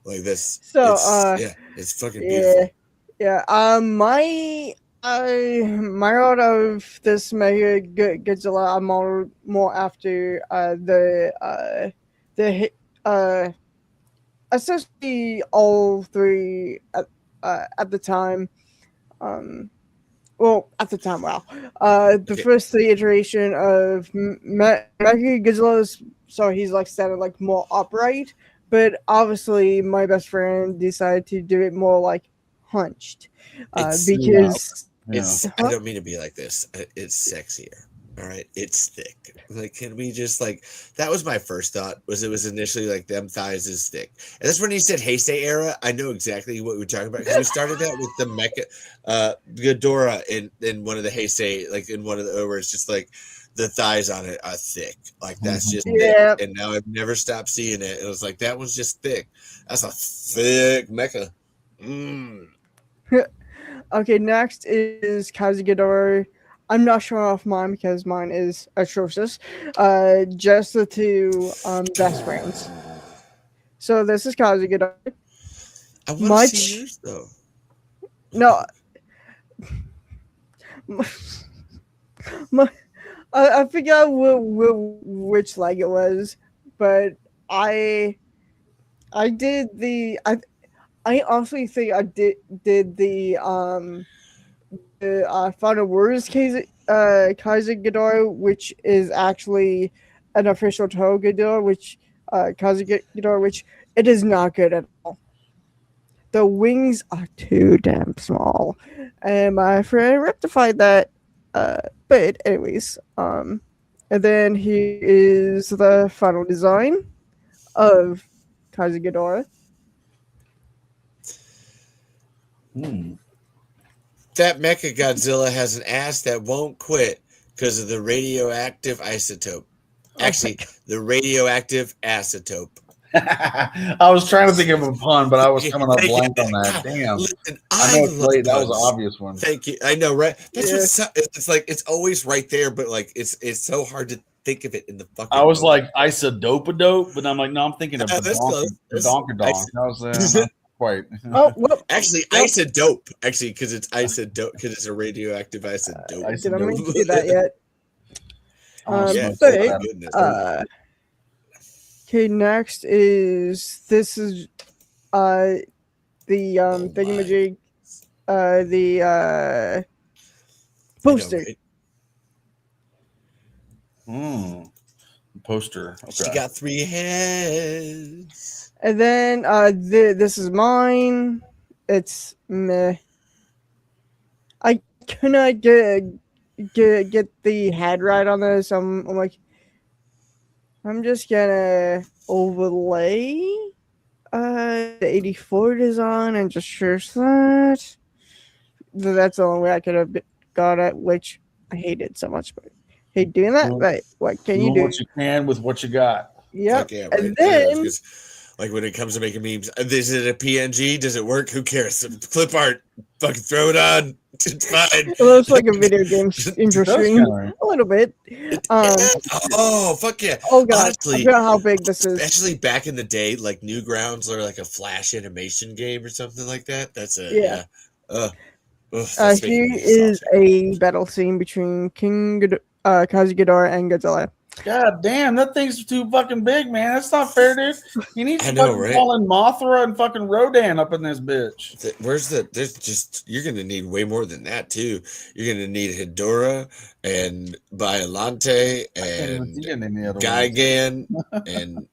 Like this. So it's fucking beautiful. Yeah. My out of this Mega Godzilla, I'm more after essentially all three at the time. At the time, wow. The first three iteration of Mega Godzilla, so he's like standing like more upright, but obviously my best friend decided to do it more like hunched because. I don't mean to be like this. It's sexier. All right. It's thick. Like, can we just like, that was my first thought was it was initially like them thighs is thick. And that's when he said Heisei era. I know exactly what we're talking about. Because we started that with the Mecha, Ghidorah in one of the Heisei, like in one of the, where it's just like the thighs on it are thick. Like that's just thick. And now I've never stopped seeing it. It was like, that was just thick. That's a thick Mecha. Okay, next is Kazugidoro. I'm not showing off mine because mine is atrocious. Just the two best friends. So this is Kazugidoro. I want to see yours though. No. I forgot which leg it was, but I did the I honestly think I did the Final Words Kaiser Ghidorah, which is actually an official Toho Ghidorah, which Kaiser Ghidorah, which it is not good at all. The wings are too damn small, and my friend rectified that. But anyways, and then here is the final design of Kaiser Ghidorah. That Mecha Godzilla has an ass that won't quit because of the radioactive isotope. Actually, the radioactive acetope. I was trying to think of a pun, but I was coming up blank on that. Damn. Listen, I know it's late. That was an obvious one. Thank you. I know, right? That's it's like it's always right there, but like it's so hard to think of it in the fucking. I was like isodope, but I'm like, no, I'm thinking of Donkadonk. Quite. Oh, well, actually, isodope. Actually, because it's isodope, because it's a radioactive isodope. Did I mean to do that yet? Okay, next is the thingamajig, the poster. Poster. Okay. She got 3 heads. And then this is mine. It's meh. I cannot get the head right on this. I'm like, I'm just gonna overlay the 84 design and just search that. That's the only way I could have got it, which I hated so much. But hey, doing that, right? What can you do? What you can with what you got. Yeah. Okay, right. And then, like when it comes to making memes, is it a PNG? Does it work? Who cares? Clip art. Fucking throw it on. It's fine. It looks like a video game intro It does screen. kinda. A little bit. Yeah. Oh, fuck yeah. Oh god, I Honestly, forgot how big this is. especially back in the day, like Newgrounds or like a Flash animation game or something like that. That's a Yeah. that's making Here me is salty. a battle scene between King Kazugidora and Godzilla. God damn, that thing's too fucking big, man. That's not fair, dude. He needs I to know, fucking right? call in Mothra and fucking Rodan up in this bitch. There's just you're gonna need way more than that too. You're gonna need Hedora and Biolante I can't even and see any other ones. Gigan and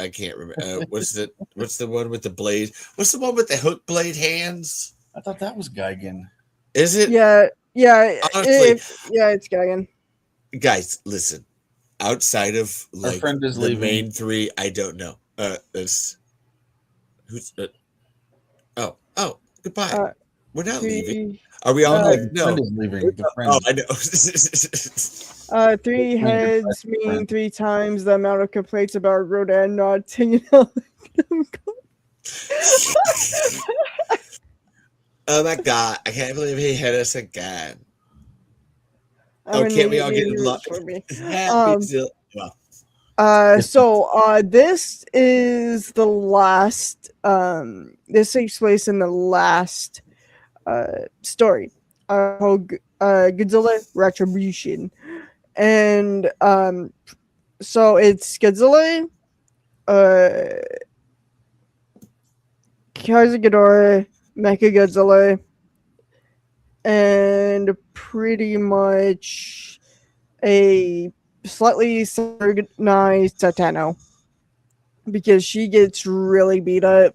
I can't remember what's the one with the blade? What's the one with the hook blade hands? I thought that was Gigan. Is it? Yeah, Honestly, it's Gagan. guys, listen. Outside of Our like friend is the leaving. main three, I don't know. That's who's oh goodbye. We're not leaving. Are we all like The no? friend is leaving. The friend. Oh, I know. 3 heads mean 3 times the amount of complaints about Rodan not taking out. Oh my god! I can't believe he hit us again. I'm gonna Can't we need all you get to luck? for me. Happy still. Well, This is the last. This takes place in the last story. Called Godzilla Retribution, and so it's Godzilla, Kazugidora, Mechagodzilla, and pretty much a slightly organized Titano, because she gets really beat up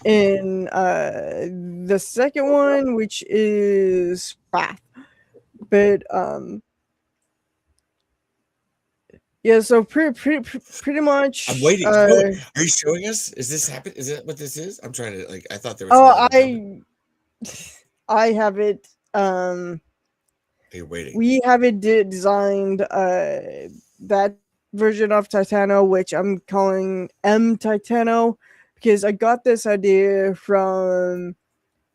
in the second one, which is Wrath. But yeah, so pretty much. I'm waiting. Are you showing us? Is this happen? Is that what this is? I'm trying to like. I thought there was. I have it. You're waiting. We have it designed. That version of Titano, which I'm calling M Titano, because I got this idea from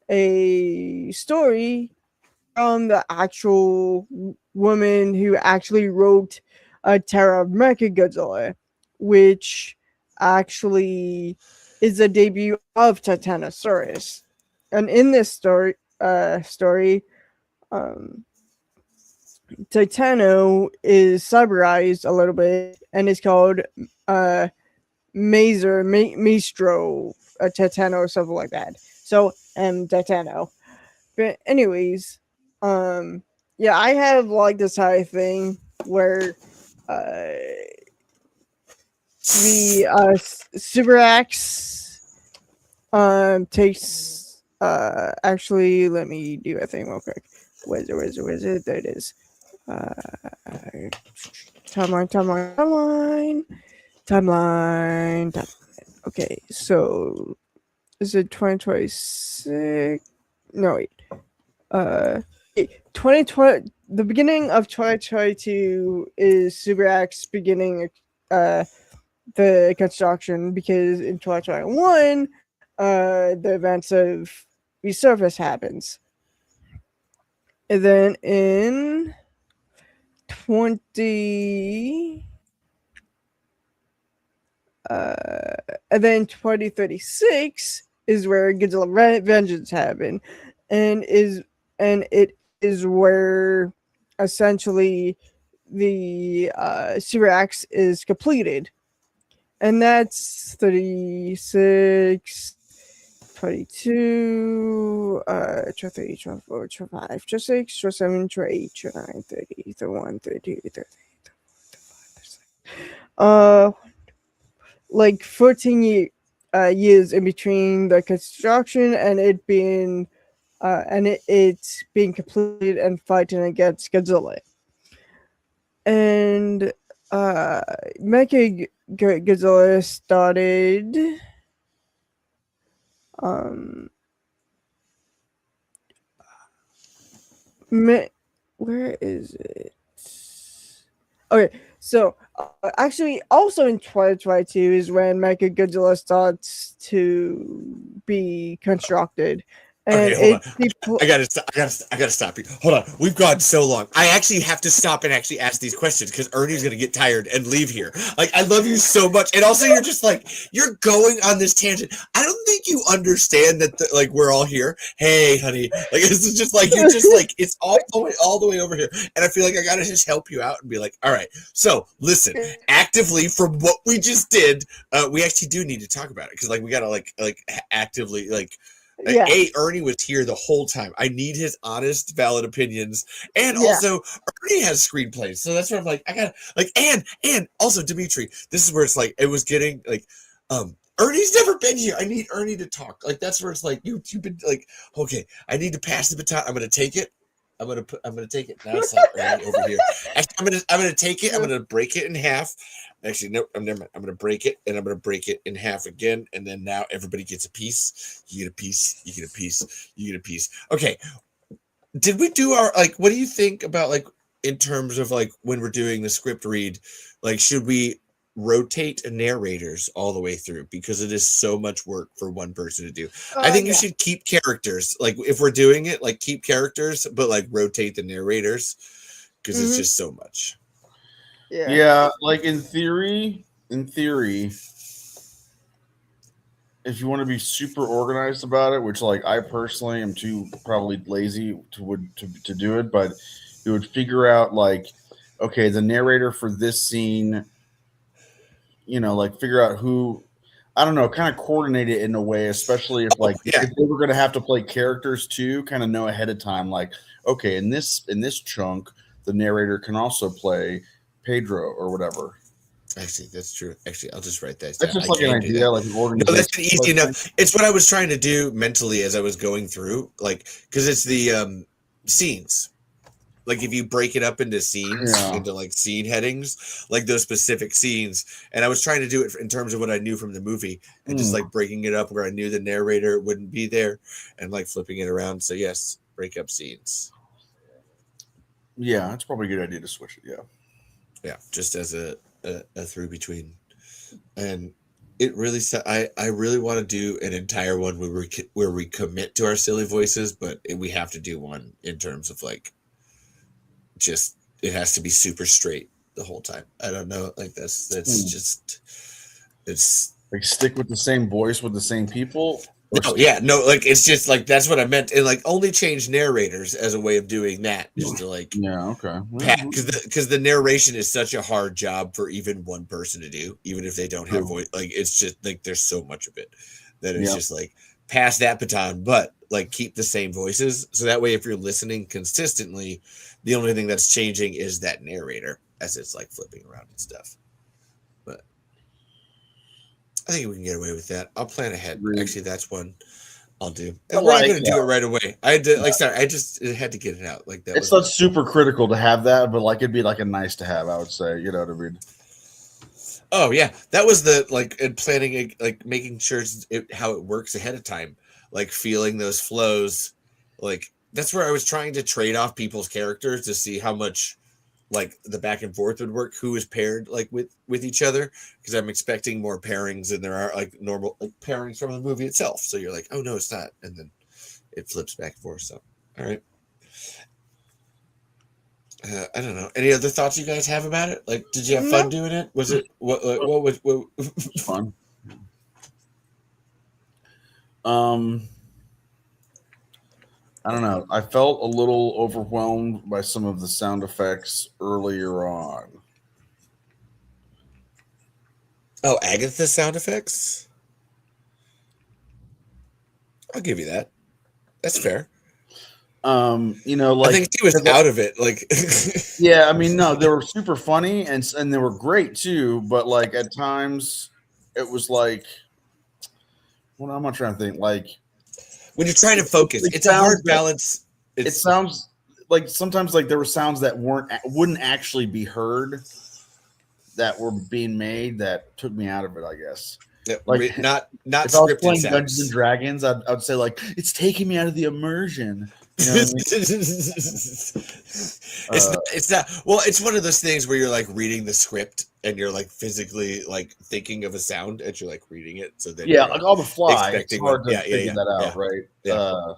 a story from the actual woman who actually wrote Terror of Mechagodzilla, which actually is a debut of Titanosaurus. And in this story, Titano is cyberized a little bit and is called Maestro Titano or something like that. So Titano. But anyways, yeah, I have like this high thing where the Super Axe takes actually, let me do a thing real quick. Where's it? There it is. Timeline. Okay, so is it 2026? No, wait. 2020. The beginning of 2022 is Super Axe beginning the construction, because in 2021 the events of Resurface happens. And then in 2036 is where Godzilla Vengeance happen, and it is where essentially the Super Axe is completed, and that's 36. 22, 23, 24, 25, 26, 27, 28, 29, 30, 31, 32, 33, 35, like 14 years in between the construction and it being it's being completed and fighting against Godzilla. And Mecha Godzilla started where is it? Okay, so actually, also in 2022 is when Mecha Godzilla starts to be constructed, And Okay, hold on. people. I gotta stop. I gotta stop you. Hold on. We've gone so long. I actually have to stop and actually ask these questions because Ernie's gonna get tired and leave here. Like, I love you so much, and also you're just like you're going on this tangent. I don't think you understand that. Like, we're all here. Hey, honey. Like, this is just like you're just like it's all the way over here, and I feel like I gotta just help you out and be like, all right. So listen, actively from what we just did, we actually do need to talk about it because like we gotta like actively like. Yeah. Ernie was here the whole time. I need his honest, valid opinions, and Yeah. also Ernie has screenplays, so that's where I'm like, I gotta like, and also Dimitri. This is where it's like it was getting like, Ernie's never been here. I need Ernie to talk. Like that's where it's like you've been like, okay, I need to pass the baton. I'm gonna take it. I'm gonna take it. Now it's like Ernie over here. Actually, I'm gonna take it. I'm gonna break it in half. Actually, nope. I'm never. I'm gonna break it, and I'm gonna break it in half again, and then now everybody gets a piece. You get a piece. You get a piece. You get a piece. Okay. Did we do our like? What do you think about like in terms of like when we're doing the script read? Like, should we rotate narrators all the way through because it is so much work for one person to do? I think you should keep characters. Like if we're doing it, like keep characters, but like rotate the narrators because it's just so much. Yeah, like in theory, if you want to be super organized about it, which like I personally am too probably lazy to do it, but you would figure out like, okay, the narrator for this scene, you know, like figure out who, I don't know, kind of coordinate it in a way, especially if like if they were going to have to play characters too, kind of know ahead of time, like, okay, in this chunk, the narrator can also play Pedro or whatever. Actually, that's true. Actually, I'll just write that down. That's just like an idea, like an organization. No, that's easy enough. It's what I was trying to do mentally as I was going through, like, because it's the scenes. Like if you break it up into scenes, into like scene headings, like those specific scenes. And I was trying to do it in terms of what I knew from the movie and just like breaking it up where I knew the narrator wouldn't be there and like flipping it around. So yes, break up scenes. Yeah, it's probably a good idea to switch it. Yeah. Yeah, just as a through between. And it really I really want to do an entire one where we commit to our silly voices, but we have to do one in terms of like just it has to be super straight the whole time. I don't know, like that's just it's like stick with the same voice with the same people. Like it's just like that's what I meant, and like only change narrators as a way of doing that, just to like because the narration is such a hard job for even one person to do, even if they don't have voice. Like it's just like there's so much of it that it's just like pass that baton, but like keep the same voices, so that way if you're listening consistently, the only thing that's changing is that narrator as it's like flipping around and stuff. But I think we can get away with that. I'll plan ahead. Actually, that's one I'll do. And we're not going to do it right away. I had to, like, sorry, I just had to get it out. Like that. It's not super critical to have that, but like it'd be like a nice to have. I would say, you know what I mean. Oh yeah, that was the like planning, like making sure how it works ahead of time, like feeling those flows. Like that's where I was trying to trade off people's characters to see how much like the back and forth would work, who is paired like with each other, because I'm expecting more pairings than there are like normal like pairings from the movie itself. So you're like, oh no, it's not, and then it flips back and forth. So all right. I don't know. Any other thoughts you guys have about it? Like, did you have fun doing it? Was it what was fun? I don't know. I felt a little overwhelmed by some of the sound effects earlier on. Oh, Agatha's sound effects? I'll give you that. That's fair. You know, like I think she was out of it. Like, yeah, I mean, no, they were super funny and they were great too. But like at times, it was like, what am I trying to think? Like, when you're trying to focus, it's a hard balance. It sounds like sometimes like there were sounds that wouldn't actually be heard that were being made that took me out of it, I guess. Yeah, like not if I was playing Dungeons and Dragons, I'd say like it's taking me out of the immersion. You know what I mean? It's not. Well, it's one of those things where you're like reading the script and you're like physically like thinking of a sound as you're like reading it. So then like on the fly, it's hard to figure that out, right? Yeah.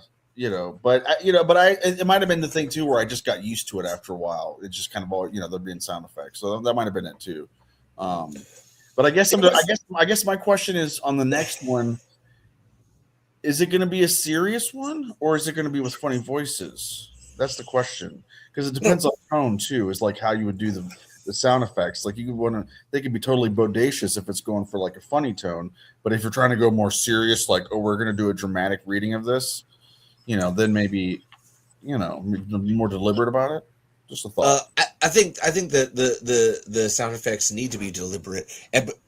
but it might have been the thing too where I just got used to it after a while. It just kind of all, there being sound effects, so that might have been it too. But I guess my question is on the next one: is it going to be a serious one or is it going to be with funny voices? That's the question, because it depends on tone too. Is like how you would do the sound effects. Like they could be totally bodacious if it's going for like a funny tone, but if you're trying to go more serious, like, oh, we're going to do a dramatic reading of this, then maybe, be more deliberate about it. Just a thought. I think that the sound effects need to be deliberate.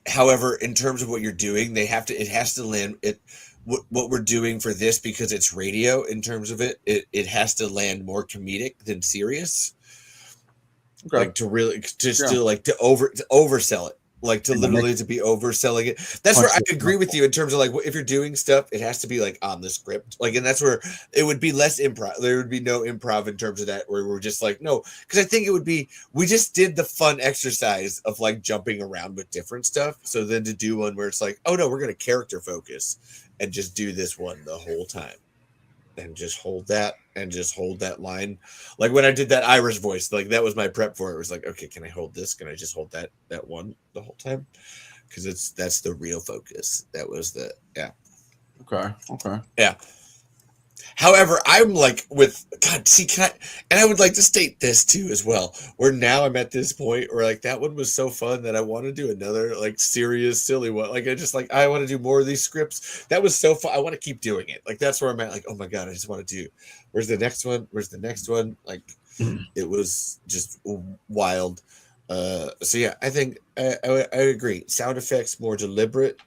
However, in terms of what you're doing, it has to land it. What we're doing for this, because it's radio, in terms of it has to land more comedic than serious. Okay. Like to oversell it, like to literally to be overselling it. That's where I agree with you in terms of like, if you're doing stuff, it has to be like on the script, like, and that's where it would be less improv. There would be no improv in terms of that, where we're just like, no, because I think it would be, we just did the fun exercise of like jumping around with different stuff. So then to do one where it's like, oh no, we're going to character focus and just do this one the whole time. And just hold that line. Like when I did that Irish voice, like that was my prep for it. It was like, okay, can I hold this? Can I just hold that one the whole time? Because that's the real focus. That was Okay. Yeah. However, I'm like with God. See, and I would like to state this too as well. Where now I'm at this point where like that one was so fun that I want to do another like serious, silly one. Like I want to do more of these scripts. That was so fun. I want to keep doing it. Like that's where I'm at. Like, oh my God, I just want to do. Where's the next one? Like it was just wild. So yeah, I think I agree. Sound effects more deliberate.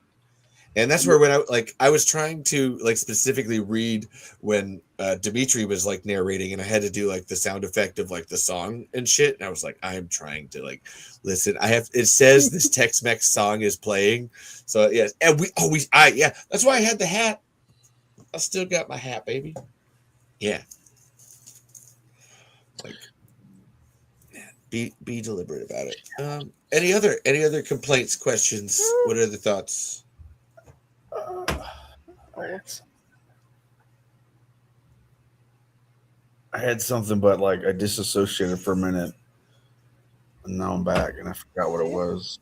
And that's where when I was trying to like specifically read when Dimitri was like narrating, and I had to do like the sound effect of like the song and shit. And I was like, I'm trying to like listen. It says this Tex-Mex song is playing. So yes, and that's why I had the hat. I still got my hat, baby. Yeah. Like, be deliberate about it. Any other complaints, questions? What are the thoughts? I had something, but like I disassociated for a minute, and now I'm back, and I forgot what it was.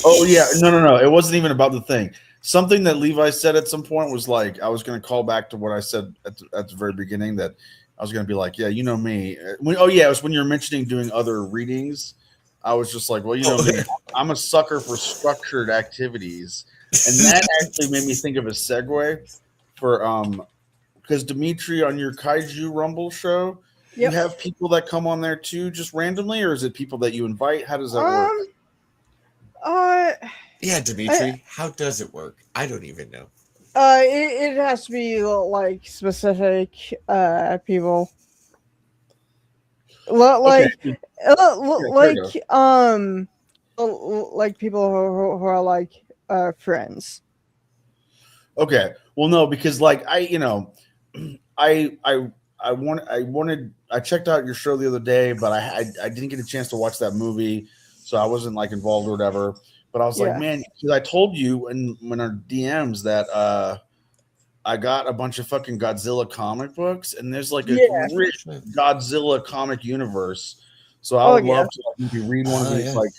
Oh yeah, no, it wasn't even about the thing. Something that Levi said at some point was like, I was going to call back to what I said at the very beginning, that I was going to be like, yeah, you know me. It was when you were mentioning doing other readings. I was just like, well, you know me. I'm a sucker for structured activities. And that actually made me think of a segue for because Dimitri, on your Kaiju Rumble show, you have people that come on there too, just randomly, or is it people that you invite? How does that work? Yeah, Dimitri, how does it work? I don't even know. It has to be like specific people. Like people who are like friends. Okay. Well, no, because like I checked out your show the other day, but I didn't get a chance to watch that movie, so I wasn't like involved or whatever. But I was like, man, because I told you when our DMs that I got a bunch of fucking Godzilla comic books, and there's like a rich Godzilla comic universe. So I would love to like, maybe read one of these like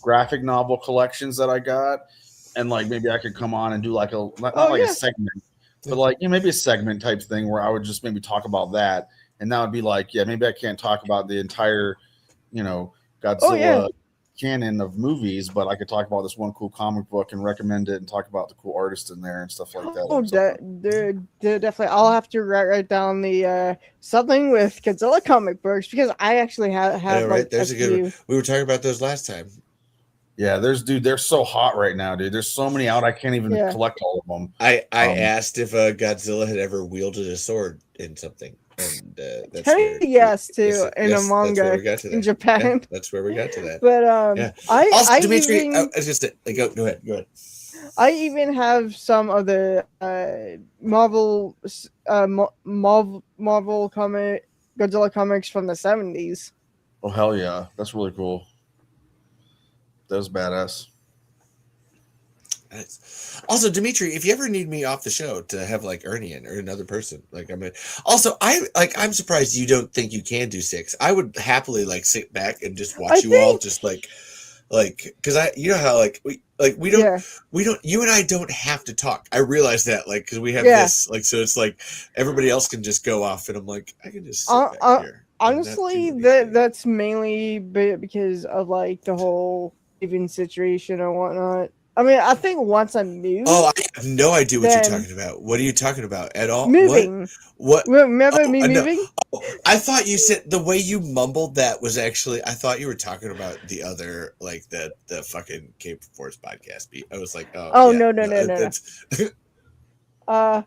graphic novel collections that I got, and like maybe I could come on and do like a segment, but like maybe a segment type thing where I would just maybe talk about that, and that would be like, maybe I can't talk about the entire, Godzilla canon of movies, but I could talk about this one cool comic book and recommend it and talk about the cool artist in there and stuff like that. Definitely. I'll have to write down the something with Godzilla comic books, because I actually have right. There's a good one. We were talking about those last time. Yeah, they're so hot right now, dude. There's so many out, I can't even collect all of them. I asked if Godzilla had ever wielded a sword in something, and that's in a manga in Japan. Yeah, that's where we got to that. But Dimitri, I was just go ahead. I even have some of the Marvel comic Godzilla comics from the 70s. Oh hell yeah, that's really cool. That was badass. Nice. Also, Dimitri, if you ever need me off the show to have like Ernie in or another person, like I'm also I'm surprised you don't think you can do 6. I would happily like sit back and just watch I you all think, just like because you know how we yeah, don't you and I don't have to talk. I realize that like because we have yeah. this like so it's like everybody else can just go off and I'm like I can just sit Uh, back uh, here and not Honestly, do anything. that's mainly because of like the whole living situation and whatnot. I mean, I think once I move, Oh, I have no idea what you're then talking about. What are you talking about at all? What? moving. What? Remember Oh, me no. moving? Oh, I thought you said the way you mumbled that was actually. I thought you were talking about the other, like the fucking Cape Force podcast beat. I was like, oh Oh yeah, no no no, no no no. that's Hold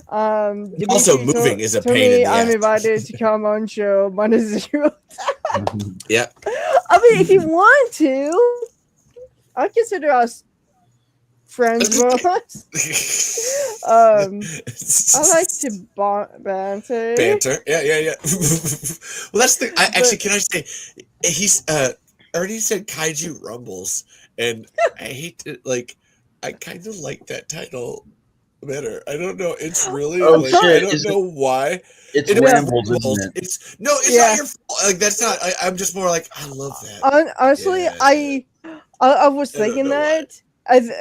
on. also Dimitri moving is a told pain in me the I'm ass. invited to come on show -0. Yeah. I mean, if you want to, I consider us friends with us. I like to banter. Banter. Yeah. Well, that's the. I actually But can I say he's Ernie said Kaiju Rumbles, and I hate to like. I kind of like that title better. I don't know. It's really Oh like I shit! don't know why. It's It yeah, rambles, isn't Rumbles. it? It's no. It's not yeah. your fault. Like that's not. I'm just more like I love that. Honestly, Yeah. I was I don't thinking know why. that,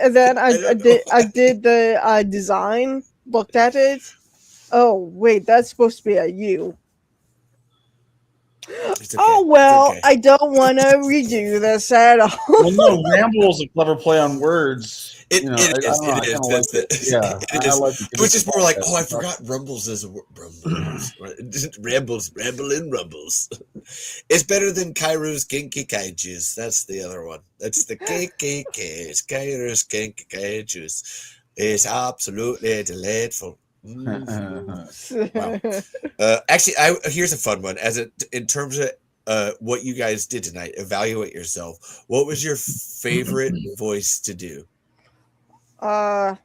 and then I don't know I why. did the design, looked at it. Oh wait, that's supposed to be a U. It's okay. Oh It's well, okay. I don't want to redo this at all. Well, no, ramble is a clever play on words. It, You know, it I is. don't know. It I is. kind of like That's the. it. Yeah, It I is. like it I because was it's a just more like, oh, I podcast. forgot Rumbles is a Rumbles. Rambles, Rambling Rumbles. It's better than Kairo's Genki Kaijus. That's the other one. That's the KKKs. Kairo's Genki Kaijus. It's absolutely delightful. Mhm. Wow. Actually, here's a fun one. In terms of what you guys did tonight, evaluate yourself. What was your favorite voice to do? uh,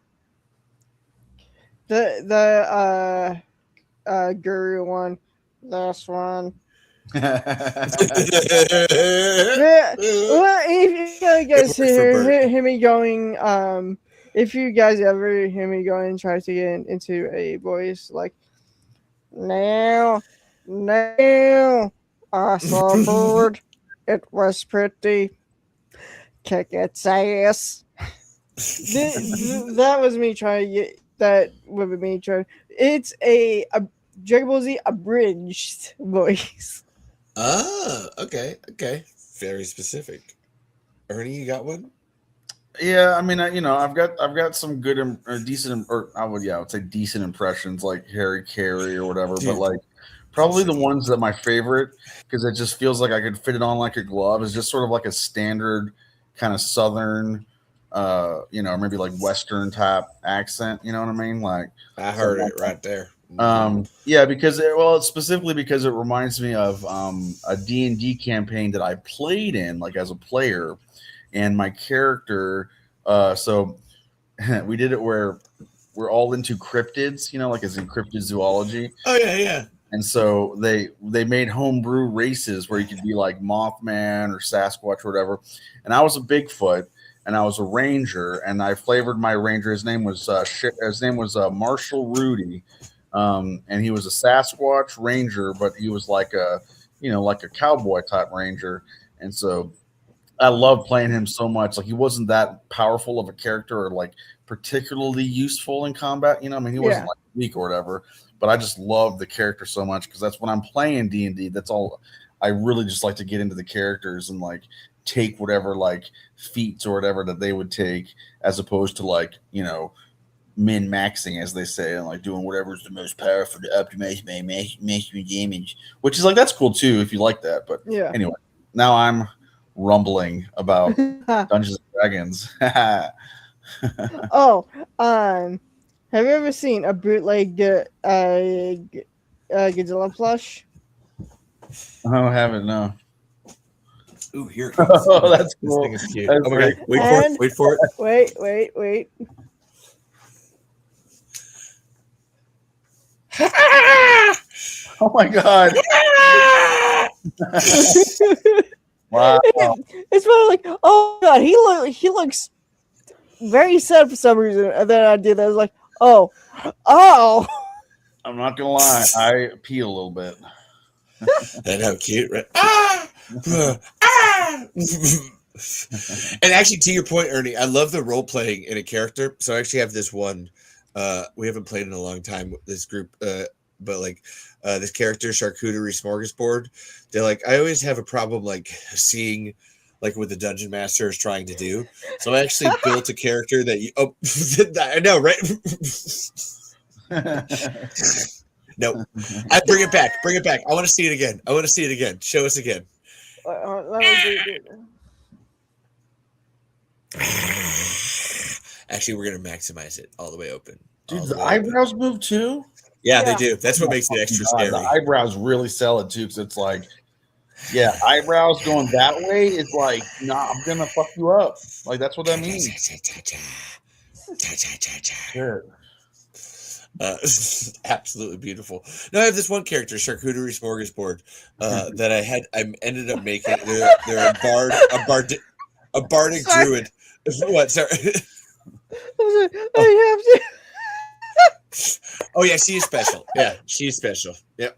the guru one, this one. Yeah, well, if you It guys worked for Bert. hear me going, if you guys ever hear me going and try to get into a voice like now, I saw a bird. It was pretty. Kick its ass. That was me trying to get that with me trying. It's a Dragon Ball Z abridged voice. Ah, okay. Very specific. Ernie, you got one? Yeah, I mean, I've got some good, decent, or I would say decent impressions like Harry Carey or whatever. But Dude, like, probably the ones that my favorite because it just feels like I could fit it on like a glove is just sort of like a standard kind of Southern, maybe like Western type accent. You know what I mean? Like, I heard it right there. yeah, because specifically because it reminds me of a D&D campaign that I played in, like as a player, and my character. So we did it where we're all into cryptids, like as in cryptid zoology. Oh yeah. And so they made homebrew races where you could be like Mothman or Sasquatch or whatever. And I was a Bigfoot, and I was a ranger, and I flavored my ranger. His name was Marshall Rudy. And he was a Sasquatch ranger, but he was like a cowboy type ranger. And so I love playing him so much. Like he wasn't that powerful of a character or like particularly useful in combat. I mean, he wasn't like weak or whatever, but I just love the character so much because that's when I'm playing D&D. That's all. I really just like to get into the characters and like take whatever like feats or whatever that they would take, as opposed to like min maxing, as they say, and like doing whatever is the most powerful to optimize my maximum damage, which is like that's cool too if you like that. But Yeah. anyway, now I'm rumbling about Dungeons and Dragons. Oh, have you ever seen a bootleg Godzilla plush? I haven't, no. Ooh, here it comes. Oh, that's cool. This thing is cute. That's Oh my god! great. Wait for it. Wait. Oh my god! Wow! It's probably like, oh god, he looks very sad for some reason. And then I did that. I was like, oh. I'm not gonna lie, I pee a little bit. And how cute, right? Ah! Ah! And actually, to your point, Ernie, I love the role playing in a character. So I actually have this one. We haven't played in a long time with this group, but like this character, Charcuterie Smorgasbord. They're like, I always have a problem like seeing like what the dungeon master is trying to do. So I actually built a character that you. Oh, I know, right? No, I bring it back. Bring it back. I want to see it again. I want to see it again. Show us again. Let me do it. Actually, we're gonna maximize it all the way open. Dude, the eyebrows move too? Yeah, they do. That's what makes it extra scary. The eyebrows really sell it too, because it's like, yeah, eyebrows going that way is like, nah, I'm gonna fuck you up. Like that's what that means. Sure. Absolutely beautiful. No, I have this one character, Charcuterie Smorgasbord, that I ended up making. They're a bardic druid. What? Sorry. I have to. Oh yeah, she is special. Yeah, she's special. Yep.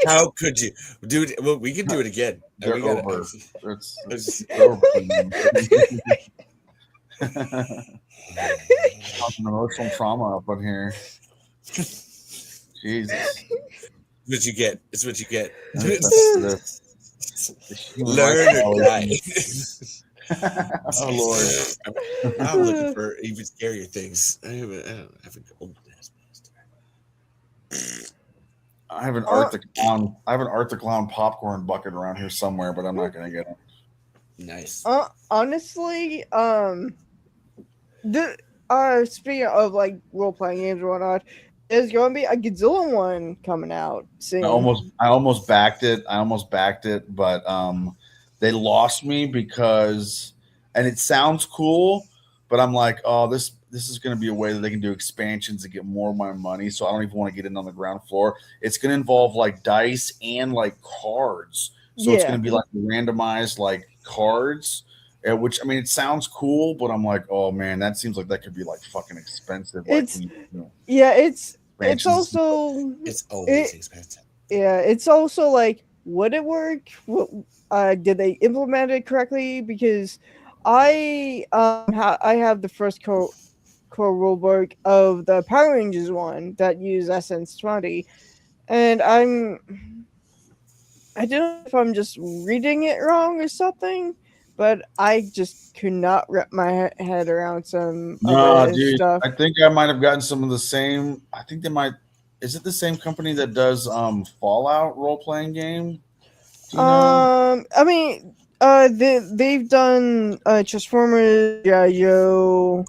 How could you, dude? Well, we can do it again. They're We gotta- over. It's over. Talking emotional trauma up in here. Jesus. It's what you get. It's what you get. Learn Learn or die. Oh Lord. I'm looking for even scarier things. I have a golden master. I have an Art the Clown. I have an Art the Clown popcorn bucket around here somewhere, but I'm not gonna get it. Nice. Honestly, speaking of like role playing games and whatnot, there's going to be a Godzilla one coming out soon. I almost backed it, but they lost me because, and it sounds cool, but I'm like, oh, this is going to be a way that they can do expansions and get more of my money. So I don't even want to get in on the ground floor. It's going to involve like dice and like cards. So it's going to be like randomized like cards, which I mean, it sounds cool, but I'm like, oh man, that seems like that could be like fucking expensive. Like, it's also it's always expensive. Yeah, it's also like, would it work? Did they implement it correctly? Because I have the first core rulebook of the Power Rangers one that used SN20, and I don't know if I'm just reading it wrong or something, but I just could not wrap my head around some dude, stuff. I think I might have gotten some of the same. I think they might. Is it the same company that does Fallout role playing game? Do you know? I mean, they've done Transformers, G.I. Joe.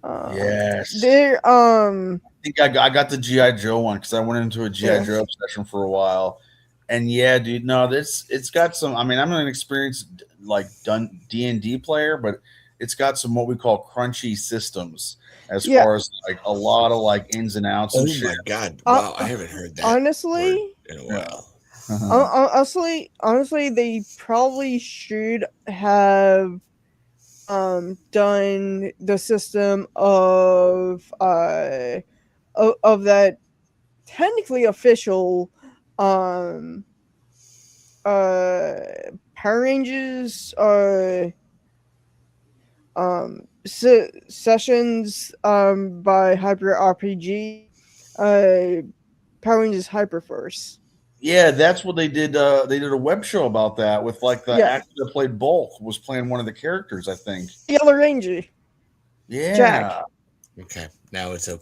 Yes. They're I think I got the G.I. Joe one because I went into a G.I. Joe obsession for a while. And yeah, dude, no, it's got some. I mean, I'm an experienced like done D&D player, but it's got some what we call crunchy systems as far as like a lot of like ins and outs. And shit. My god! Wow, I haven't heard that honestly in a while. Honestly, they probably should have done the system of that technically official Power Rangers sessions by Hyper RPG, Power Rangers Hyperforce. Yeah, that's what they did. They did a web show about that with like the actor that played Bulk was playing one of the characters, I think. Yellow Ranger. Yeah. Jack. Okay. Now it's a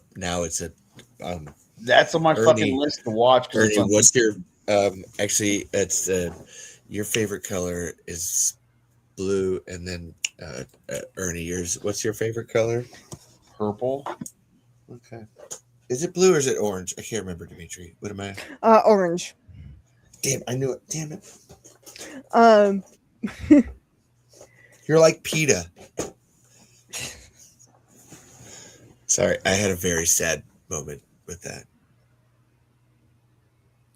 that's on my fucking list to watch. Ernie, what's your actually it's your favorite color is blue, and then Ernie, what's your favorite color? Purple. Okay. Is it blue or is it orange? I can't remember, Dimitri. What am I? Orange. Damn, I knew it. Damn it. You're like PETA. Sorry, I had a very sad moment with that.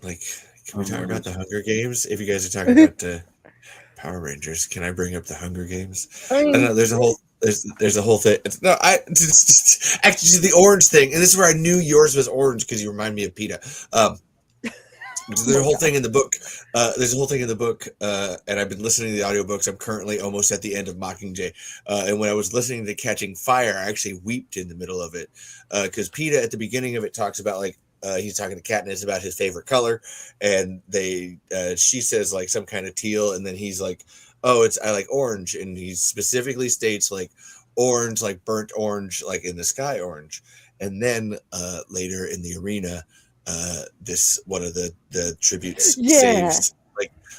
Like, can we talk about the Hunger Games? If you guys are talking about Power Rangers. Can I bring up the Hunger Games? I I mean, don't know. There's a whole thing. No, actually the orange thing, and this is where I knew yours was orange because you remind me of PETA. There's a whole thing in the book. There's a whole thing in the book, and I've been listening to the audiobooks. I'm currently almost at the end of Mockingjay, and when I was listening to Catching Fire, I actually wept in the middle of it because PETA at the beginning of it talks about like he's talking to Katniss about his favorite color, and she says like some kind of teal, and then he's like, "Oh, I like orange," and he specifically states like orange, like burnt orange, like in the sky orange, and then later in the arena this one of the tributes saves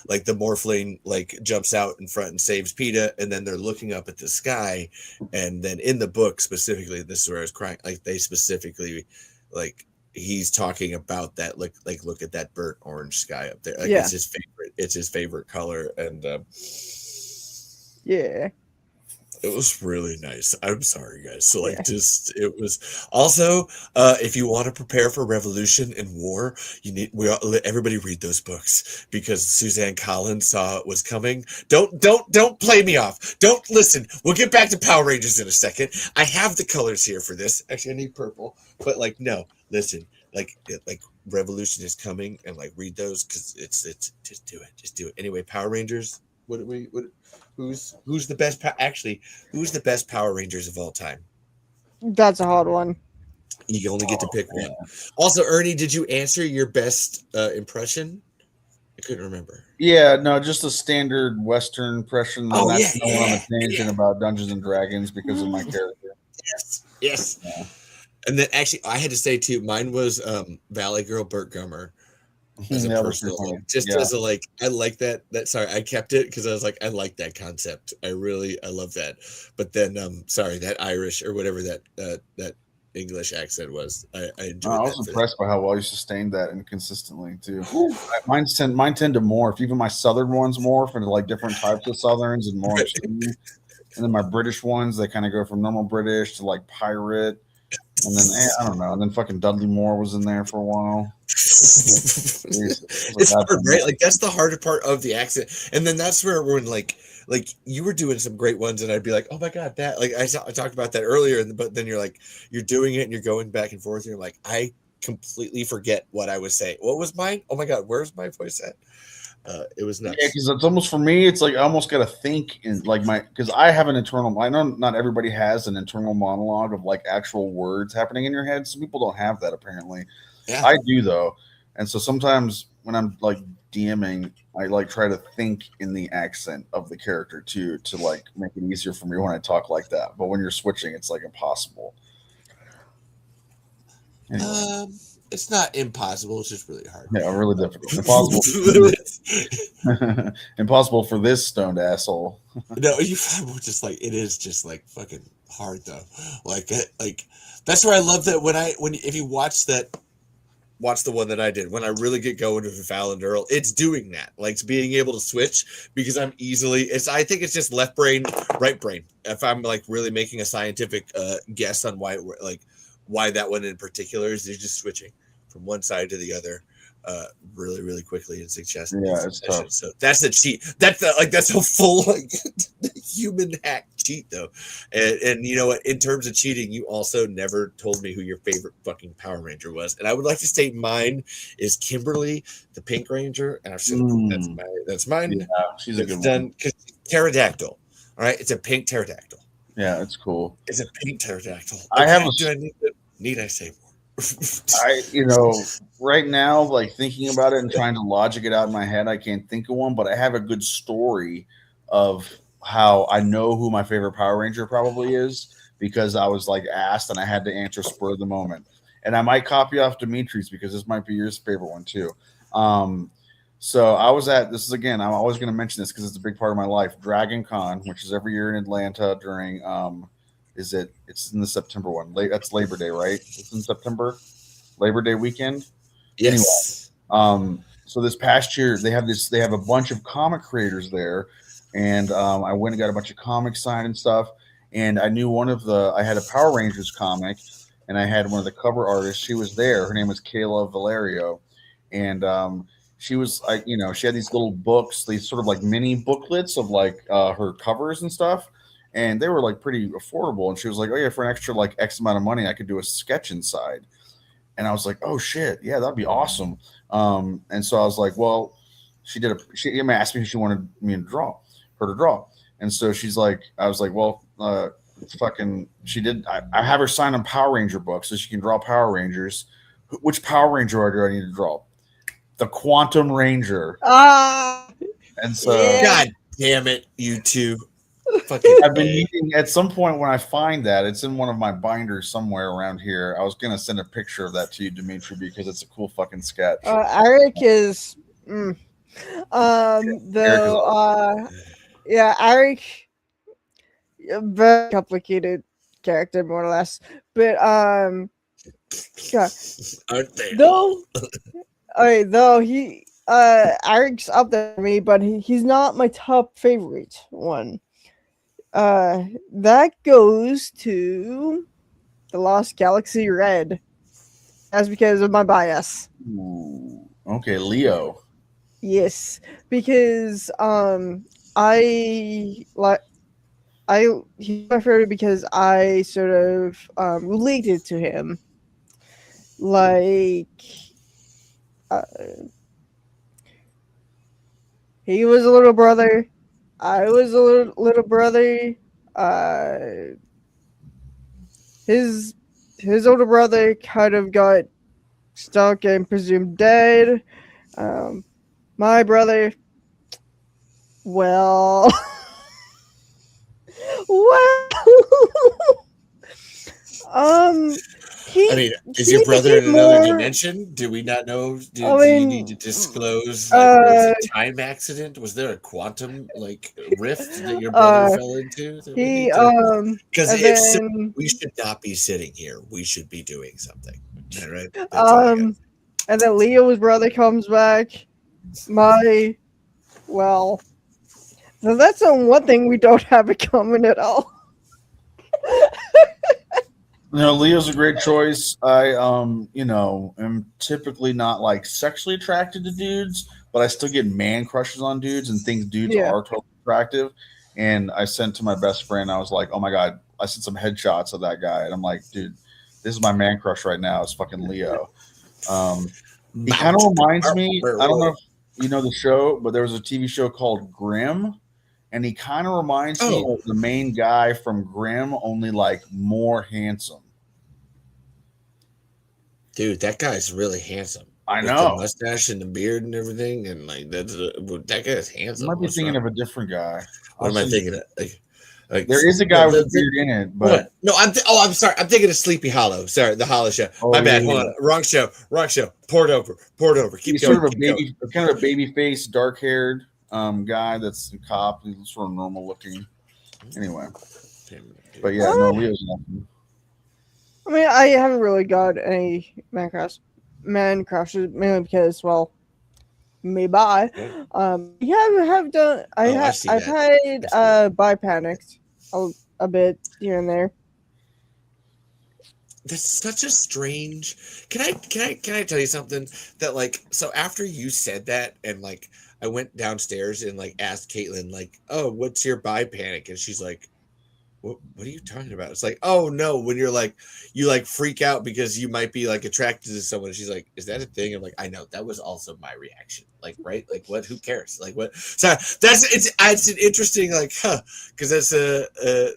like the morphling like jumps out in front and saves PETA, and then they're looking up at the sky, and then in the book specifically, this is where I was crying, like they specifically like he's talking about that look at that burnt orange sky up there, like Yeah. it's his favorite color, and yeah. it was really nice. I'm sorry, guys. So, like, Yeah. just it was also. If you want to prepare for revolution and war, everybody read those books because Suzanne Collins saw it was coming. Don't play me off. Don't listen. We'll get back to Power Rangers in a second. I have the colors here for this. Actually, I need purple, but like, no, listen. Like revolution is coming, and like read those because it's just do it. Anyway, Power Rangers. Who's the best? Who's the best Power Rangers of all time? That's a hard one. You only get to pick one. Also, Ernie, did you answer your best impression? I couldn't remember. Yeah, no, just a standard Western impression. And Oh, that's no one on the tangent about Dungeons and Dragons because of my character. Yes. Yeah. And then actually, I had to say too, mine was Valley Girl Burt Gummer. As a personal, as a like, I like that. Sorry, I kept it because I was like, I like that concept. I love that. But then, sorry, that Irish or whatever that English accent was. I enjoyed. I was impressed by how well you sustained that and consistently too. Mine tend to morph. Even my Southern ones morph into like different types of Southerns and more extreme. And then my British ones, they kind of go from normal British to like pirate. And then I don't know. And then fucking Dudley Moore was in there for a while. It's hard, right? Like that's the harder part of the accent, and then that's where we're in like you were doing some great ones, and I'd be like, oh my god, that like I talked about that earlier, but then you're like you're doing it and you're going back and forth, and you're like I completely forget what I was saying. What was mine? Oh my god, where's my voice at? It was nuts. Yeah, because it's almost for me. It's like I almost got to think in like because I have an internal. I know not everybody has an internal monologue of like actual words happening in your head. Some people don't have that apparently. Yeah. I do though, and so sometimes when I'm like DMing, I like try to think in the accent of the character too to like make it easier for me when I talk like that. But when you're switching, it's like impossible. Anyway. It's not impossible. It's just really hard. Yeah, really difficult. Impossible. Impossible for this stoned asshole. No, you just like it is just like fucking hard though. Like that's where I love that if you watch the one that I did when I really get going with Val and Earl, it's doing that. Like it's being able to switch because I think it's just left brain, right brain. If I'm like really making a scientific guess on why that one in particular is, they're just switching from one side to the other really, really quickly and suggesting. Yeah, it's tough. So that's a cheat. That's a full like human hack cheat though. And you know what? In terms of cheating, you also never told me who your favorite fucking Power Ranger was. And I would like to state mine is Kimberly, the Pink Ranger. And I've said that's mine. Yeah, she's a good one. Pterodactyl. All right, it's a pink pterodactyl. Yeah, it's cool. It's a pink pterodactyl. Need I say more? Right now, like thinking about it and trying to logic it out in my head, I can't think of one, but I have a good story of how I know who my favorite Power Ranger probably is because I was like asked and I had to answer spur of the moment. And I might copy off Dimitri's because this might be your favorite one too. So I was I'm always going to mention this because it's a big part of my life. Dragon Con, which is every year in Atlanta during it's in the September one. That's Labor Day, right? It's in September, Labor Day weekend. Yes. Anyway, so this past year they have a bunch of comic creators there, and I went and got a bunch of comics signed and stuff. And I knew I had a Power Rangers comic, and I had one of the cover artists. She was there. Her name was Kayla Valerio, and she was like, she had these little books, these sort of like mini booklets of like her covers and stuff, and they were like pretty affordable. And she was like, "Oh yeah, for an extra like X amount of money, I could do a sketch inside." And I was like, "Oh shit, yeah, that'd be awesome." And so I was like, "Well," she asked me if she wanted me to draw, her to draw, and so she's like, I was like, "Well, she did. I have her sign on Power Ranger books so she can draw Power Rangers. Which Power Ranger do I need to draw? The Quantum Ranger." And so, Yeah. God damn it, you two. Fucking I've been needing, at some point when I find that, it's in one of my binders somewhere around here. I was gonna send a picture of that to you, Dimitri, because it's a cool fucking sketch. Eric is, Eric, a very complicated character, more or less. But God, aren't they? though he Eric's up there for me, but he's not my top favorite one. That goes to the Lost Galaxy Red. That's because of my bias. Ooh, okay, Leo. Yes, because he's my favorite because I sort of related to him. Like he was a little brother. I was a little brother. His older brother kind of got stuck and presumed dead. My brother, well, I mean, is your brother in another dimension? Do we not know? Do you need to disclose? Like, was it a time accident? Was there a quantum rift that your brother fell into? Because if so, we should not be sitting here. We should be doing something. Is that right? And then Leo's brother comes back. So that's one thing we don't have in common at all. No, Leo's a great choice. I am typically not like sexually attracted to dudes, but I still get man crushes on dudes and think dudes are totally attractive. And I sent to my best friend, I was like, "Oh my god," I sent some headshots of that guy, and I'm like, "Dude, this is my man crush right now. It's fucking Leo." He kind of reminds me. I don't know if you know the show, but there was a TV show called Grimm. And he kind of reminds me of the main guy from Grimm, only like more handsome. Dude, that guy's really handsem. I know. The mustache and the beard and everything, and that guy's handsome. I might be thinking of a different guy. What am I thinking of? There is a guy with a beard in it, but no, I'm sorry. I'm thinking of Sleepy Hollow. Sorry, the Hollow show. My bad. Hold on. Wrong show. Poured over. Keep going. Sort of kind of a baby face, dark haired guy that's a cop. He's sort of normal looking. Anyway, but yeah, no, Leo's nothing. I mean, I haven't really got any man crushes mainly because, well, me bye. I've had bi panicked a bit here and there. That's such a strange. Can I tell you something that so after you said that and I went downstairs and asked Caitlin oh, what's your bi panic, and she's like, what are you talking about? It's oh no, when you're you freak out because you might be attracted to someone. She's like, is that a thing? I'm like, I know, that was also my reaction. Right? What? Who cares? What? So it's an interesting because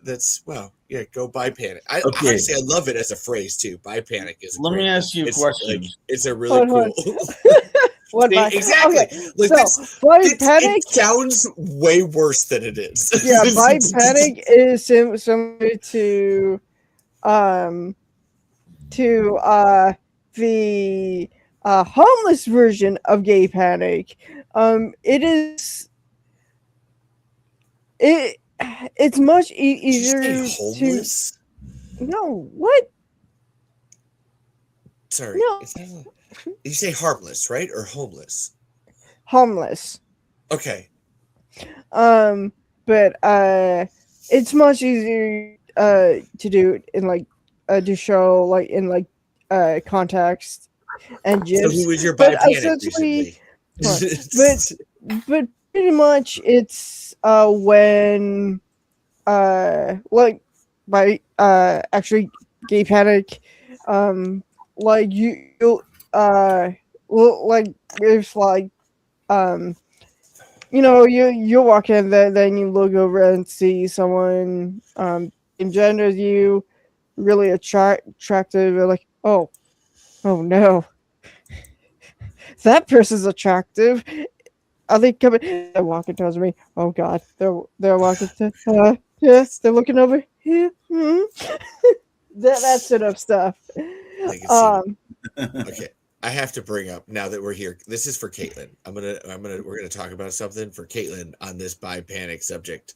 that's wow. Yeah, go bi panic. Honestly, I love it as a phrase too. Bi panic is. Let me ask you a question. It's a really cool. Exactly. Okay. Panic. It sounds way worse than it is. Yeah, bi panic is similar to the homeless version of gay panic. It's much easier to. No, what? Sorry. No. You say harmless, right? Or homeless? Homeless. Okay. But it's much easier to do in to show in context and gifs. So who was your bi panic recently? but pretty much it's when like by actually gay panic, like you well, like if like um you walk in there, then you look over and see someone in gender as you, really attractive. You're like, oh no, that person's attractive. Are they coming? They're walking towards me. Oh god, they're walking to. Yes, they're looking over here. That sort of stuff. I can see. Um, Okay, I have to bring up now that we're here. This is for Caitlin. We're gonna talk about something for Caitlin on this bi panic subject.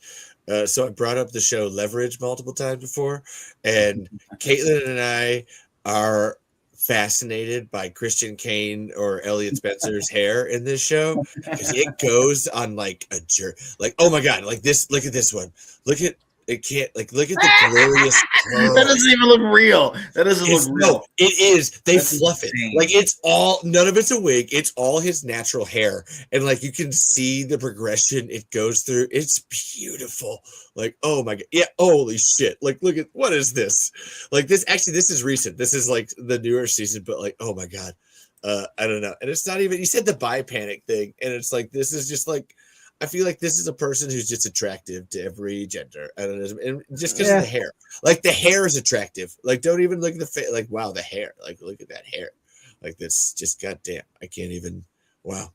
So I brought up the show Leverage multiple times before, and Caitlin and I are fascinated by Christian Kane or Elliot Spencer's hair in this show because it goes on like a jerk. Like, oh my god, like this. Look at this one. Look at it. Can't like look at the glorious curls. That doesn't even look real. That doesn't look real. No, it is. They That's fluff it. insane. Like it's all none of it's a wig. It's all his natural hair. And like you can see the progression it goes through. It's beautiful. Like, oh my god. Yeah, holy shit. Like, look at what is this? Like this is recent. This is like the newer season, but like, oh my god. I don't know. And it's not even you said the bi panic thing, and it's like this is just like I feel like this is a person who's just attractive to every gender. I don't know, and just because of the hair. Like the hair is attractive. Like don't even look at the face. Like wow, the hair. Like look at that hair. Like that's just goddamn. I can't even. Wow.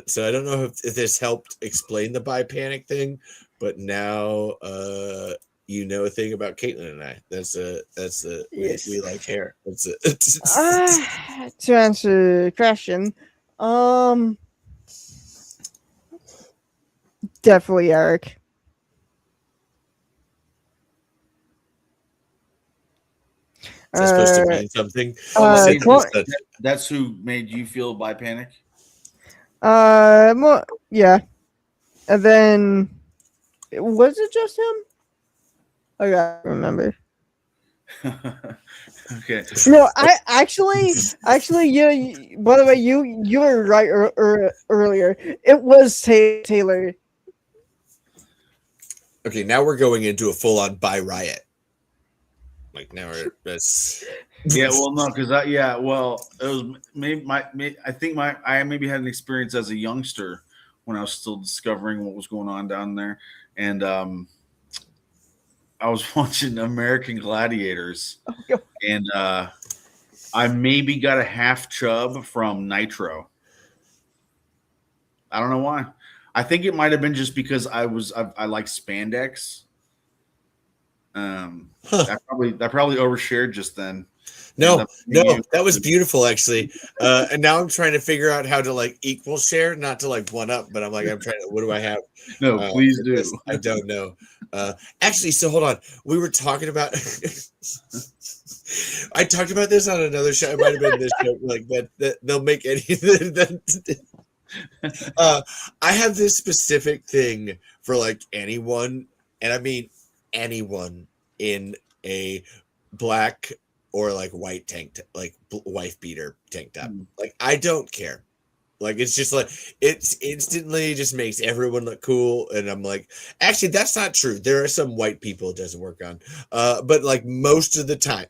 So I don't know if this helped explain the bi panic thing, but now you know a thing about Caitlin and I. Yes. We like hair. That's to answer the question, definitely Eric. Is that supposed to mean something? That's who made you feel bi panic. More, yeah, and then was it just him? I gotta remember. Okay. No, I actually, you. By the way, you were right earlier. It was Taylor. Okay, now we're going into a full-on bi riot. Like now that's Yeah, well, no, because it was maybe I maybe had an experience as a youngster when I was still discovering what was going on down there, and I was watching American Gladiators, and I maybe got a half chub from Nitro. I don't know why. I think it might have been just because I like spandex. That probably overshared just then. No, that was beautiful actually. And now I'm trying to figure out how to like equal share, not to like one up, but I'm trying to. What do I have? No, please do. I don't know. Actually, so hold on. We were talking about. I talked about this on another show. It might have been this show. Like that they'll make anything. I have this specific thing for like anyone, and I mean anyone in a black or like white tank, like wife beater tank top. Like I don't care. Like it's just like it's instantly just makes everyone look cool, and I'm like, actually, that's not true. There are some white people it doesn't work on, but like most of the time,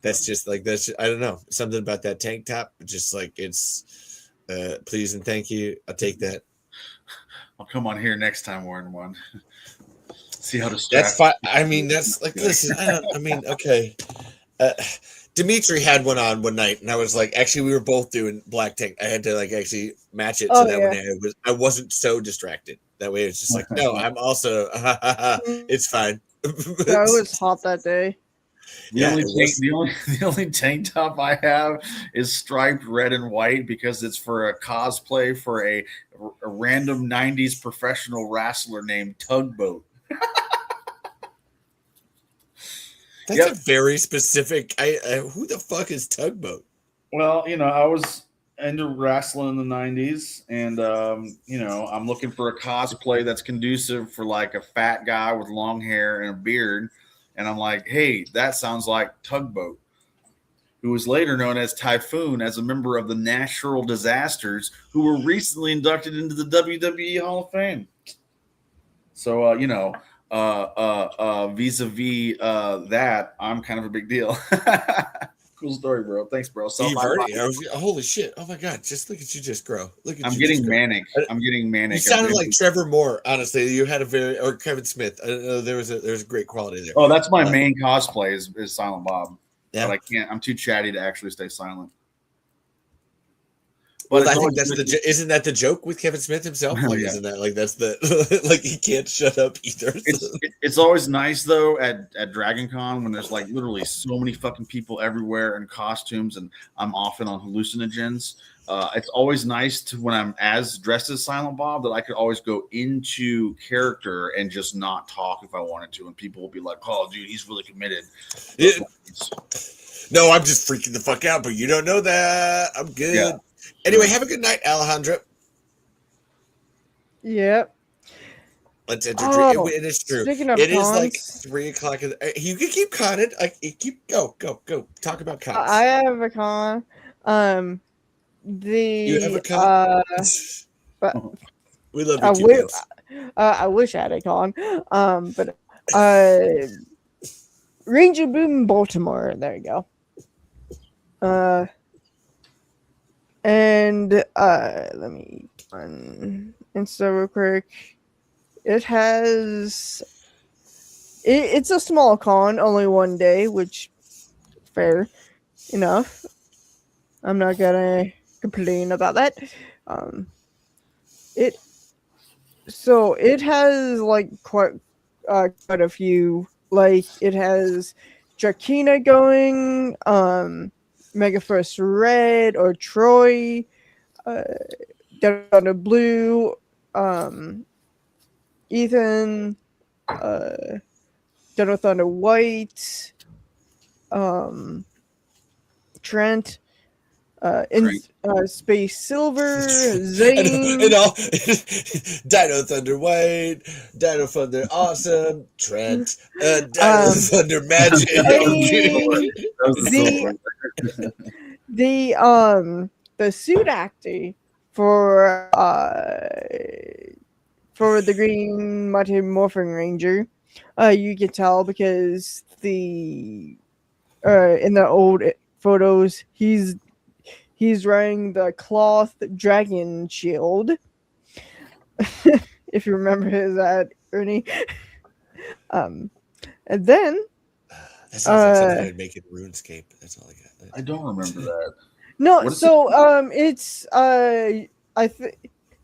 that's just like I don't know, something about that tank top. Just like it's, please and thank you. I'll take that. I'll come on here next time wearing one. See how to. That's fine. I mean, that's like listen. Okay. Dimitri had one on one night, and I was like, actually, we were both doing black tank. I had to like actually match it so that when I wasn't so distracted. That way, it's just like, no, I'm also. It's fine. Yeah, it was hot that day. The only tank top I have is striped red and white because it's for a cosplay for a random '90s professional wrestler named Tugboat. That's a very specific. Who the fuck is Tugboat? Well, I was into wrestling in the '90s, and I'm looking for a cosplay that's conducive for like a fat guy with long hair and a beard, and I'm like, hey, that sounds like Tugboat. who was later known as Typhoon, as a member of the Natural Disasters, who were recently inducted into the WWE Hall of Fame. So, vis-a-vis that, I'm kind of a big deal. Cool story, bro. Thanks, bro. You've already, holy shit! Oh my god! Just look at you, just grow. Look at I'm you. getting manic. I'm getting manic. You sounded like Trevor Moore. Honestly, you had or Kevin Smith. There's a great quality there. Oh, that's my main cosplay is Silent Bob. Yeah. But I can't. I'm too chatty to actually stay silent. Well, I think isn't that the joke with Kevin Smith himself? Like, isn't that like that's the like he can't shut up either? It's always nice though at Dragon Con when there's like literally so many fucking people everywhere in costumes, and I'm often on hallucinogens. It's always nice to when I'm dressed as Silent Bob that I could always go into character and just not talk if I wanted to, and people will be like, "Oh, dude, he's really committed." No, I'm just freaking the fuck out, but you don't know that. I'm good. Yeah. Anyway, have a good night, Alejandra. Yep. Let's enter. It is true. It is like 3:00. You can keep conning. Go. Talk about cons. I have a con. You have a con. But we love you. I wish I had a con. But Ranger Boom Baltimore. There you go. And let me run Insta real quick. It has it's a small con, only one day, which fair enough. I'm not gonna complain about that. It has like quite a few. Like it has Drakina going, Megaforce Red or Troy, Dead Thunder Blue, Ethan, Dead Thunder White, Trent, Space Silver, Zane, and all Dino Thunder White, Dino Thunder Awesome, Trent, Dino Thunder Magic. The suit actor for the Green Mighty Morphin Ranger, you can tell because in the old photos he's wearing the cloth dragon shield. If you remember that, Ernie. And then that sounds like something I'd make in RuneScape. That's all I got. I don't remember that. No, so it's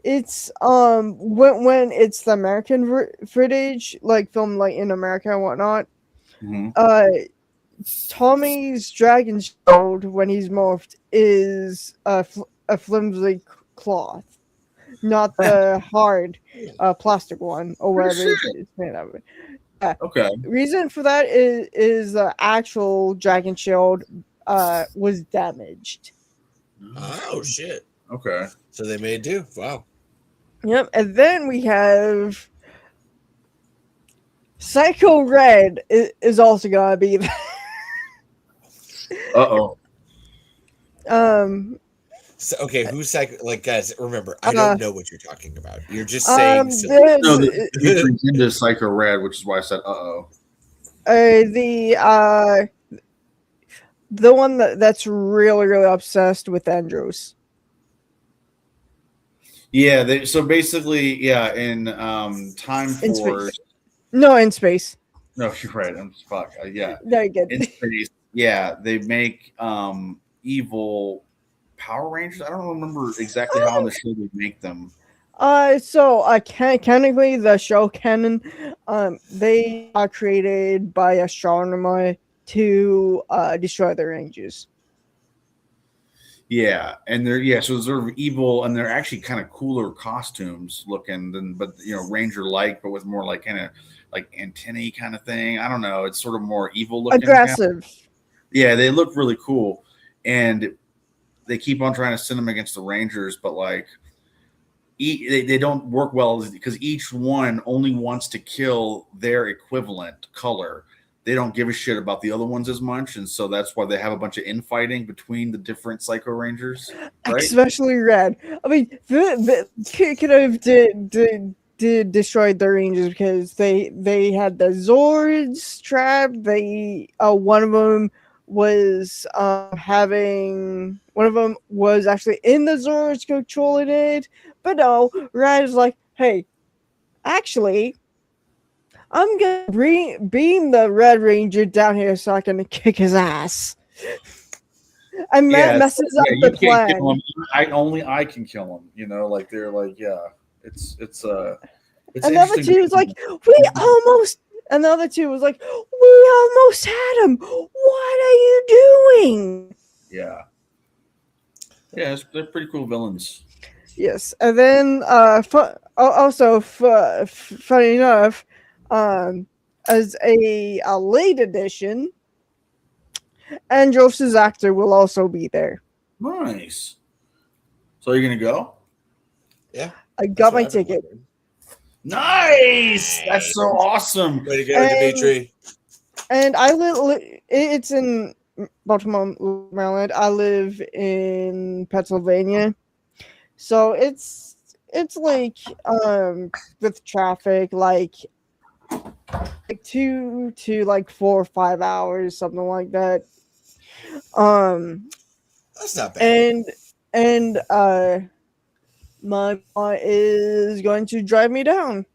it's when it's the American footage, like filmed like in America and whatnot. Mm-hmm. Tommy's dragon shield when he's morphed is a flimsy cloth, not the hard plastic one or whatever it's made of. Okay. Reason for that is the actual dragon shield was damaged. Oh shit. Okay. So they made do. Wow. Yep. And then we have Psycho Red is also gonna be there. Uh-oh. So, okay, who's Psycho? Like, guys, remember, I don't know what you're talking about. You're just saying. No, he turns into Psycho Red, which is why I said, "Uh-oh." The one that's really, really obsessed with Andros. Yeah, so basically, in Time Force. No, in space. No, you're right. I'm fuck. Yeah. Very good. In space, yeah, they make evil Power Rangers. I don't remember exactly how on the show they make them. Canonically, the show canon, they are created by astronomer to destroy the Rangers. Yeah, and so they're evil, and they're actually kind of cooler costumes looking but Ranger-like, but with more like kind of like antennae kind of thing. I don't know. It's sort of more evil looking. Aggressive. Yeah, they look really cool, and they keep on trying to send them against the Rangers, but like they don't work well because each one only wants to kill their equivalent color. they don't give a shit about the other ones as much, and so that's why they have a bunch of infighting between the different Psycho Rangers, right? Especially Red. I mean, the could have did destroyed the Rangers because they had the Zords trapped. They one of them was having one of them was actually in the Zords controlling it, but no, Red is like, hey, actually, I'm gonna beam the Red Ranger down here so I can kick his ass. And Yeah, messes up you the can't kill plan. him. I can kill him. You know, like they're like, yeah, it's Another interesting. two was like, we almost. Another two was like, we almost had him. What are you doing? Yeah, they're pretty cool villains. Yes, and then also funny enough, as a late edition, Andros' actor will also be there. Nice. So you're gonna go? Yeah. I got my ticket. Nice. That's so awesome. Way to go, Dimitri. And I live. It's in Baltimore, Maryland. I live in Pennsylvania, so it's like with traffic like 2 to like 4 or 5 hours, something like that. That's not bad. And my mom is going to drive me down.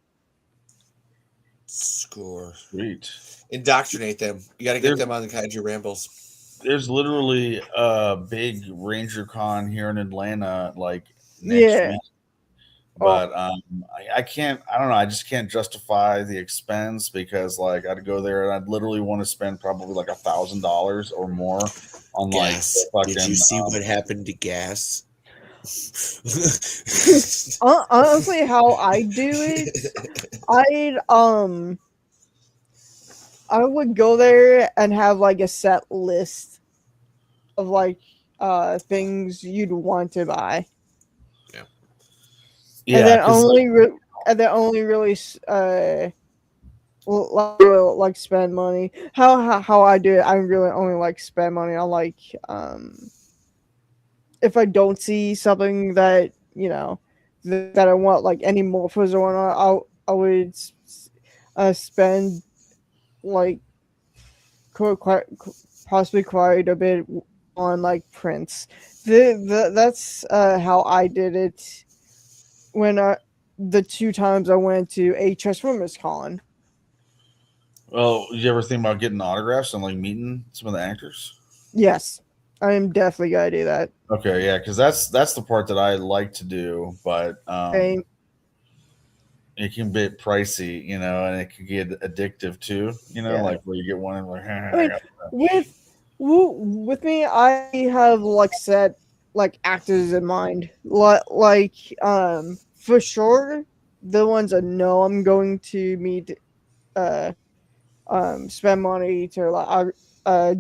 Score. Sweet. Indoctrinate them. You got to get them on the Kaiju Rambles. There's literally a big Ranger Con here in Atlanta, like next week. But I can't. I don't know. I just can't justify the expense because, like, I'd go there and I'd literally want to spend probably like $1,000 or more on gas. Like. Did you see what happened to gas? Honestly, how I do it, I would go there and have like a set list of like things you'd want to buy. Yeah, and then only really like spend money. How I do it, I really only like spend money on like if I don't see something that that I want, like any morphos or whatnot, I would spend like possibly quite a bit on like prints. That's how I did it when the 2 times I went to a Transformers con. Well, did you ever think about getting autographs and like meeting some of the actors? Yes, I am definitely gonna do that. Okay, yeah, because that's the part that I like to do, but Same. it can be pricey, and it can get addictive too, like where you get one and like. I mean, with me, I have like set like actors in mind, like for sure the ones I know I'm going to meet, spend money to like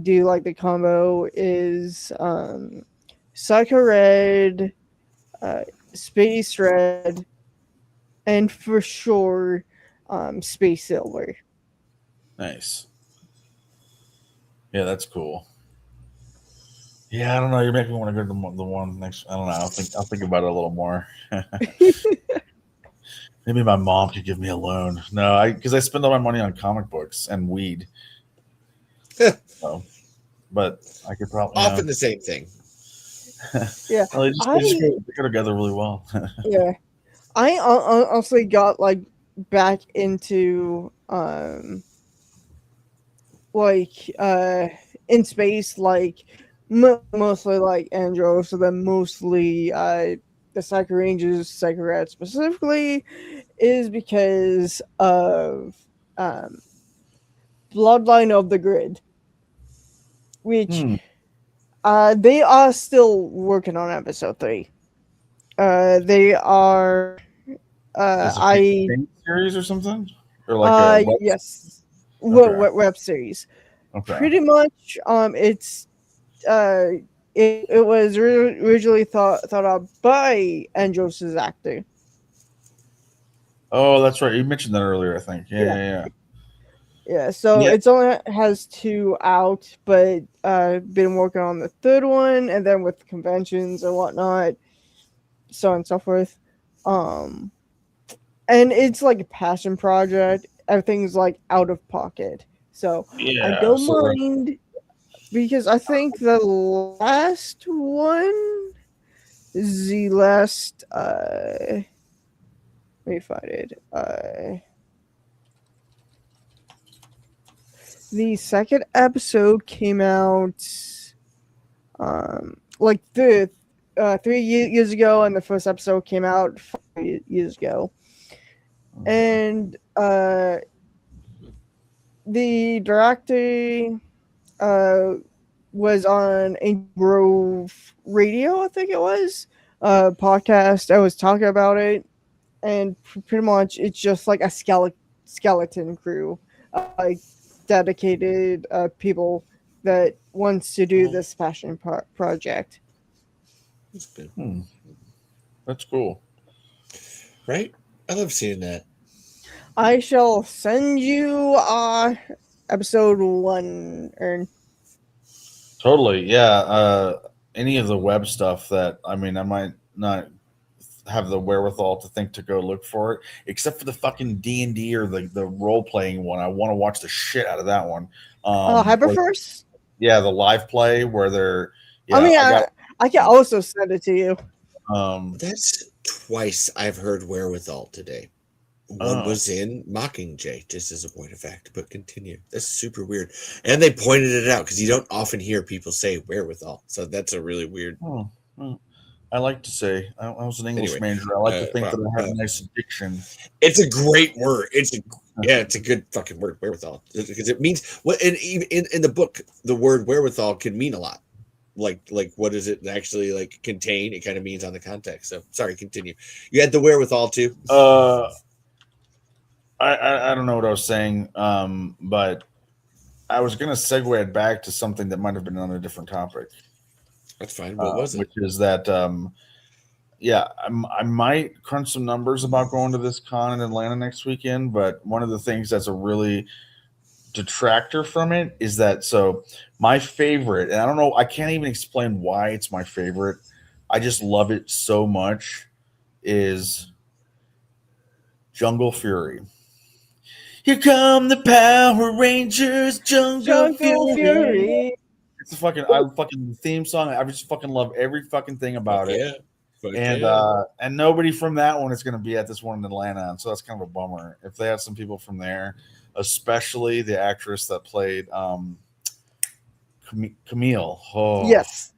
do like the combo is Psycho Red, Space Red, and for sure Space Silver. Nice. Yeah, that's cool. Yeah, I don't know. You're making me want to go to the one next. I don't know. I'll think about it a little more. Maybe my mom could give me a loan. No, because I spend all my money on comic books and weed. So, but I could probably often the same thing. Yeah, well, they just go together really well. Yeah, I honestly got like back into like in space, like mostly like Andros, so then mostly the Psycho Rangers, Psycho Rat specifically, is because of Bloodline of the Grid, which they are still working on episode 3. They are series or something, or like a yes, okay. web series. Okay. Pretty much, it's it was originally thought of by Andros' actor. Oh, that's right. You mentioned that earlier, I think. Yeah. Yeah, so Yeah. it's only has 2 out, but been working on the third one, and then with conventions and whatnot, so on and so forth. Um, and it's like a passion project. Everything's like out of pocket, so I Yeah. don't So mind because I think the last one, the last let me find it. The second episode came out like the 3 years ago, and the first episode came out 5 years ago. And the director uh was on Angel Grove Radio, I think it was, podcast. I was talking about it, and pretty much it's just like a skeleton crew, like dedicated people that wants to do this passion project. That's good. that's cool. Right? I love seeing that. I shall send you episode 1, Ern. Totally. Yeah. Any of the web stuff that I might not have the wherewithal to think to go look for it, except for the fucking D&D or the role playing one. I want to watch the shit out of that one. Where- Hyperforce? yeah, the live play where they're. Yeah, I mean, I got. I can also send it to you. That's twice I've heard Wherewithal today. One Oh. was in Mockingjay, just as a point of fact, but continue. That's super weird. And they pointed it out because you don't often hear people say Wherewithal. So that's a really weird. Oh, I like to say I was an English Anyway, major. I like to think that I have a nice diction. It's a great word. It's a good fucking word, wherewithal, because it means what. And in the book, the word wherewithal can mean a lot. Like what does it actually like contain? It kind of means on the context. So sorry, continue. You had the wherewithal too. I don't know what I was saying, but I was going to segue it back to something that might have been on a different topic. That's fine. What was it? Which is that, I might crunch some numbers about going to this con in Atlanta next weekend, but one of the things that's a really detractor from it is that, so my favorite, and I don't know, I can't even explain why it's my favorite. I just love it so much, is Jungle Fury. Here come the Power Rangers, Jungle Fury. It's a fucking, I fucking theme song. I just fucking love every fucking thing about it. Yeah. And nobody from that one is going to be at this one in Atlanta, and so that's kind of a bummer. If they had some people from there, especially the actress that played Camille. Oh, Yes.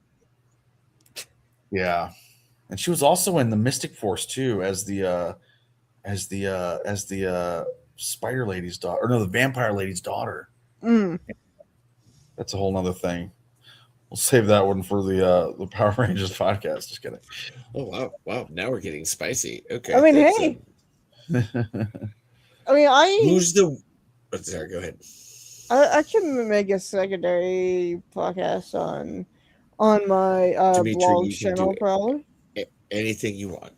Yeah, and she was also in the Mystic Force too, as the Spider Lady's daughter, or no, the Vampire Lady's daughter. That's a whole nother thing. We'll save that one for the Power Rangers podcast. Just kidding. Oh wow! Now we're getting spicy. Okay. I mean, hey. I mean, who's the? Oh, sorry, go ahead. I can make a secondary podcast on my blog channel, probably. Anything you want.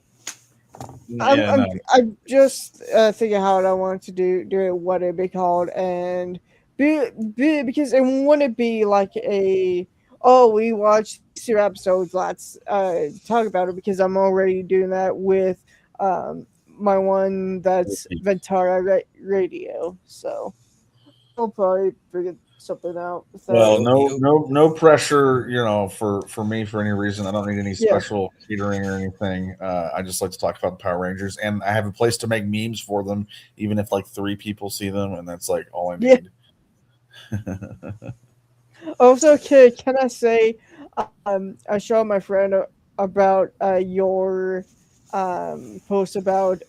I'm just thinking how I want to do it, what it'd be called, and because it wouldn't be like we watched 2 episodes, let's talk about it, because I'm already doing that with my one that's Ventara Radio, so I'll probably figure something out. Well, no pressure, for me for any reason. I don't need any special catering or anything. I just like to talk about the Power Rangers, and I have a place to make memes for them, even if like 3 people see them, and that's like all I need. Also, can I say, I showed my friend about your post about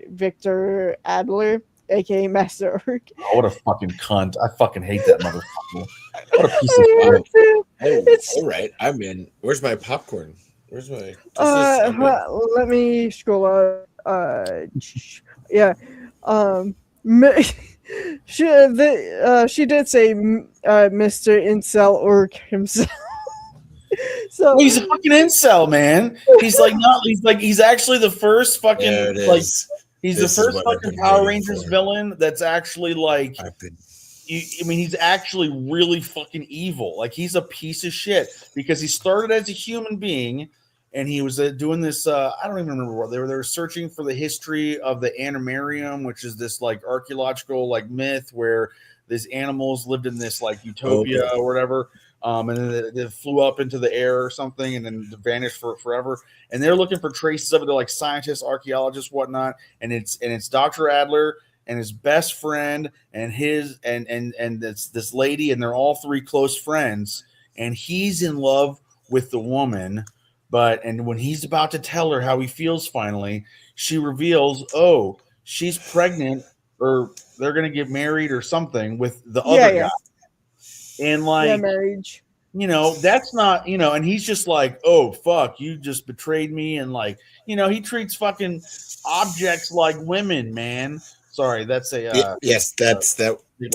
Victor Adler, aka Master Orc. Oh, what a fucking cunt! I fucking hate that motherfucker. What a piece of shit! Oh, all right, I'm in. Where's my popcorn? Where's my? Let me scroll up. Yeah. She did say Mr. Incel Orc himself. So he's a fucking incel, man. He's like he's actually the first fucking He's This the is first what I've fucking been Power waiting Rangers for. villain that's actually like. I've been. I mean, he's actually really fucking evil. Like, he's a piece of shit because he started as a human being, and he was doing this. I don't even remember what they were searching for the history of the Animarium, which is this like archaeological like myth where these animals lived in this like utopia or whatever. And then they flew up into the air or something, and then vanished for forever. And they're looking for traces of it. They're like scientists, archaeologists, whatnot. And it's Dr. Adler and his best friend and his and this lady, and they're all three close friends. And he's in love with the woman, and when he's about to tell her how he feels, finally, she reveals, oh, she's pregnant, or they're gonna get married or something with the other guy. And like, marriage. That's not, and he's just like, oh fuck, you just betrayed me, and like, he treats fucking objects like women, man. Sorry, that's a yes, that's that. He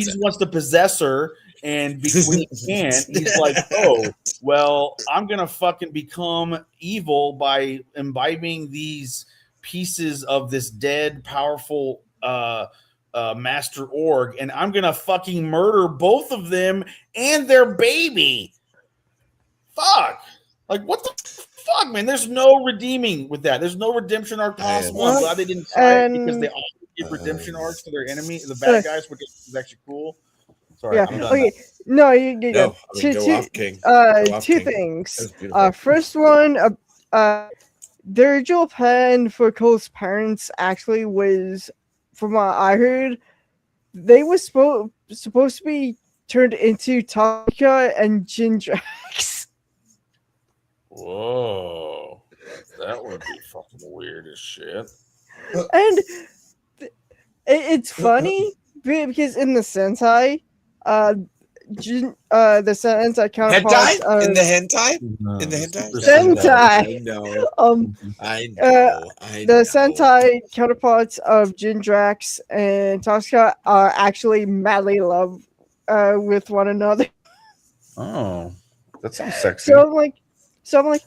just wants to possess her, and when he can't, he's like, oh, well, I'm gonna fucking become evil by imbibing these pieces of this dead, powerful master org, and I'm gonna fucking murder both of them and their baby. Fuck. Like, what the fuck, man? There's no redeeming with that. There's no redemption arc possible. I'm glad they didn't try it, because they always give redemption arcs to their enemy, the bad guys, which is actually cool. Sorry, I'm done. Okay. No, you No, go. I mean, go off, King. Two things. First one, the original plan for Cole's parents actually was, from what I heard, they were supposed to be turned into Taka and Jindrax. Whoa, that would be fucking weird as shit. And it's funny because in the Sentai, the Sentai counterparts in the hentai. Sentai. I know. The Sentai counterparts of Jindrax and Toxica are actually madly in love with one another. Oh, that sounds sexy. So I'm like,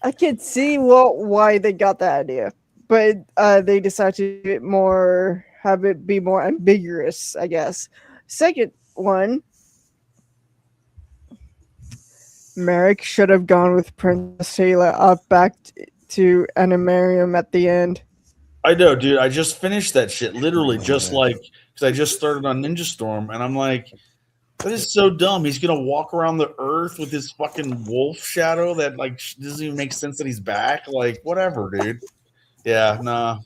I could see why they got that idea, but they decided to have it be more ambiguous, I guess. Second one, Merrick should have gone with Princess Taylor back to Animarium at the end. I know, dude. I just finished that shit, literally, because I just started on Ninja Storm, and I'm like, that is so dumb. He's gonna walk around the earth with his fucking wolf shadow that like doesn't even make sense that he's back. Like, whatever, dude. Yeah, nah.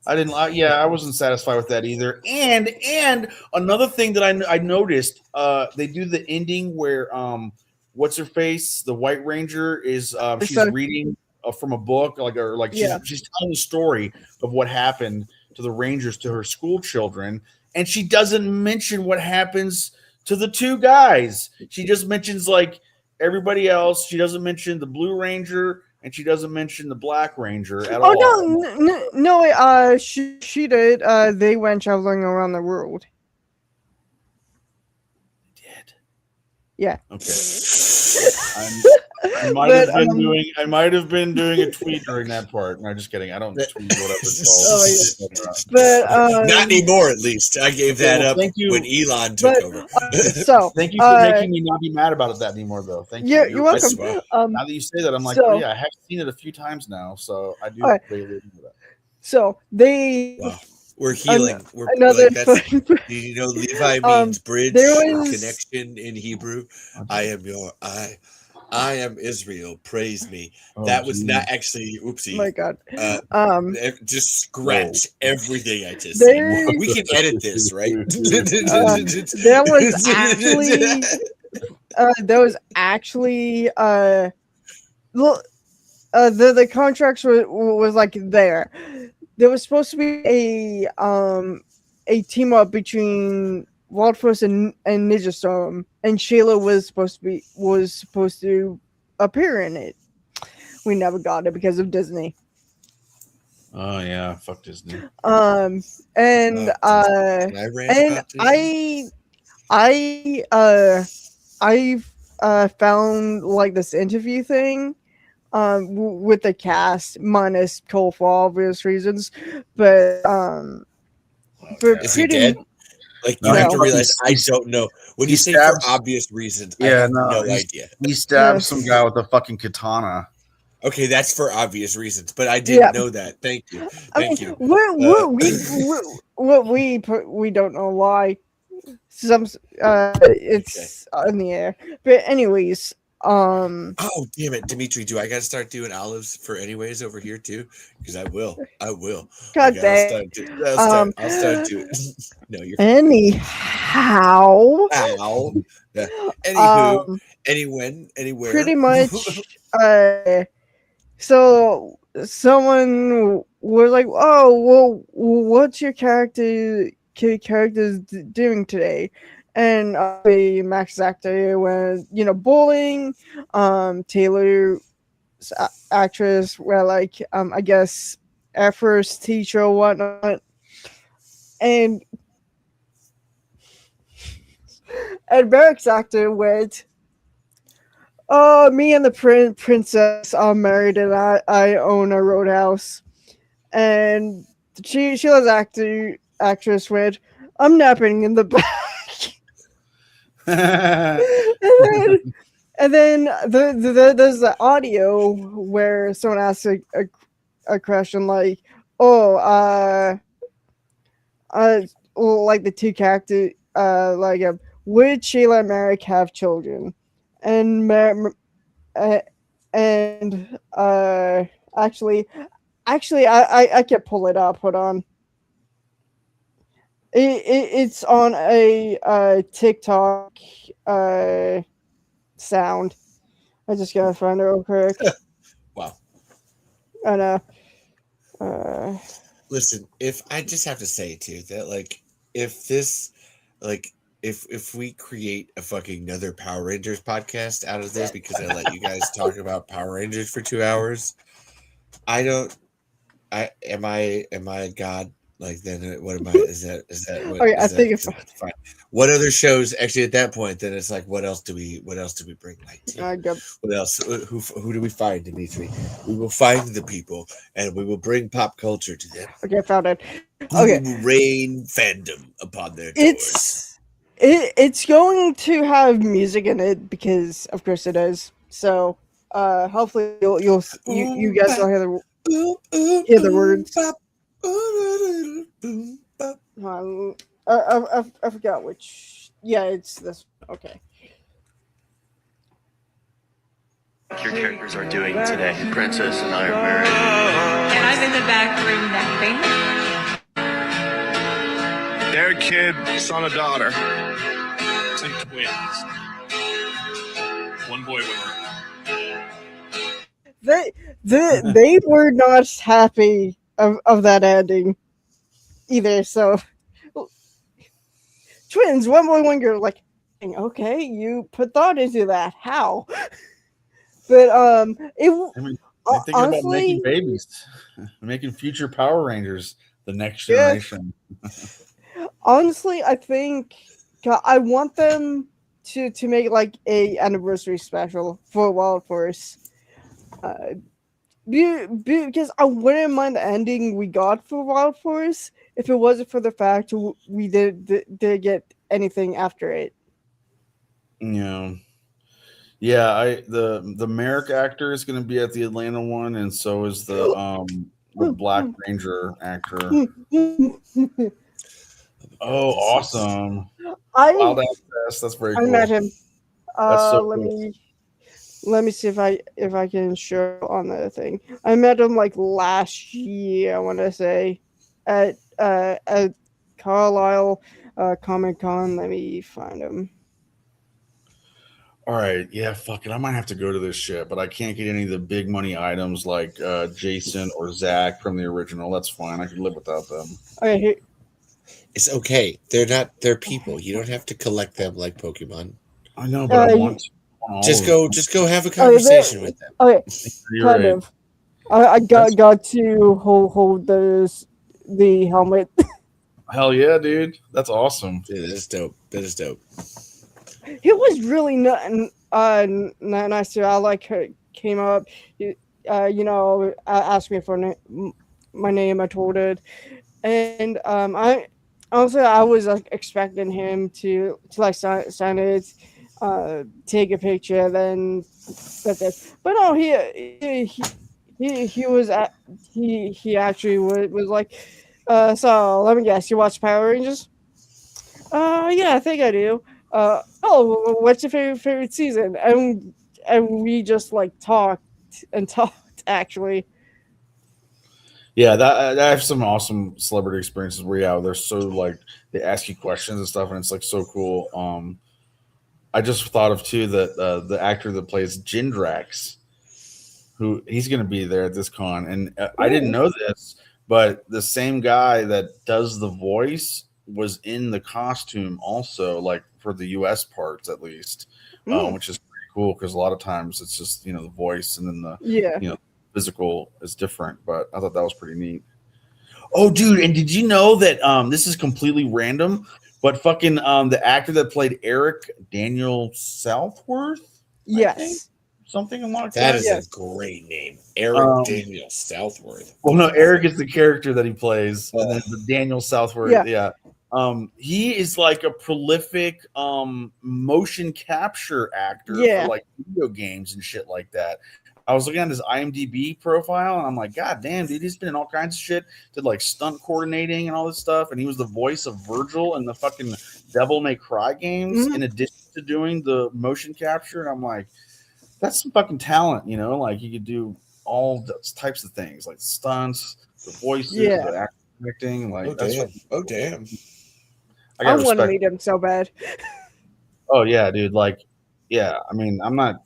I wasn't satisfied with that either. And another thing that I noticed, they do the ending where what's her face, the White Ranger is she's reading from a book, she's telling the story of what happened to the Rangers to her school children, and she doesn't mention what happens to the two guys. She just mentions like everybody else. She doesn't mention the Blue Ranger, and she doesn't mention the Black Ranger at all. Oh no! She did. They went traveling around the world. Did. Yeah. Okay. I might have been doing a tweet during that part. No, just kidding. I don't tweet whatever it's called. But not anymore, at least. I gave that up when Elon took over. So thank you for making me not be mad about that anymore, though. Thank you. You're welcome. Now that you say that, I'm like, oh yeah, I have seen it a few times now, so I do really into that. So they. Wow. We're healing. We're another Levi means bridge or connection in Hebrew. I am Israel. Praise me. That was not actually. Oopsie. Oh my God. Just scratch everything I just said. We can edit this, right? There was actually the contracts was like there. There was supposed to be a team up between Wild Force and Ninja Storm, and Sheila was supposed to appear in it. We never got it because of Disney. Oh yeah, fuck Disney. I found like this interview thing with the cast minus Cole for obvious reasons, but Is he pretty dead? Like No, you have No. to realize I he's- don't know. When he you say for stabs- obvious reasons, I Yeah, have no, no he's- idea. He stabbed Yes. some guy with a fucking katana. Okay, that's for obvious reasons, but I didn't know that. Thank you. I mean, Thank you. we don't know why. It's in the air. But anyways, Oh, damn it, Dimitri, do I got to start doing olives for anyways over here too? Because I will. God Okay, dang. I'll start doing. No, you're Anyhow, Ow. Yeah. Anywho, um, anywhere. pretty much. So someone was like, "Oh, well, what's your characters doing today?" And Max actor went, bowling. Taylor's actress were like, I guess Air Force teacher or whatnot, and Eric's actor went, "Oh, me and the princess are married, and I own a roadhouse." And Sheila's actress went, "I'm napping in the back." and then there's the audio where someone asks a question like, "Oh, like the two characters, would Sheila and Merrick have children?" And actually, I can pull it up. Hold on. It's on a TikTok sound. I just gotta find it real quick. Wow. I know. Listen, if I just have to say too that like if this like if we create a fucking another Power Rangers podcast out of this because I let you guys talk about Power Rangers for 2 hours, am I God? Like then what am I? Is that what? Okay, is I that, think is that fine? What other shows actually at that point? Then it's like what else do we bring light to? What else? Who do we find, Dimitri? We will find the people and we will bring pop culture to them. Okay, I found it. We Okay, will rain fandom upon their doors. it's going to have music in it because of course it is. So hopefully you guys will hear the words. I forgot which. Yeah, it's this. Okay. Your characters are doing today. Princess and I are married. And I'm in the back room napping. Their kid, son or daughter. It's like twins. One boy, one girl. They were not happy of that ending either. So twins, one boy, one girl. Like, okay, you put thought into that. How? But They're thinking honestly, about making babies, making future Power Rangers, the next generation. Honestly, I think I want them to make like a anniversary special for Wild Force. Because I wouldn't mind the ending we got for Wild Force if it wasn't for the fact we did get anything after it. Yeah. The Merrick actor is going to be at the Atlanta one, and so is the Black Ranger actor. Oh, awesome! Wild Access. That's very cool. I met him. That's so Let me see if I can show on the thing. I met him like last year, I want to say, at Carlisle Comic Con. Let me find him. All right, yeah, fuck it. I might have to go to this shit, but I can't get any of the big money items like Jason or Zach from the original. That's fine. I can live without them. Okay, here. It's okay. They're people. You don't have to collect them like Pokemon. I know, but I want to. Just go have a conversation with them. Okay, You're kind right. of. I got to hold the helmet. Hell yeah, dude. That's awesome. Dude, that is dope. It was really nice. I like her came up. asked me for my name. I told it, and I also I was like expecting him to like sign it, take a picture, then that's it. But no, he was at he actually was like, so let me guess, you watch Power Rangers? Yeah, I think I do. Oh, what's your favorite season? And we just like talked and talked actually. Yeah, that I have some awesome celebrity experiences where they're so like they ask you questions and stuff, and it's like so cool. I just thought of too that the actor that plays Jindrax, who he's going to be there at this con, and I didn't know this, but the same guy that does the voice was in the costume also, like for the U.S. parts at least, which is pretty cool because a lot of times it's just the voice and then the physical is different. But I thought that was pretty neat. Oh, dude, and did you know that this is completely random, but fucking the actor that played Eric, Daniel Southworth, Yes. something like That that. is a great name, Eric Daniel Southworth. Well, no, Eric is the character that he plays, and then the Daniel Southworth. Yeah. He is like a prolific motion capture actor for like video games and shit like that. I was looking at his IMDb profile, and I'm like, God damn, dude, he's been in all kinds of shit. Did like stunt coordinating and all this stuff, and he was the voice of Virgil in the fucking Devil May Cry games, in addition to doing the motion capture. And I'm like, that's some fucking talent, like you could do all those types of things, like stunts, the voices, the acting. Like, damn. I want to meet him so bad. Oh yeah, dude. Like, yeah. I mean, I'm not.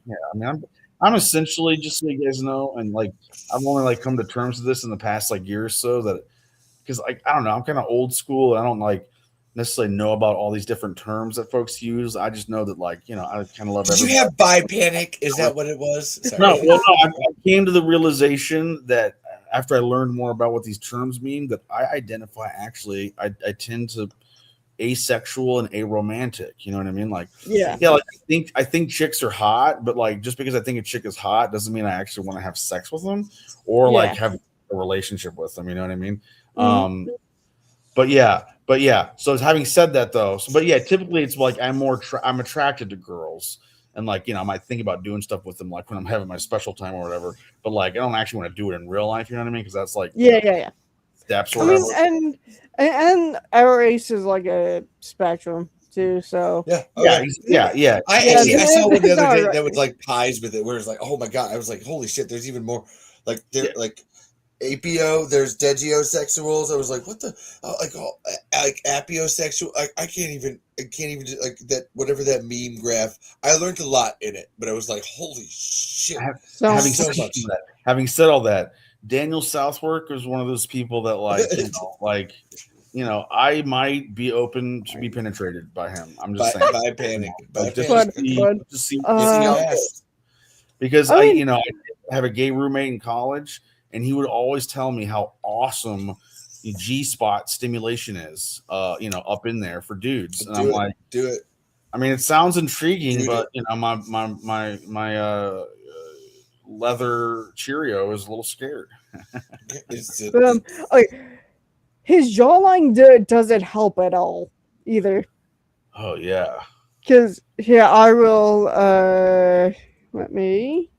Yeah, I mean, I'm essentially, just so you guys know, and like I've only like come to terms with this in the past like year or so, that because like I don't know, I'm kind of old school. I don't like necessarily know about all these different terms that folks use. I just know that I kind of love. Did you have bi-panic? Is that what it was? Sorry. No, I came to the realization that after I learned more about what these terms mean, that I identify actually, I tend to asexual and aromantic. You know what I mean? Like, like I think chicks are hot, but like just because I think a chick is hot doesn't mean I actually want to have sex with them or like have a relationship with them. You know what I mean? But yeah. So having said that though, typically it's like I'm attracted to girls. And like, I might think about doing stuff with them, like when I'm having my special time or whatever. But like, I don't actually want to do it in real life. You know what I mean? Because that's like, steps or whatever. I mean, and our race is like a spectrum too. So yeah. Oh, yeah. I saw one the other day that was like pies with it, where it's like, oh my god, I was like, holy shit, there's even more. Like like APO, there's degiosexuals. I was like, what the like apiosexual. I can't even like that, whatever that meme graph. I learned a lot in it, but I was like, holy shit. Having said all that, Daniel Southworth was one of those people that I might be open to be penetrated by him. I'm just saying. By panic. Because I have a gay roommate in college, and he would always tell me how awesome the G-spot stimulation is, up in there for dudes. And I'm like, do it. I mean, it sounds intriguing, but my leather Cheerio is a little scared. His jawline doesn't help at all either. Oh yeah. Because I will let me,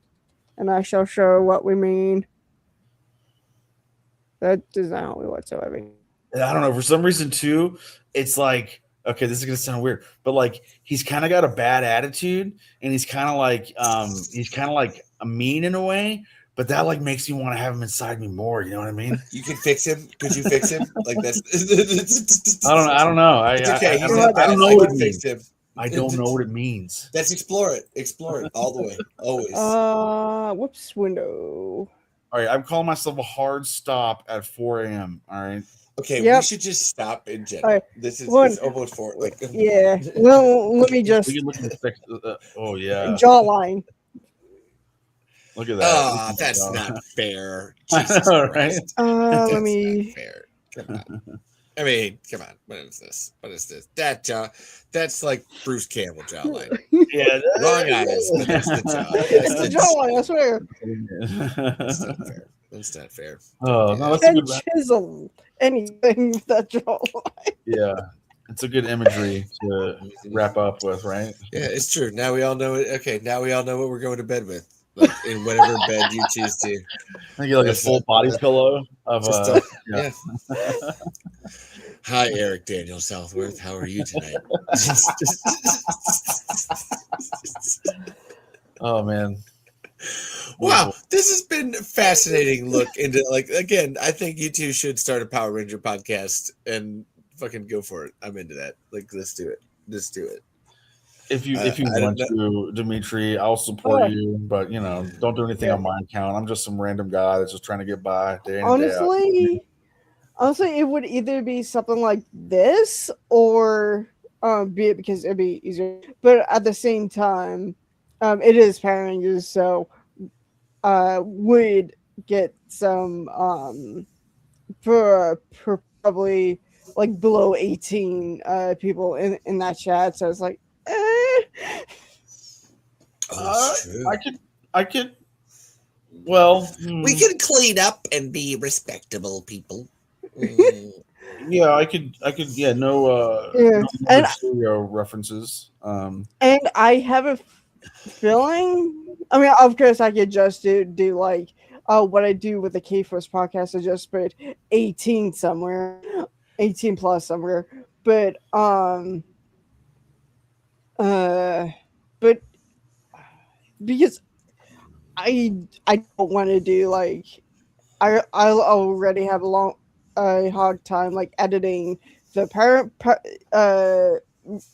and I shall show what we mean. That does not help me whatsoever. I don't know, for some reason too, it's like, okay, this is gonna sound weird, but like he's kind of got a bad attitude, and he's kind of like a mean in a way, but that like makes me want to have him inside me more. You know what I mean? You can fix him. Could you fix him? Like that's. I don't know. It's okay. I don't know what it means. Him. I don't know what it means. Let's explore it. Explore it all the way. Always. Whoops. Window. All right. I'm calling myself a hard stop at 4 a.m. All right. Okay, we should just stop in general. Right. This is it's almost 4. Like, yeah. Well, let me just. Oh yeah. Jawline. Look at that. Oh, that's not fair. I know, right? Let me. Fair. Come on. I mean, come on. What is this? What is this? That jaw. That's like Bruce Campbell jawline. Yeah. Wrong eyes, but that's the jaw. It's the jawline, I swear. That's not fair. That's not fair. Oh, no, that's a And good. chisel anything with that jawline. Yeah, it's a good imagery to wrap up with, right? Yeah, it's true. Now we all know it. Okay, now we all know what we're going to bed with, like in whatever bed you choose to. I think you like a That's full body pillow of Just yeah. Hi, Eric Daniel Southworth. How are you tonight? Oh man. Wow, this has been a fascinating look into, like, again, I think you two should start a Power Ranger podcast and fucking go for it. I'm into that. Like, let's do it. Let's do it. If you I want don't to, Dimitri, I'll support you, but don't do anything on my account. I'm just some random guy that's just trying to get by day in and day out. Honestly, it would either be something like this or be it because it'd be easier. But at the same time, it is Power Rangers, so would get some probably like below 18 people in that chat. So it's like, I could. Well, we can clean up and be respectable people. Yeah, I could. Yeah, no. No and studio references. And I have a feeling. I mean, of course, I could just do like what I do with the K Force podcast. I just put 18 somewhere, 18 plus somewhere. But because I don't want to do like I'll already have a hard time like editing the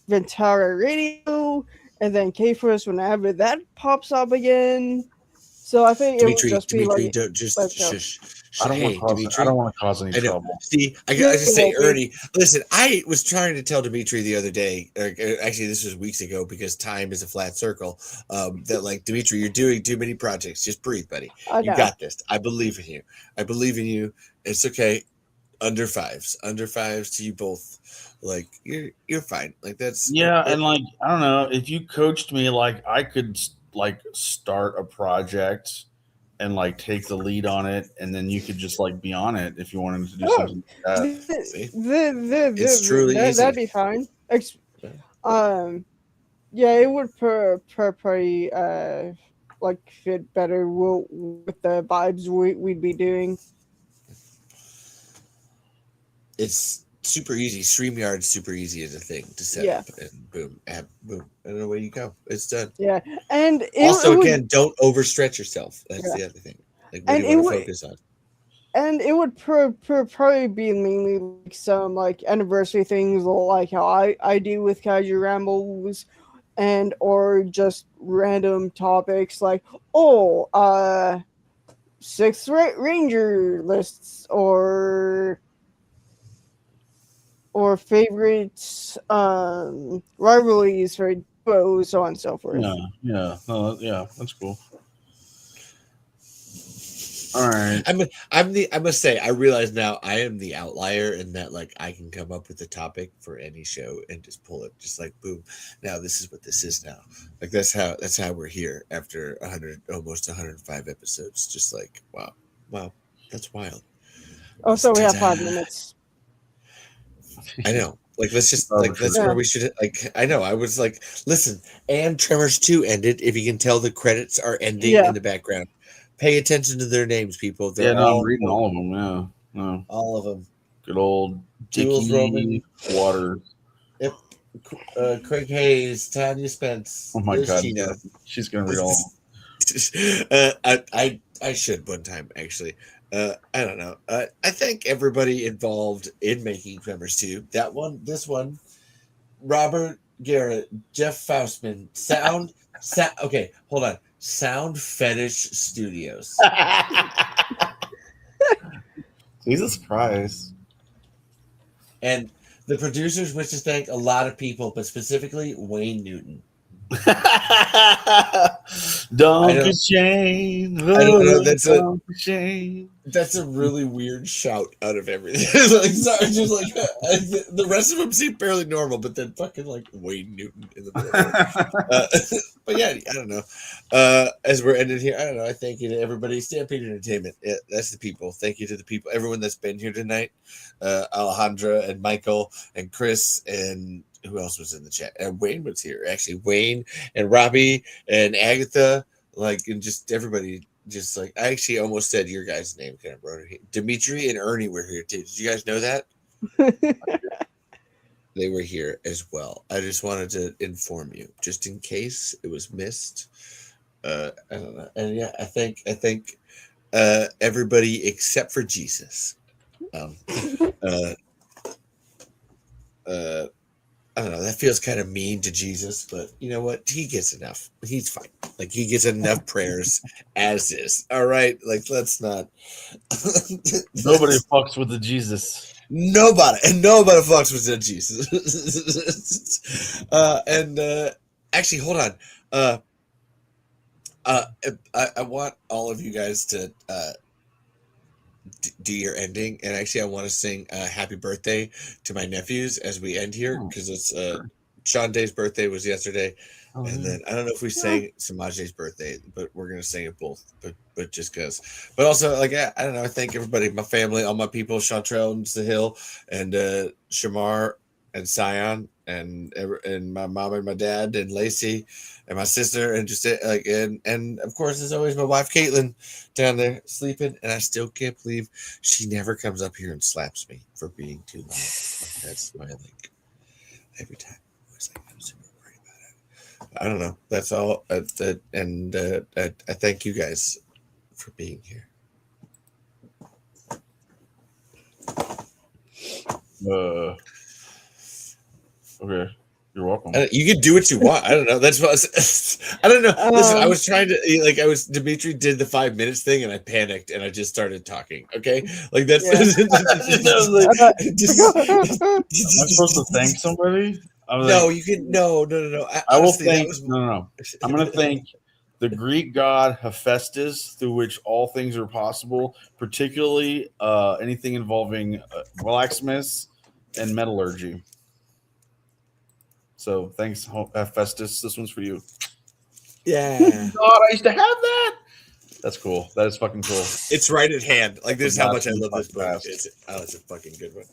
Ventara Radio and then K-Force whenever that pops up again. So I think Dimitri, it would just be like don't just shush. I don't want to cause any trouble. See, I just say, Ernie, listen, I was trying to tell Dimitri the other day, actually this was weeks ago because time is a flat circle, that like, Dimitri, you're doing too many projects. Just breathe, buddy. You got this. I believe in you. I believe in you. It's okay. Under fives to you both. Like, you're fine. Like, that's and like, I don't know, if you coached me, like I could like start a project and like take the lead on it, and then you could just like be on it if you wanted to do something like that. It's truly easy. That'd be fine. Yeah, it would probably like fit better with the vibes we'd be doing. It's super easy. StreamYard's super easy as a thing to set up, and boom, boom, and away you go. It's done. Yeah, and again, don't overstretch yourself. That's the other thing. Like, what do you want to focus on? And it would probably be mainly like some like anniversary things, like how I do with Kaiju Rambles, and or just random topics like 6th Ranger lists or favorites, rivalries for duos, so on and so forth. Yeah, that's cool. All right. I must say, I realize now I am the outlier in that, like, I can come up with a topic for any show and just pull it, just like boom. Now this is what this is now. Like, that's how we're here after almost 105 episodes. Just like, wow, that's wild. Oh, so we have 5 minutes. I know. Like, let's just like that's where we should like. I know. I was like, listen, and Tremors 2 ended. If you can tell, the credits are ending in the background. Pay attention to their names, people. They're I'm reading all of them. Yeah, no. All of them. Good old Dickie Waters. Yep. Craig Hayes, Tanya Spence. Oh my God, Gina. She's gonna read all of them. I should one time actually. I don't know. I thank everybody involved in making Tremors 2. That one, this one, Robert Garrett, Jeff Faustman, okay, hold on. Sound Fetish Studios. Jesus Christ. And the producers wish to thank a lot of people, but specifically Wayne Newton. Donkey Shane. I don't know. Donkey Shane. That's a really weird shout out of everything. Like, sorry, just like the rest of them seem fairly normal, but then fucking like Wayne Newton in the middle. But yeah, I don't know. As we're ending here, I don't know. I thank you to everybody. Stampede Entertainment. Yeah, that's the people. Thank you to the people, everyone that's been here tonight. Alejandra and Michael and Chris and who else was in the chat? Wayne was here. Actually, Wayne and Robbie and Agatha, like, and just everybody. Just like I actually almost said your guys' name, kind of wrote it. Dimitri and Ernie were here too. Did you guys know that? They were here as well. I just wanted to inform you, just in case it was missed. I don't know. And yeah, I think everybody except for Jesus. I don't know. That feels kind of mean to Jesus, but you know what? He gets enough. He's fine. Like he gets enough prayers as is. All right. Like let's not. Nobody fucks with the Jesus. Nobody fucks with the Jesus. Actually, hold on. I want all of you guys to do your ending, and actually I want to sing happy birthday to my nephews as we end here, because it's Sean Day's birthday was yesterday, and then I don't know if we sang Samaj's birthday, but we're gonna sing it both, but just because. But also, like, I don't know, I thank everybody, my family, all my people, Chantrell and Sahil and Shamar and Sion and my mom and my dad and Lacey and my sister, and just like and of course, as always, my wife Caitlin down there sleeping, and I still can't believe she never comes up here and slaps me for being too loud. Like, that's my like every time. I was like, I'm super worried about it. I don't know. That's all. I thank you guys for being here. Okay. You're welcome. You can do what you want. I don't know. That's what I don't know. Listen, I was trying to Dimitri did the 5 minutes thing, and I panicked, and I just started talking. Okay, like that's. Am I supposed to thank somebody? No, you can. No. I will thank. No. I'm going to thank the Greek god Hephaestus, through which all things are possible, particularly anything involving blacksmiths and metallurgy. So thanks, Festus. This one's for you. Yeah. God, I used to have that. That's cool. That is fucking cool. It's right at hand. Like this is how much I love this book. It's a fucking good one.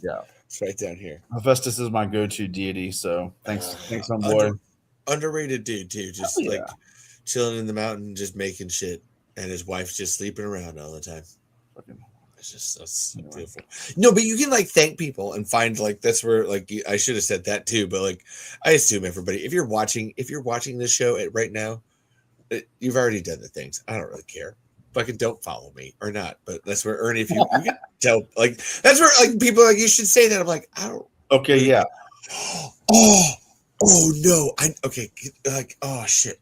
Yeah. It's right down here. Festus is my go-to deity. So thanks, homeboy. Underrated dude too. Just like chilling in the mountain, just making shit, and his wife's just sleeping around all the time. Fucking. That's beautiful. No, but you can like thank people and find like that's where like I should have said that too. But like I assume everybody, if you're watching this show right now, you've already done the things. I don't really care. Fucking don't follow me or not. But that's where Ernie, if you can tell, like that's where like people are like you should say that. I'm like I don't. Okay, yeah. Oh no, like oh shit.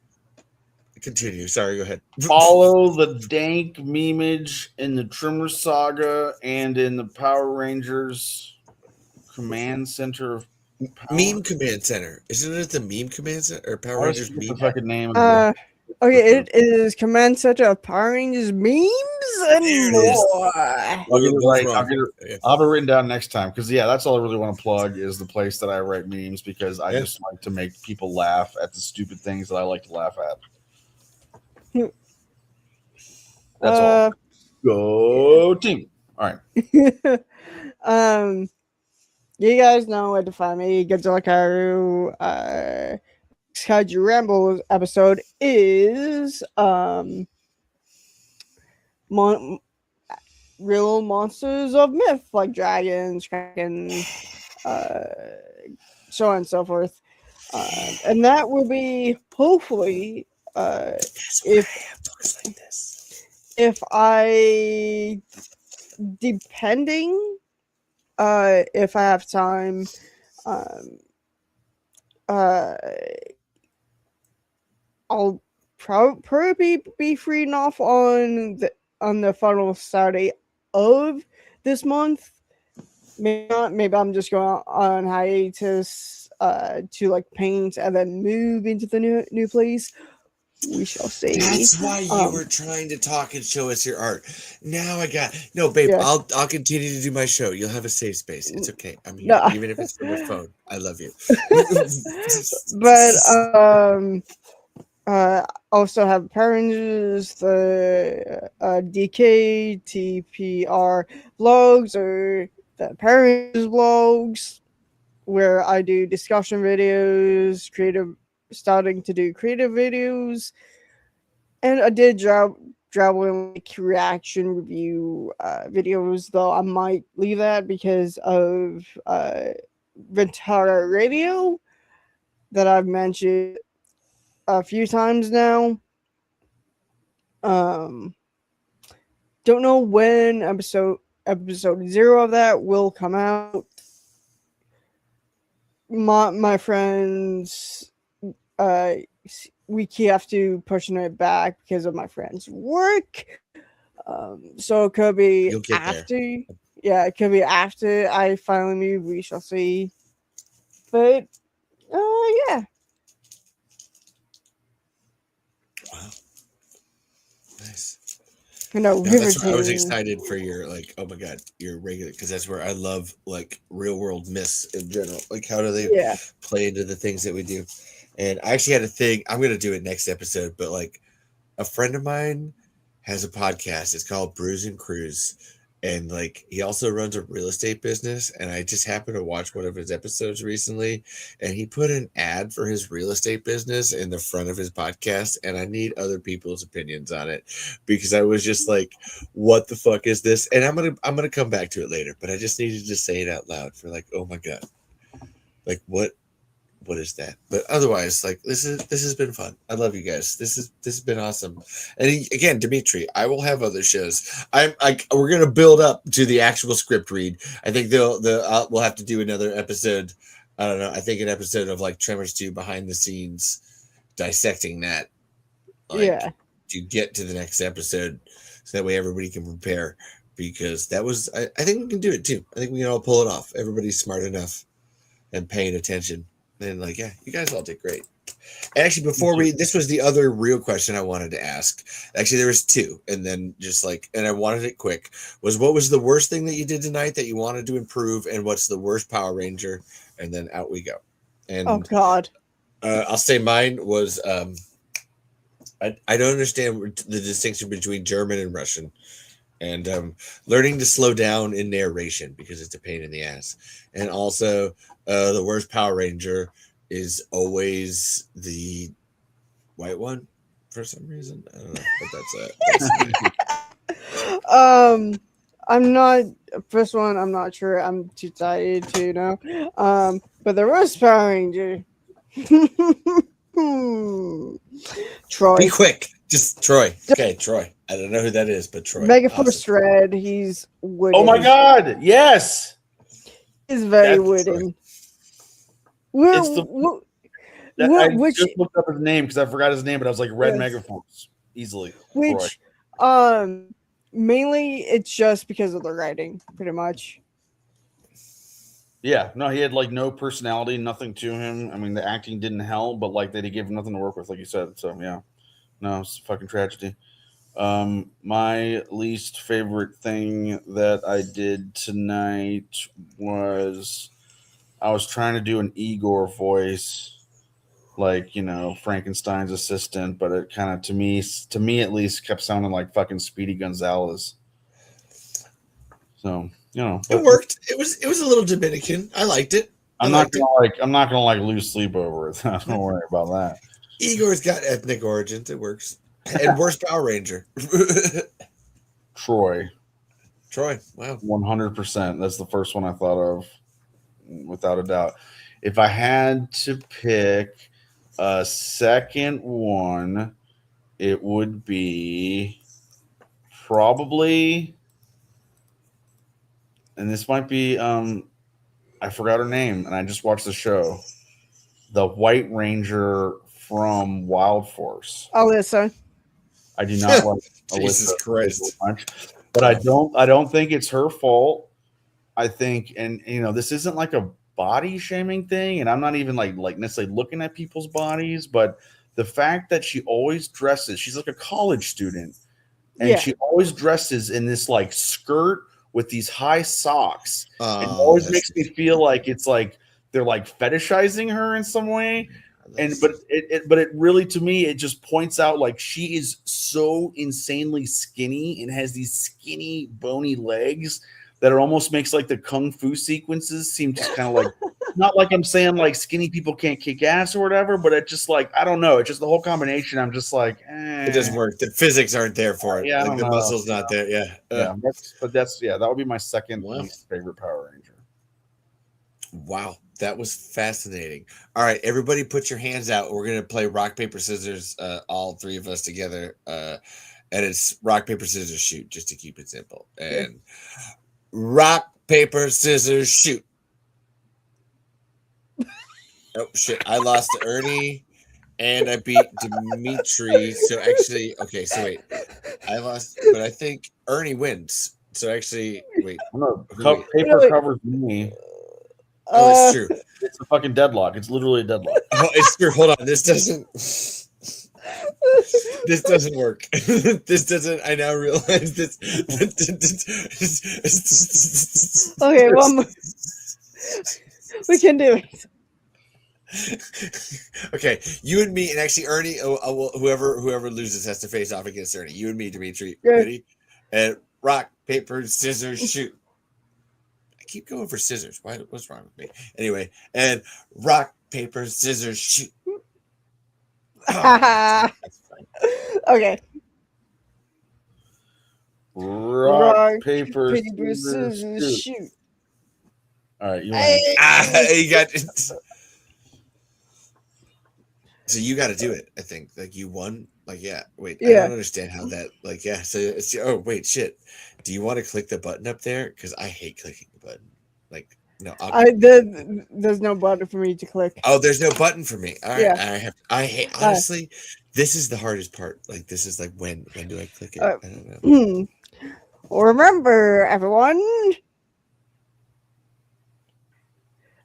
Continue. Sorry, go ahead. Follow the dank memeage in the Tremors saga and in the Power Rangers Command Center of Power. Meme Command Center. Isn't it the Meme Command Center or Power Rangers Meme? The fucking name. Okay, it is Command Center of Power Rangers memes and more. I'll have it written down next time because that's all I really want to plug is the place that I write memes because I just like to make people laugh at the stupid things that I like to laugh at. That's all. Go team. All right. You guys know where to find me. Godzilla Karu. Kaiju Ramble episode is real monsters of myth like dragons, kraken, so on and so forth. And that will be hopefully if I depending if I have time I'll probably be free enough on the final Saturday of this month. Maybe not. Maybe I'm just going on hiatus to like paint and then move into the new place. We shall see. That's why you were trying to talk and show us your art. Now I got no, babe. Yeah. I'll continue to do my show. You'll have a safe space. It's okay. I'm here, No. even if it's from a phone. I love you. But also have parents, the DKTPR vlogs or the parents vlogs, where I do discussion videos, starting to do creative videos, and I did traveling like reaction review videos, though I might leave that because of Ventara Radio that I've mentioned a few times now. Don't know when episode 0 of that will come out. My friends, we have to pushing it back because of my friend's work. So it could be You'll get after. there. Yeah, it could be after I finally move. We shall see. But yeah. Wow. Nice. You know, No, that's why I was riveting. excited for your oh my god, your regular, because that's where I love like real world myths in general. Like how do they Yeah. play into the things that we do? And I actually had a thing. I'm gonna do it next episode, but like a friend of mine has a podcast. It's called Brews and Crews. And like he also runs a real estate business. And I just happened to watch one of his episodes recently, and he put an ad for his real estate business in the front of his podcast. And I need other people's opinions on it because I was just like, what the fuck is this? And I'm gonna come back to it later, but I just needed to say it out loud for like, oh my god. Like what is that? But otherwise, like this has been fun. I love you guys. This has been awesome. And again, Dimitri, I will have other shows. We're gonna build up to the actual script read. I think we'll have to do another episode. I don't know. I think an episode of like Tremors 2 behind the scenes, dissecting that. Like, Yeah. to get to the next episode, so that way everybody can prepare. Because that was, I think we can do it too. I think we can all pull it off. Everybody's smart enough and paying attention. And like, yeah, you guys all did great. And actually, this was the other real question I wanted to ask. Actually, there was two, and then just like, and I wanted it quick. What was the worst thing that you did tonight that you wanted to improve, and what's the worst Power Ranger? And then out we go. And Oh God. I'll say mine was I don't understand the distinction between German and Russian, and learning to slow down in narration because it's a pain in the ass. And also, the worst Power Ranger is always the white one for some reason. I don't know, but that's it. I'm not first one. I'm not sure. I'm too tired to know. But the worst Power Ranger. Troy. Be quick. Just Troy. Okay, Troy. I don't know who that is, but Troy. Megaforce Red. He's wooden. Oh my god! Yes, He's very That's wooden. I Which just looked up his name because I forgot his name, but I was like Red Yes. Megaforce easily. which mainly it's just because of the writing, pretty much. Yeah, no, he had like no personality, nothing to him. I mean, the acting didn't help, but like they gave him nothing to work with, like you said. So yeah, no, it's a fucking tragedy. My least favorite thing that I did tonight was I was trying to do an Igor voice, like, you know, Frankenstein's assistant, but it kind of to me at least kept sounding like fucking Speedy Gonzalez. So, you know, It worked. It was a little Dominican. I liked it. I'm not gonna lose sleep over it. Don't worry about that. Igor's got ethnic origins. It works. And worst Power Ranger. Troy. Wow. 100%. That's the first one I thought of, without a doubt. If I had to pick a second one, it would be probably, and this might be, I forgot her name, and I just watched the show. The White Ranger from Wild Force. Alyssa. I do not like Jesus Alyssa Christ. much, but I don't think it's her fault. I think, and you know, this isn't like a body shaming thing, and I'm not even like necessarily looking at people's bodies, but the fact that she always dresses, she's like a college student, and Yeah. she always dresses in this like skirt with these high socks. And it Oh, always that's- makes me feel like it's like they're like fetishizing her in some way. And but it really, to me, it just points out like she is so insanely skinny and has these skinny bony legs that it almost makes like the kung fu sequences seem just kind of like, not like I'm saying like skinny people can't kick ass or whatever, but it just like, I don't know, it's just the whole combination. I'm just like, it doesn't work. The physics aren't there for it. Yeah, I Like don't the know. muscle's not there. Yeah. Yeah, that's that would be my second Wow. least favorite Power Ranger. Wow, that was fascinating. All right, everybody, put your hands out. We're gonna play rock paper scissors, all three of us together, and it's rock paper scissors shoot, just to keep it simple. And rock paper scissors shoot. Oh shit! I lost to Ernie, and I beat Dimitri. So actually, okay. So wait, I lost, but I think Ernie wins. So actually, wait. No, Wait. paper Wait. covers me. Oh, it's true. It's a fucking deadlock. It's literally a deadlock. Oh, it's true. Hold on. This doesn't. This doesn't work. This doesn't. I now realize this. Okay, one more. We can do it. Okay, you and me, and actually Ernie. Whoever loses has to face off against Ernie. You and me, Dimitri. Yeah. Ready? And rock, paper, scissors, shoot. I keep going for scissors. What's wrong with me? Anyway, and rock, paper, scissors, shoot. Oh, Okay. Rock, paper, scissors, shoot. shoot. All right, you win. Hey. You got. So you got to do it. I think like you won. Like yeah. Wait, I Yeah. don't understand how that. Like yeah. So it's oh wait shit. Do you want to click the button up there? Because I hate clicking the button. Like no. There's no button for me to click. Oh, there's no button for me. All right. Yeah. I hate honestly. This is the hardest part. Like this is like when do I click it? I don't know. Remember, everyone,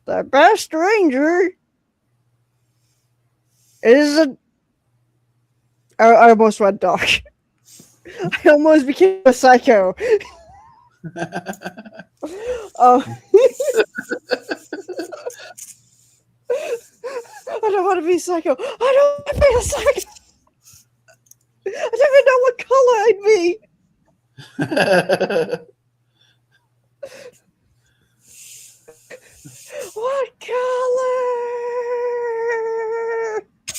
the best ranger is a. I almost went dark. I almost became a psycho. I don't want to be psycho. I don't want to be a psycho. I don't even know what color I'd be.